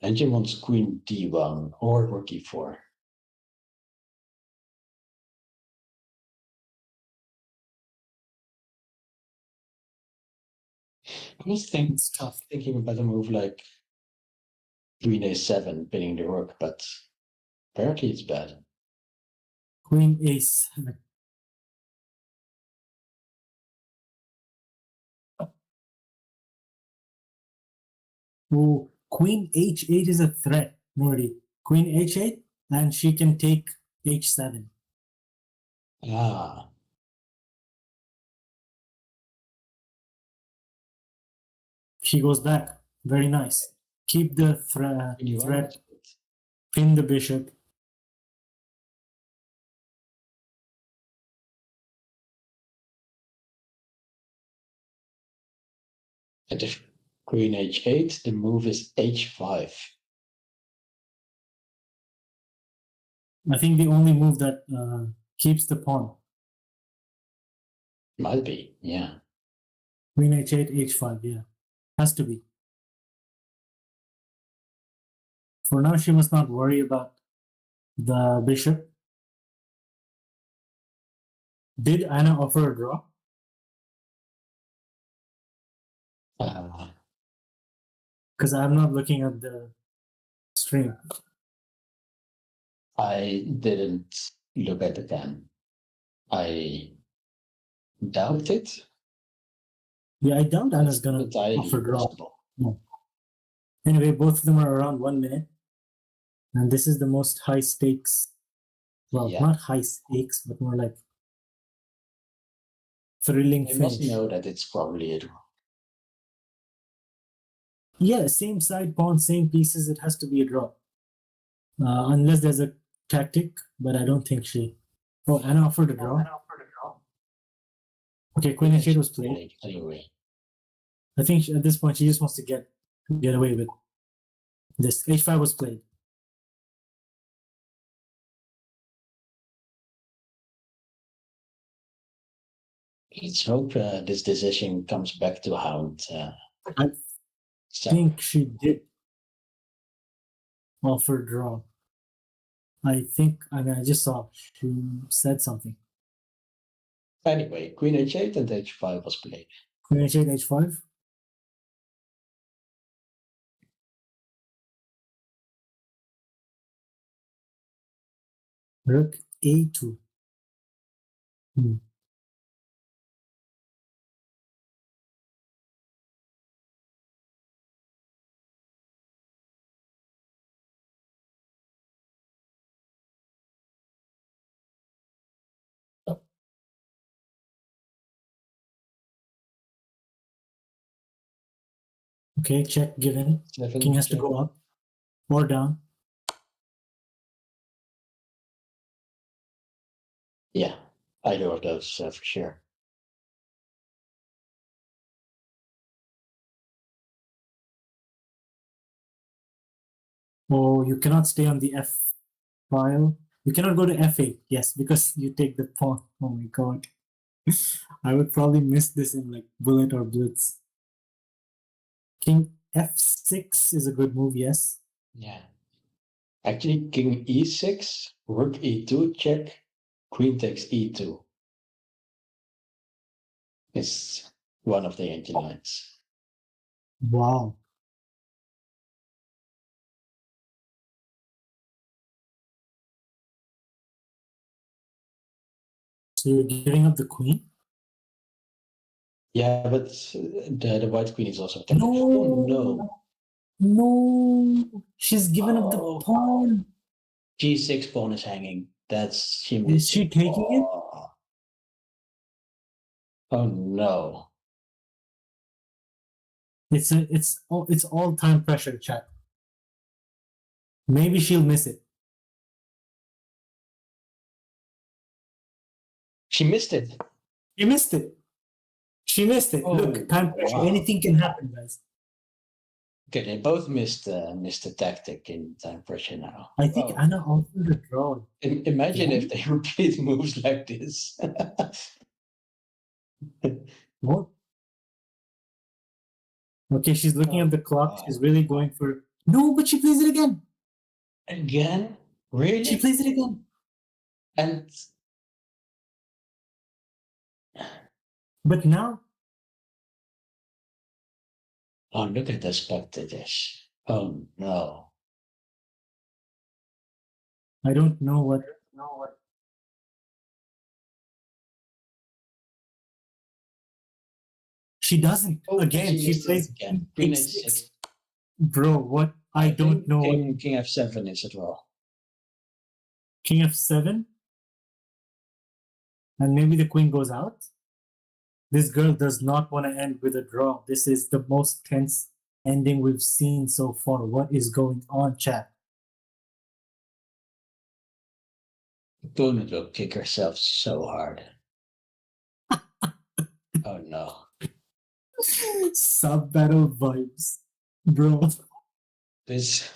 And she wants Queen D1 or Rook E4. I was It's tough. thinking about a move like Queen A7, pinning the Rook, but apparently it's bad. Queen A7. Oh, Queen H8 is a threat, Morty. Queen H8, and she can take H7. Ah. She goes back. Very nice. Keep the threat. Pin the bishop. And if Queen H8, the move is H5. I think the only move that keeps the pawn. Might be, yeah. Queen H8, H5, yeah. Has to be. For now, she must not worry about the bishop. Did Anna offer a draw? Because I'm not looking at the stream. I didn't look at the cam. I doubt it. Yeah, I doubt Anna's gonna offer a draw. No. Anyway, both of them are around 1 minute. And this is the most high stakes. Well, not high stakes, but more like thrilling You finish. must know that it's probably a draw. Yeah, same side pawn, same pieces. It has to be a draw. Unless there's a tactic, but I don't think she. Oh, Anna offered a draw. Okay, Queen H8 was played. Anyway. I think at this point she just wants to get away with this. H5 was played. Let's hope this decision comes back to haunt. I think she did offer draw. I just saw she said something. Anyway, Queen H8 and H5 was played. Queen H8, H5. Rook A2. Okay, check given. King has to go up or down. Yeah, either of those for sure. Oh, you cannot stay on the F file. You cannot go to F8. Yes, because you take the pawn. Oh my god. I would probably miss this in like bullet or blitz. King F6 is a good move, yes. Yeah. Actually, King E6, Rook E2 check, Queen takes E2. It's one of the engine lines. Wow. So you're giving up the queen? Yeah, but the white queen is also attacking. Oh no. No. She's given up the pawn. G6 pawn is hanging. That's Is she taking it? Oh no. It's all time pressure, chat. Maybe she'll miss it. She missed it. She missed it. She missed it. Oh, Look, time pressure. wow. Anything can happen, guys. Okay, they both missed the tactic in time pressure now. I think Oh. Anna also the draw. Imagine if they repeat moves like this. What? Okay, she's looking at the clock. Wow. She's really going for no, but she plays it again. Again? Really? She plays it again. And But now, oh, look at the spectators. Oh no. I don't know what. She doesn't. Oh, Again, she missed it plays again. Queen Queen H6. H6. Bro, what? I don't think know what. King F7 is as well. King F7? And maybe the queen goes out? This girl does not want to end with a draw. This is the most tense ending we've seen so far. What is going on, chat? Opponent will kick herself so hard. Oh no. Sub-battle vibes. Bro. This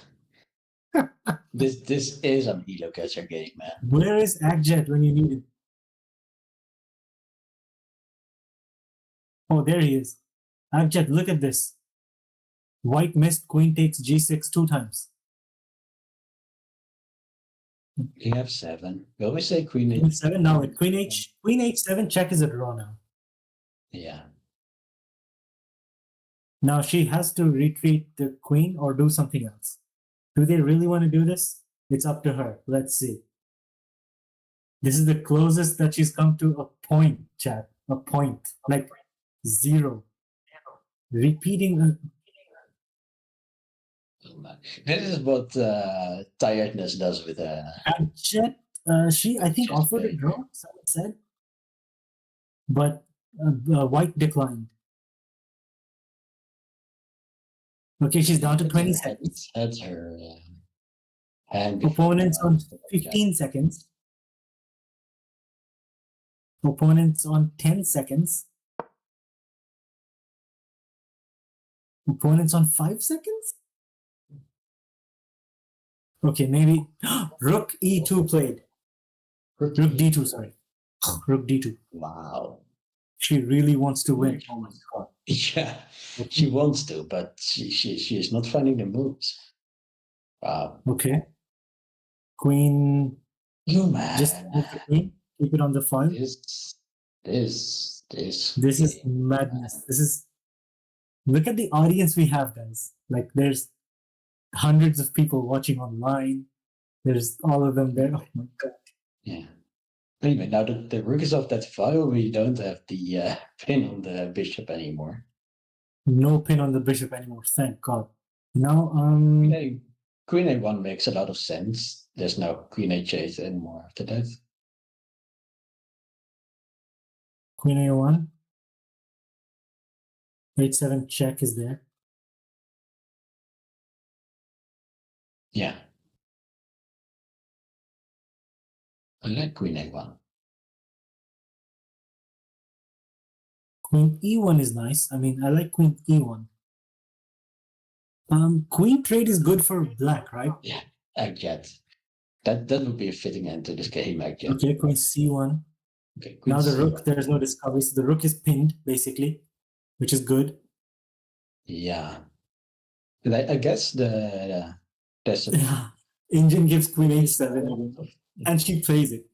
is an elo catcher game, man. Where is Agjet when you need him? Oh, there he is. Agjet, look at this. White missed, queen takes g6 2 times. King F7. We always say Queen Queen H. 7 now. Queen H7 check is a draw now. Yeah. Now she has to retreat the queen or do something else. Do they really want to do this? It's up to her. Let's see. This is the closest that she's come to a point, chat. A point. Like 0. Repeating. This is what tiredness does with Chat, she, I think, offered a draw, someone said. But White declined. Okay, she's down to 20 seconds. That's her hand. Opponents on 15 seconds. Opponents on 10 seconds. Opponents on 5 seconds? Okay, maybe Rook E2 played. Rook D2, sorry. Rook D2. Wow. She really wants to win. Oh my god. Yeah, she wants to, but she is not finding the moves. Wow. Okay. Queen. You man. Just move the queen. Keep it on the file. This is madness. This is. Look at the audience we have, guys. Like, there's hundreds of people watching online. There's all of them there. Oh my god. Yeah. Anyway, now that the rook is off that file, we don't have the pin on the bishop anymore. No pin on the bishop anymore. Thank God. Now, okay. Queen A1 makes a lot of sense. There's no Queen H8 anymore after that. Queen A1. H7 check is there. Yeah. I like Queen A1. Queen E1 is nice. I mean, I like Queen E1. Queen trade is good for black, right? Yeah, Agjet. That would be a fitting end to this game, Agjet. Okay, Queen C1. Okay, Queen now the C1. Rook, there's no discovery. So the rook is pinned, basically, which is good. Yeah. I guess there's a... Indian gives Queen H7 and she plays it.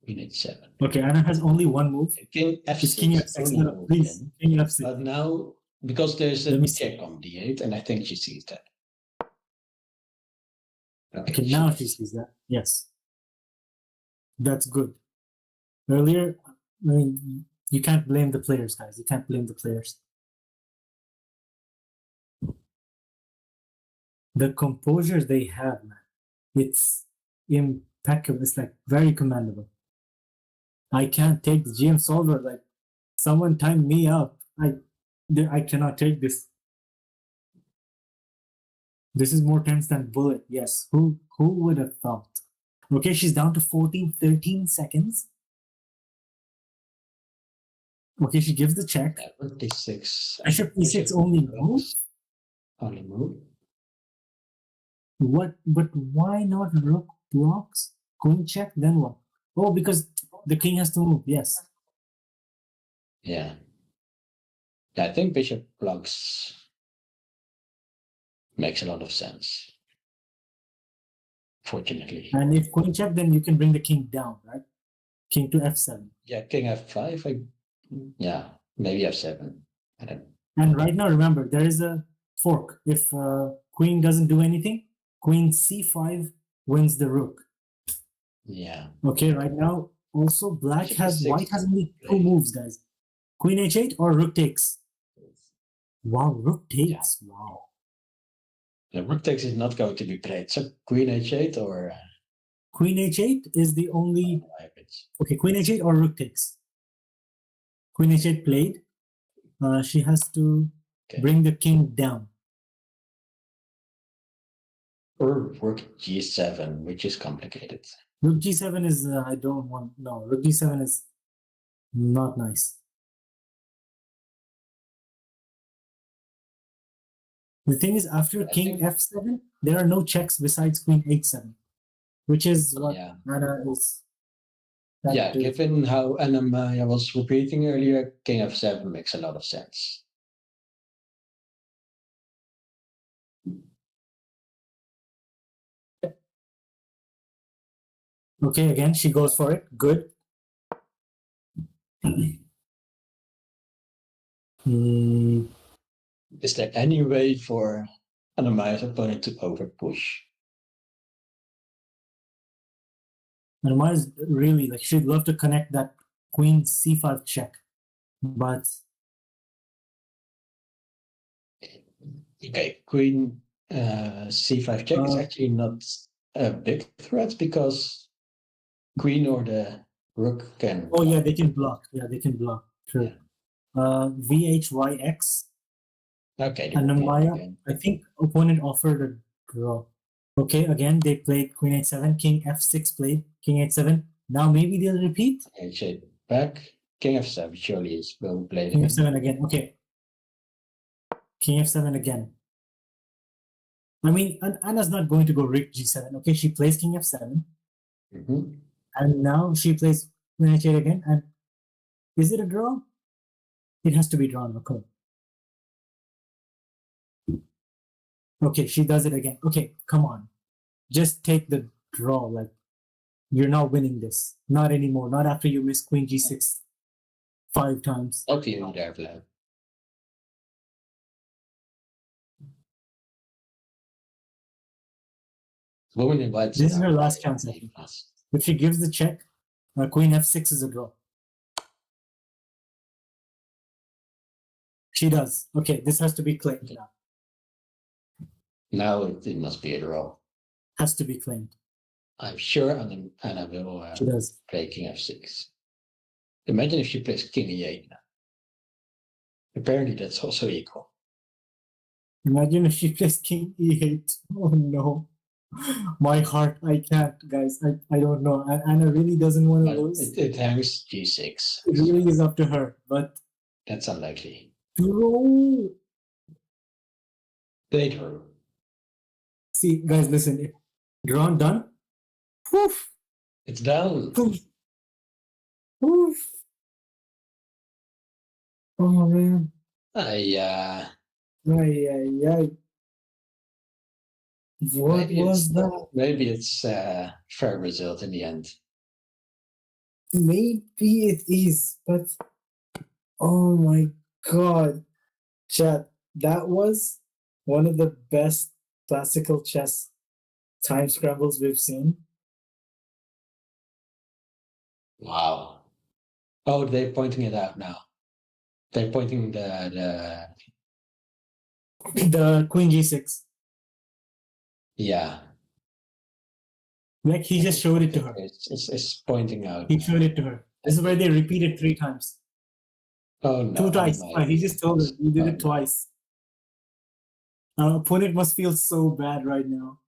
Queen H7. Okay, Anna has only one move. King F6. It's King F6. No, please, King F6. But now, because there's a check on D8, and I think she sees that. Okay, now she sees that. Yes. That's good. Earlier, I mean, you can't blame the players, guys. You can't blame the players. The composure they have, man, it's impeccable. It's like very commendable. I can't take the GM solver. Like, Someone time me up. I cannot take this. This is more tense than bullet. Yes. Who would have thought? Okay, she's down to 14, 13 seconds. Okay, she gives the check. Rook d6. Bishop e6 only move. Only move. What? But why not rook blocks? Queen check, then what? Oh, because the king has to move. Yes. Yeah. I think bishop blocks makes a lot of sense. Fortunately. And if queen check, then you can bring the king down, right? King to f7. Yeah, king f5. Yeah, maybe f7. I don't. And right now, remember, there is a fork. If queen doesn't do anything, queen c5 wins the rook. Yeah. Okay, right now, also white has only two moves, guys. Queen h8 or rook takes. Wow, rook takes. Yeah. Wow. The rook takes is not going to be played. So queen h8 or queen h8 is the only. Okay, queen h8 or rook takes. Queen h8 played. She has to bring the king down. Or rook g7, which is complicated. Rook g7 is I don't want. No, rook g7 is not nice. The thing is, after king f7, there are no checks besides queen h7, which is what Anna is. Yeah, given how Anna-Maja was repeating earlier, king f7 makes a lot of sense. Okay, again, she goes for it. Good. Is there any way for Anna-Maja's opponent to overpush? Anna-Maja is really like she'd love to connect that queen c5 check, but okay, queen c5 check is actually not a big threat because queen or the rook can. Oh yeah, they can block. Yeah, they can block. True. Yeah. VHYX. Okay. Anna-Maja, I think opponent offered a draw. Okay, again they played queen h7, king f6 played, king h7. Now maybe they'll repeat. H8 back, king f7 surely is well played. King f7 again. Okay. King f7 again. I mean, Anna's not going to go rook g7. Okay, she plays king f7. And now she plays queen h8 again. And is it a draw? It has to be drawn. Okay. Okay, she does it again. Okay, come on. Just take the draw. Like, you're not winning this. Not anymore. Not after you miss queen g6 5 times. Okay, you there, Vlad. Woman invites. This is her last chance, I think. If she gives the check, queen f6 is a draw. She does. Okay, this has to be claimed now. Now it must be a draw. Has to be claimed. I'm sure Anna will she does. play king f6. Imagine if she plays king e8 now. Apparently that's also equal. Imagine if she plays king e8. Oh no. My heart, I can't, guys. I don't know. Anna really doesn't want to lose. It hangs g6. It really is up to her, but that's unlikely. Draw. They drew. See, guys, listen. Drawn done. Poof. It's down. Poof. Poof. Oh man. Ay. What was that? Maybe it's a fair result in the end. Maybe it is, but oh my god. Chat, that was one of the best classical chess time scrambles we've seen. Wow. Oh, they're pointing it out now. They're pointing the queen g6. Yeah. Like he just showed it to her. It's pointing out. He showed it to her. This is where they repeated 3 times. Oh no, Twice. Anna-Maja. He just told her you did Oh it no. twice. Our opponent must feel so bad right now.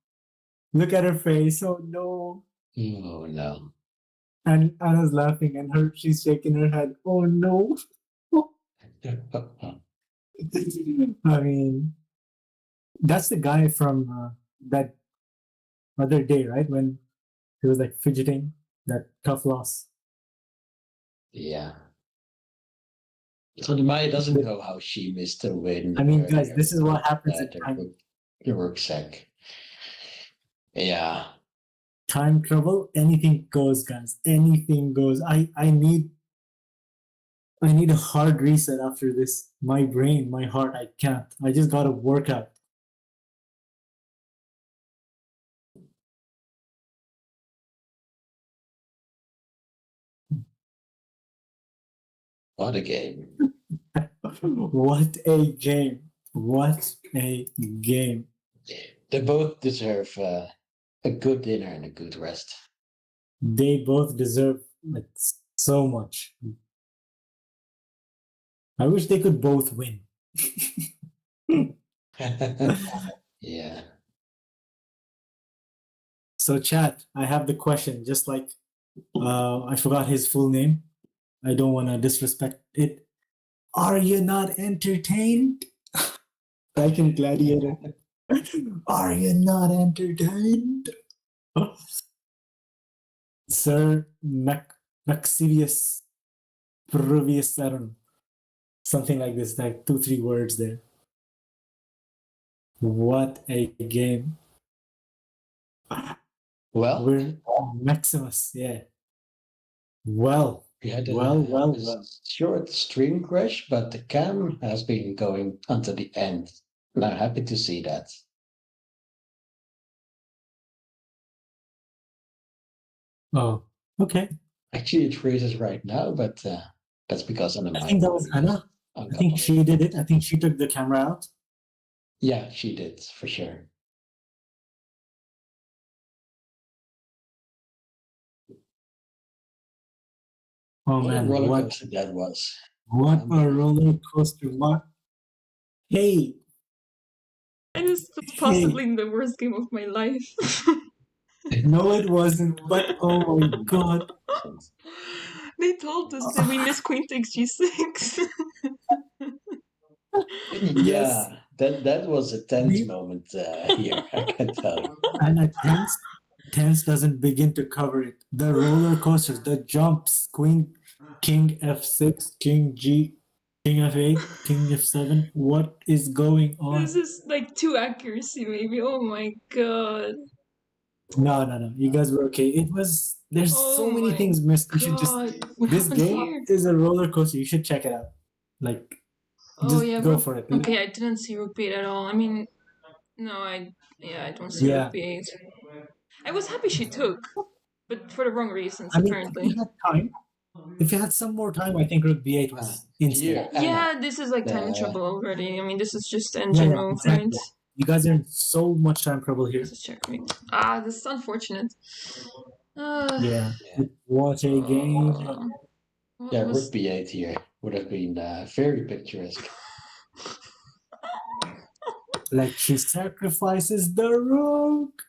Look at her face. Oh no. Oh no. And Anna's laughing and she's shaking her head. Oh no. I mean, that's the guy from that other day, right? When he was like fidgeting, that tough loss. Yeah. So Maya doesn't know how she missed the win I mean, guys, earlier this is what happens with in time. the rucksack. Yeah. Time trouble, anything goes, guys. Anything goes. I need a hard reset after this. My brain, my heart, I can't. I just gotta work out. What a game. What a game. What a game. They both deserve a good dinner and a good rest. They both deserve like so much. I wish they could both win. Yeah. So, chat, I have the question. Just like I forgot his full name. I don't want to disrespect it. Are you not entertained? Like in Gladiator. Are you not entertained? Sir Maxivius Pruvius, I don't know. Something like this, like 2-3 words there. What a game. Well, We're Maximus, yeah. Well, we had well. short stream crash, but the cam has been going until the end. And I'm happy to see that. Oh, okay. Actually, it freezes right now, but that's because I'm in I my think that was Anna. I think she did it. I think she took the camera out. Yeah, she did, for sure. Oh What a man, roller what coaster that was. a roller coaster. What? Hey, And this was possibly the worst game of my life. no, it wasn't. But oh my god. They told us that we missed queen takes g6. Yes. Yeah, that was a tense We, moment here, I can tell you. and tense doesn't begin to cover it. The roller coasters, the jumps, Queen, King F6, King G, King F8, King F7. What is going on? This is like 2 accuracy, maybe. Oh my god. No. You guys were okay. It was. There's Oh so many my things missed. You should just. god. What This happened game here? is a roller coaster. You should check it out. Like, Oh just yeah, go Rook. for it. Okay, I didn't see Rook bait at all. I mean, no, I don't see Yeah. Rook bait. I was happy she took, but for the wrong reasons, I mean, apparently. if you had time, if you had some more time, I think Rook B8 was instant. Here, Anna, Yeah, this is like time trouble already. I mean, this is just Yeah, engine move, exactly. right? You guys are in so much time trouble here. This is checkmate. Ah, this is unfortunate. Yeah. What a game. yeah, Rook B8 here would have been very picturesque. Like she sacrifices the Rook.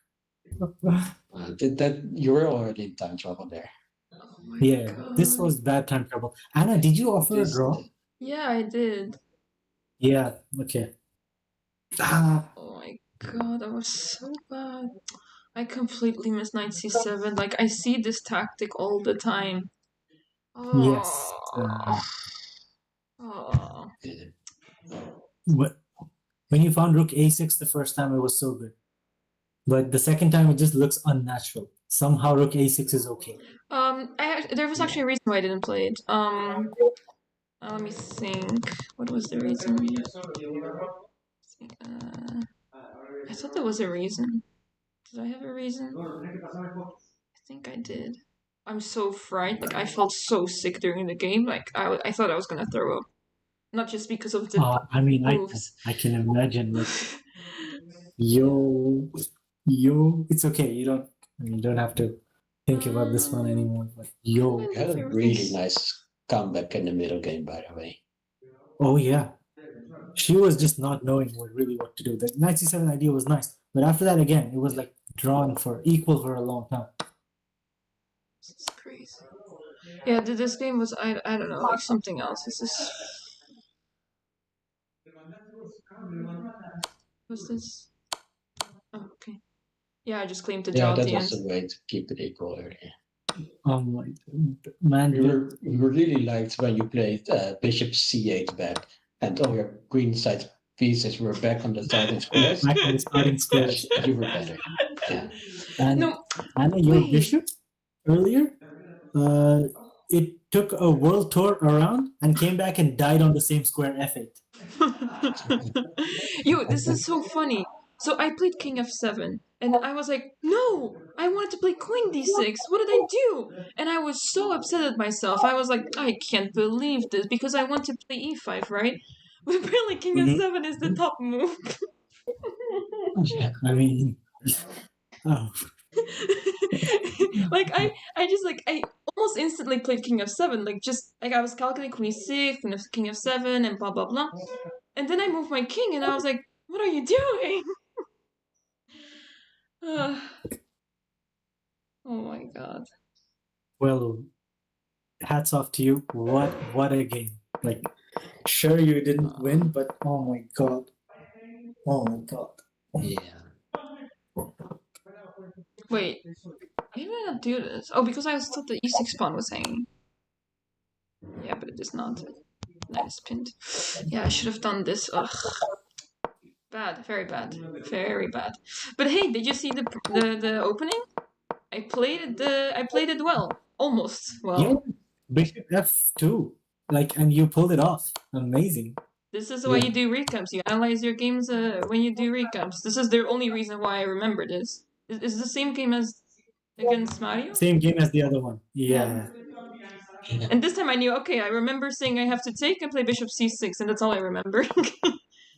That you were already in time trouble there. Oh Yeah, God. this was bad time trouble. Anna, did you offer a draw? Yeah, I did. Yeah, okay. Ah, Oh my god, that was so bad. I completely missed knight c7. Like, I see this tactic all the time. Oh. yes. Oh. When you found Rook A6 the first time, it was so good. But the second time, it just looks unnatural. Somehow Rook A6 is okay. There was actually a reason why I didn't play it. Let me think. What was the reason? I thought there was a reason. Did I have a reason? I think I did. I'm so fried. Like, I felt so sick during the game. Like, I thought I was gonna throw up. Not just because of the I mean, moves. I can imagine. Like, yo, it's okay. You don't have to think about this one anymore. But yo, You had a really nice comeback in the middle game, by the way. Oh yeah, she was just not knowing what to do. The knight c7 idea was nice, but after that again, it was like drawn for equal for a long time. It's crazy. Yeah, this game was I don't know, like something else. This is what's this? Oh, okay. Yeah, I just claimed the draw Yeah, at that the end. was the way to keep it equal earlier. Oh my man! We were really liked when you played bishop c8 back, and all your queen side pieces were back on the starting squares. Back on the starting squares. You were better. Yeah. And No, Anna, your wait. bishop earlier, it took a world tour around and came back and died on the same square f8. Yo, this is so funny. So I played King f7, and I was like, no, I wanted to play Queen d6. What did I do? And I was so upset at myself. I was like, I can't believe this because I want to play e5, right? But apparently, King f7 is the top move. I mean, oh, Like I almost instantly played King f7. Like just like I was calculating Queen e6, King f7, and blah blah blah. And then I moved my king, and I was like, "What are you doing?" Oh my god. well, hats off to you. What a game! Like, sure you didn't win, but oh my god, oh my god. Yeah. Wait, why did I not do this? Oh, because I thought the e6 pawn was hanging. Yeah, but it is not. Knight is pinned. Yeah, I should have done this. Ugh. Bad, very bad, very bad. But hey, did you see the opening? I played it well, almost well. Yeah, bishop f2, like, and you pulled it off. Amazing. This is why you do recaps. You analyze your games when you do recaps. This is the only reason why I remember this. Is the same game as against Mario? Same game as the other one. Yeah. And this time I knew, okay, I remember saying I have to take and play bishop c6, and that's all I remember.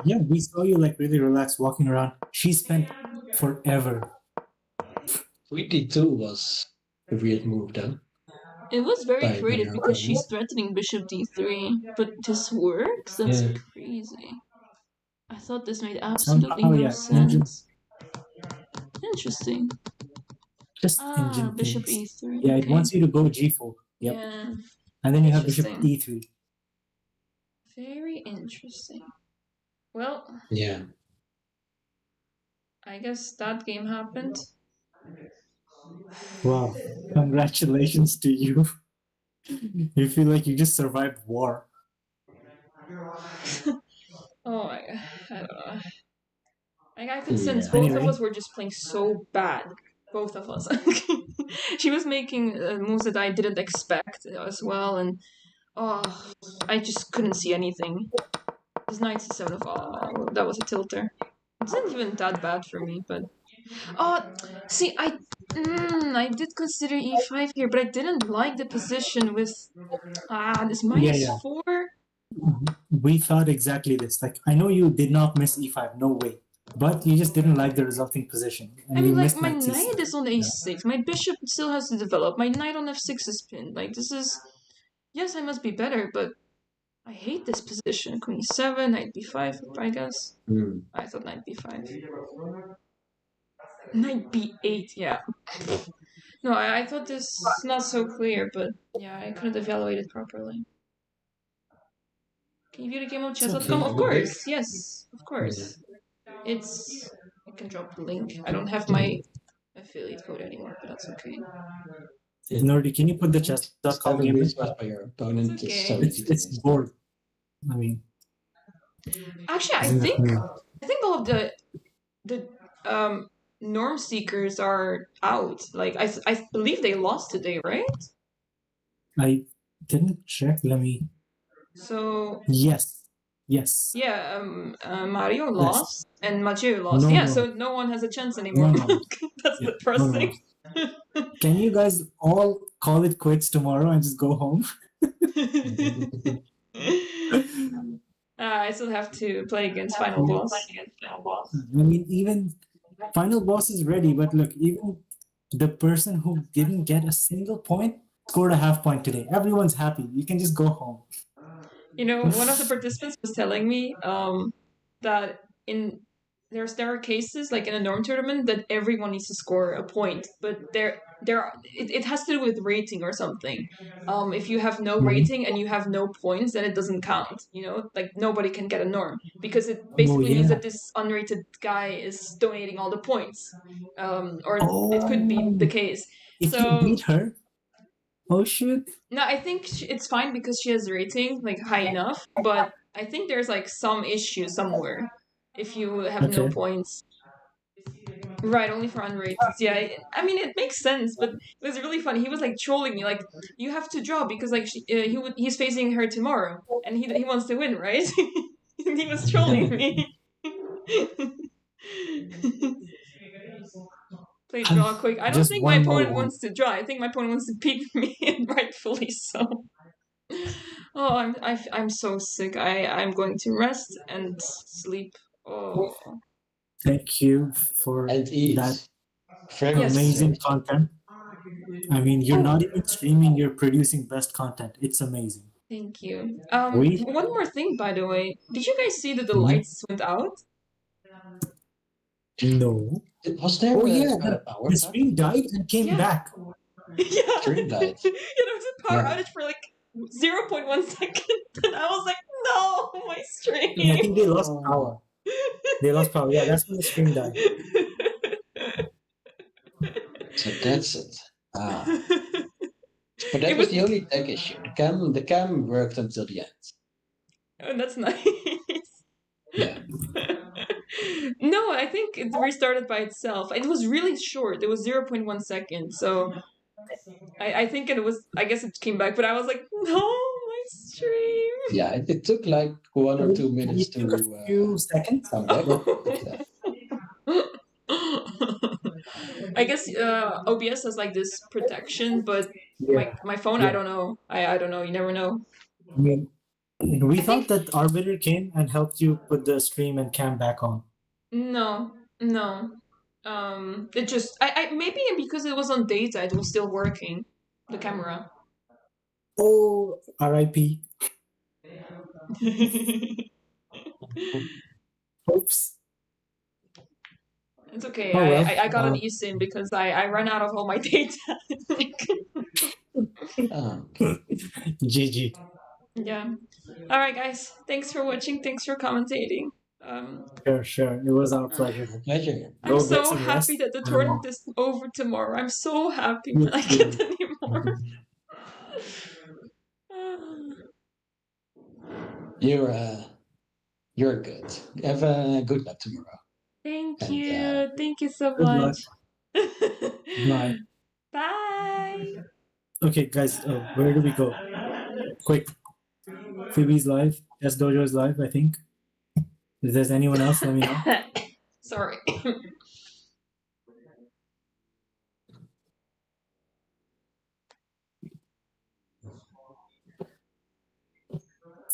Yeah, we saw you like really relaxed walking around. She spent forever. Queen d2 was a weird move though. It was very By creative your because opponent. she's threatening bishop d3, but this works? That's Yeah. crazy. I thought this made absolutely Somehow, no yeah, sense. Interesting. Just engine Bishop things. e3. Yeah, it okay. wants you to go g4. Yep. Yeah. And then you have bishop Interesting. e3. Very interesting. Well, Yeah. I guess that game happened. Wow. Congratulations to you. You feel like you just survived war. Oh my god, I don't know. Like I could sense Yeah. both Anyway. of us were just playing so bad. Both of us. She was making moves that I didn't expect as well, and I just couldn't see anything. This knight c7 that was a tilter. It's not even that bad for me, but see, I did consider e5 here, but I didn't like the position with this -4. We thought exactly this. Like, I know you did not miss e5, no way. But you just didn't like the resulting position. And I mean, you like, missed my knight knight c6. is on a6. My bishop still has to develop. My knight on f6 is pinned. Like, this is... Yes, I must be better, but I hate this position. Queen e7, knight b5, I guess. I thought knight b5. Knight b8, yeah. No, I thought this not so clear, but yeah, I couldn't evaluate it properly. Can you view the game on chess.com? Of course, yes, of course. It's... I can drop the link. I don't have my affiliate code anymore, but that's okay. Nordy, can you put the chess.com game in? By your opponent It's is okay. so easy to It's miss. bored. I mean, Actually, I think all of the norm seekers are out. Like I believe they lost today, right? I didn't check. Let me. So Yes. yeah, Mario lost and Matteo lost. No, yeah, no. so no one has a chance anymore. No. That's Yeah, depressing. Can you guys all call it quits tomorrow and just go home? I still have to play against Final Boss. I mean, even Final Boss is ready, but look, even the person who didn't get a single point scored a half point today. Everyone's happy. You can just go home. You know, one of the participants was telling me that there are cases like in a norm tournament that everyone needs to score a point, but it has to do with rating or something. If you have no rating and you have no points, then it doesn't count. You know, like nobody can get a norm because it Oh, basically means yeah. that this unrated guy is donating all the points, or it could be the case. If you So beat her, oh shit. no, I think it's fine because she has rating like high enough, but I think there's like some issue somewhere if you have no Okay. points. Right, only for unrated. Yeah, I mean it makes sense, but it was really funny. He was like trolling me, like you have to draw because like he's facing her tomorrow, and he wants to win, right? And he was trolling me. Play draw quick. I don't Just think my one more opponent round. wants to draw. I think my opponent wants to beat me, and rightfully so. Oh, I'm so sick. I'm going to rest and sleep. Oh, Thank you for And eat. that Very Yes. amazing necessary. content. I mean, you're Oh. not even streaming, you're producing best content. It's amazing. Thank you. We One more thing, by the way. Did you guys see that the Mhm. lights went out? No. Was there Oh, yeah. a power The cut? stream died and came Yeah. back. Yeah. Stream died. Yeah, there was a power Yeah. outage for like 0.1 second, and I was like, no, my stream. Yeah, I think they lost power. They lost power. Yeah, that's when the stream died. So that's it. Ah. But that It was was. the only tech issue. The cam worked until the end. Oh, that's nice. Yeah. No, I think it restarted by itself. It was really short. It was 0.1 seconds. So I think it was. I guess it came back, but I was like, no, my stream. Yeah, it took like 1 or 2 minutes It to took a few seconds. come back. But I guess OBS has like this protection, but yeah, my phone, I don't know. I don't know. You never know. I mean, we I thought think that Arbiter came and helped you put the stream and cam back on. no, no. It just I maybe because it was on data, it was still working, the camera. Oh, RIP. Oops. It's okay. Oh well. I got an eSIM because I ran out of all my data. GG. Yeah. All right, guys. Thanks for watching. Thanks for commentating. Sure. It was our pleasure. Pleasure. I'm Go so get some happy rest. that the tournament is over tomorrow. I'm so happy Me when I too. get anymore. You're good. Have a good luck tomorrow. Thank And, you. Thank you so Good luck. much. Bye. Bye. Okay, guys, where do we go? Quick. Phoebe's live. S Dojo's live, I think. If there's anyone else, let me know. Sorry.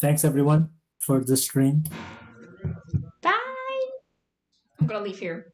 Thanks, everyone, for the stream. Bye. I'm gonna leave here.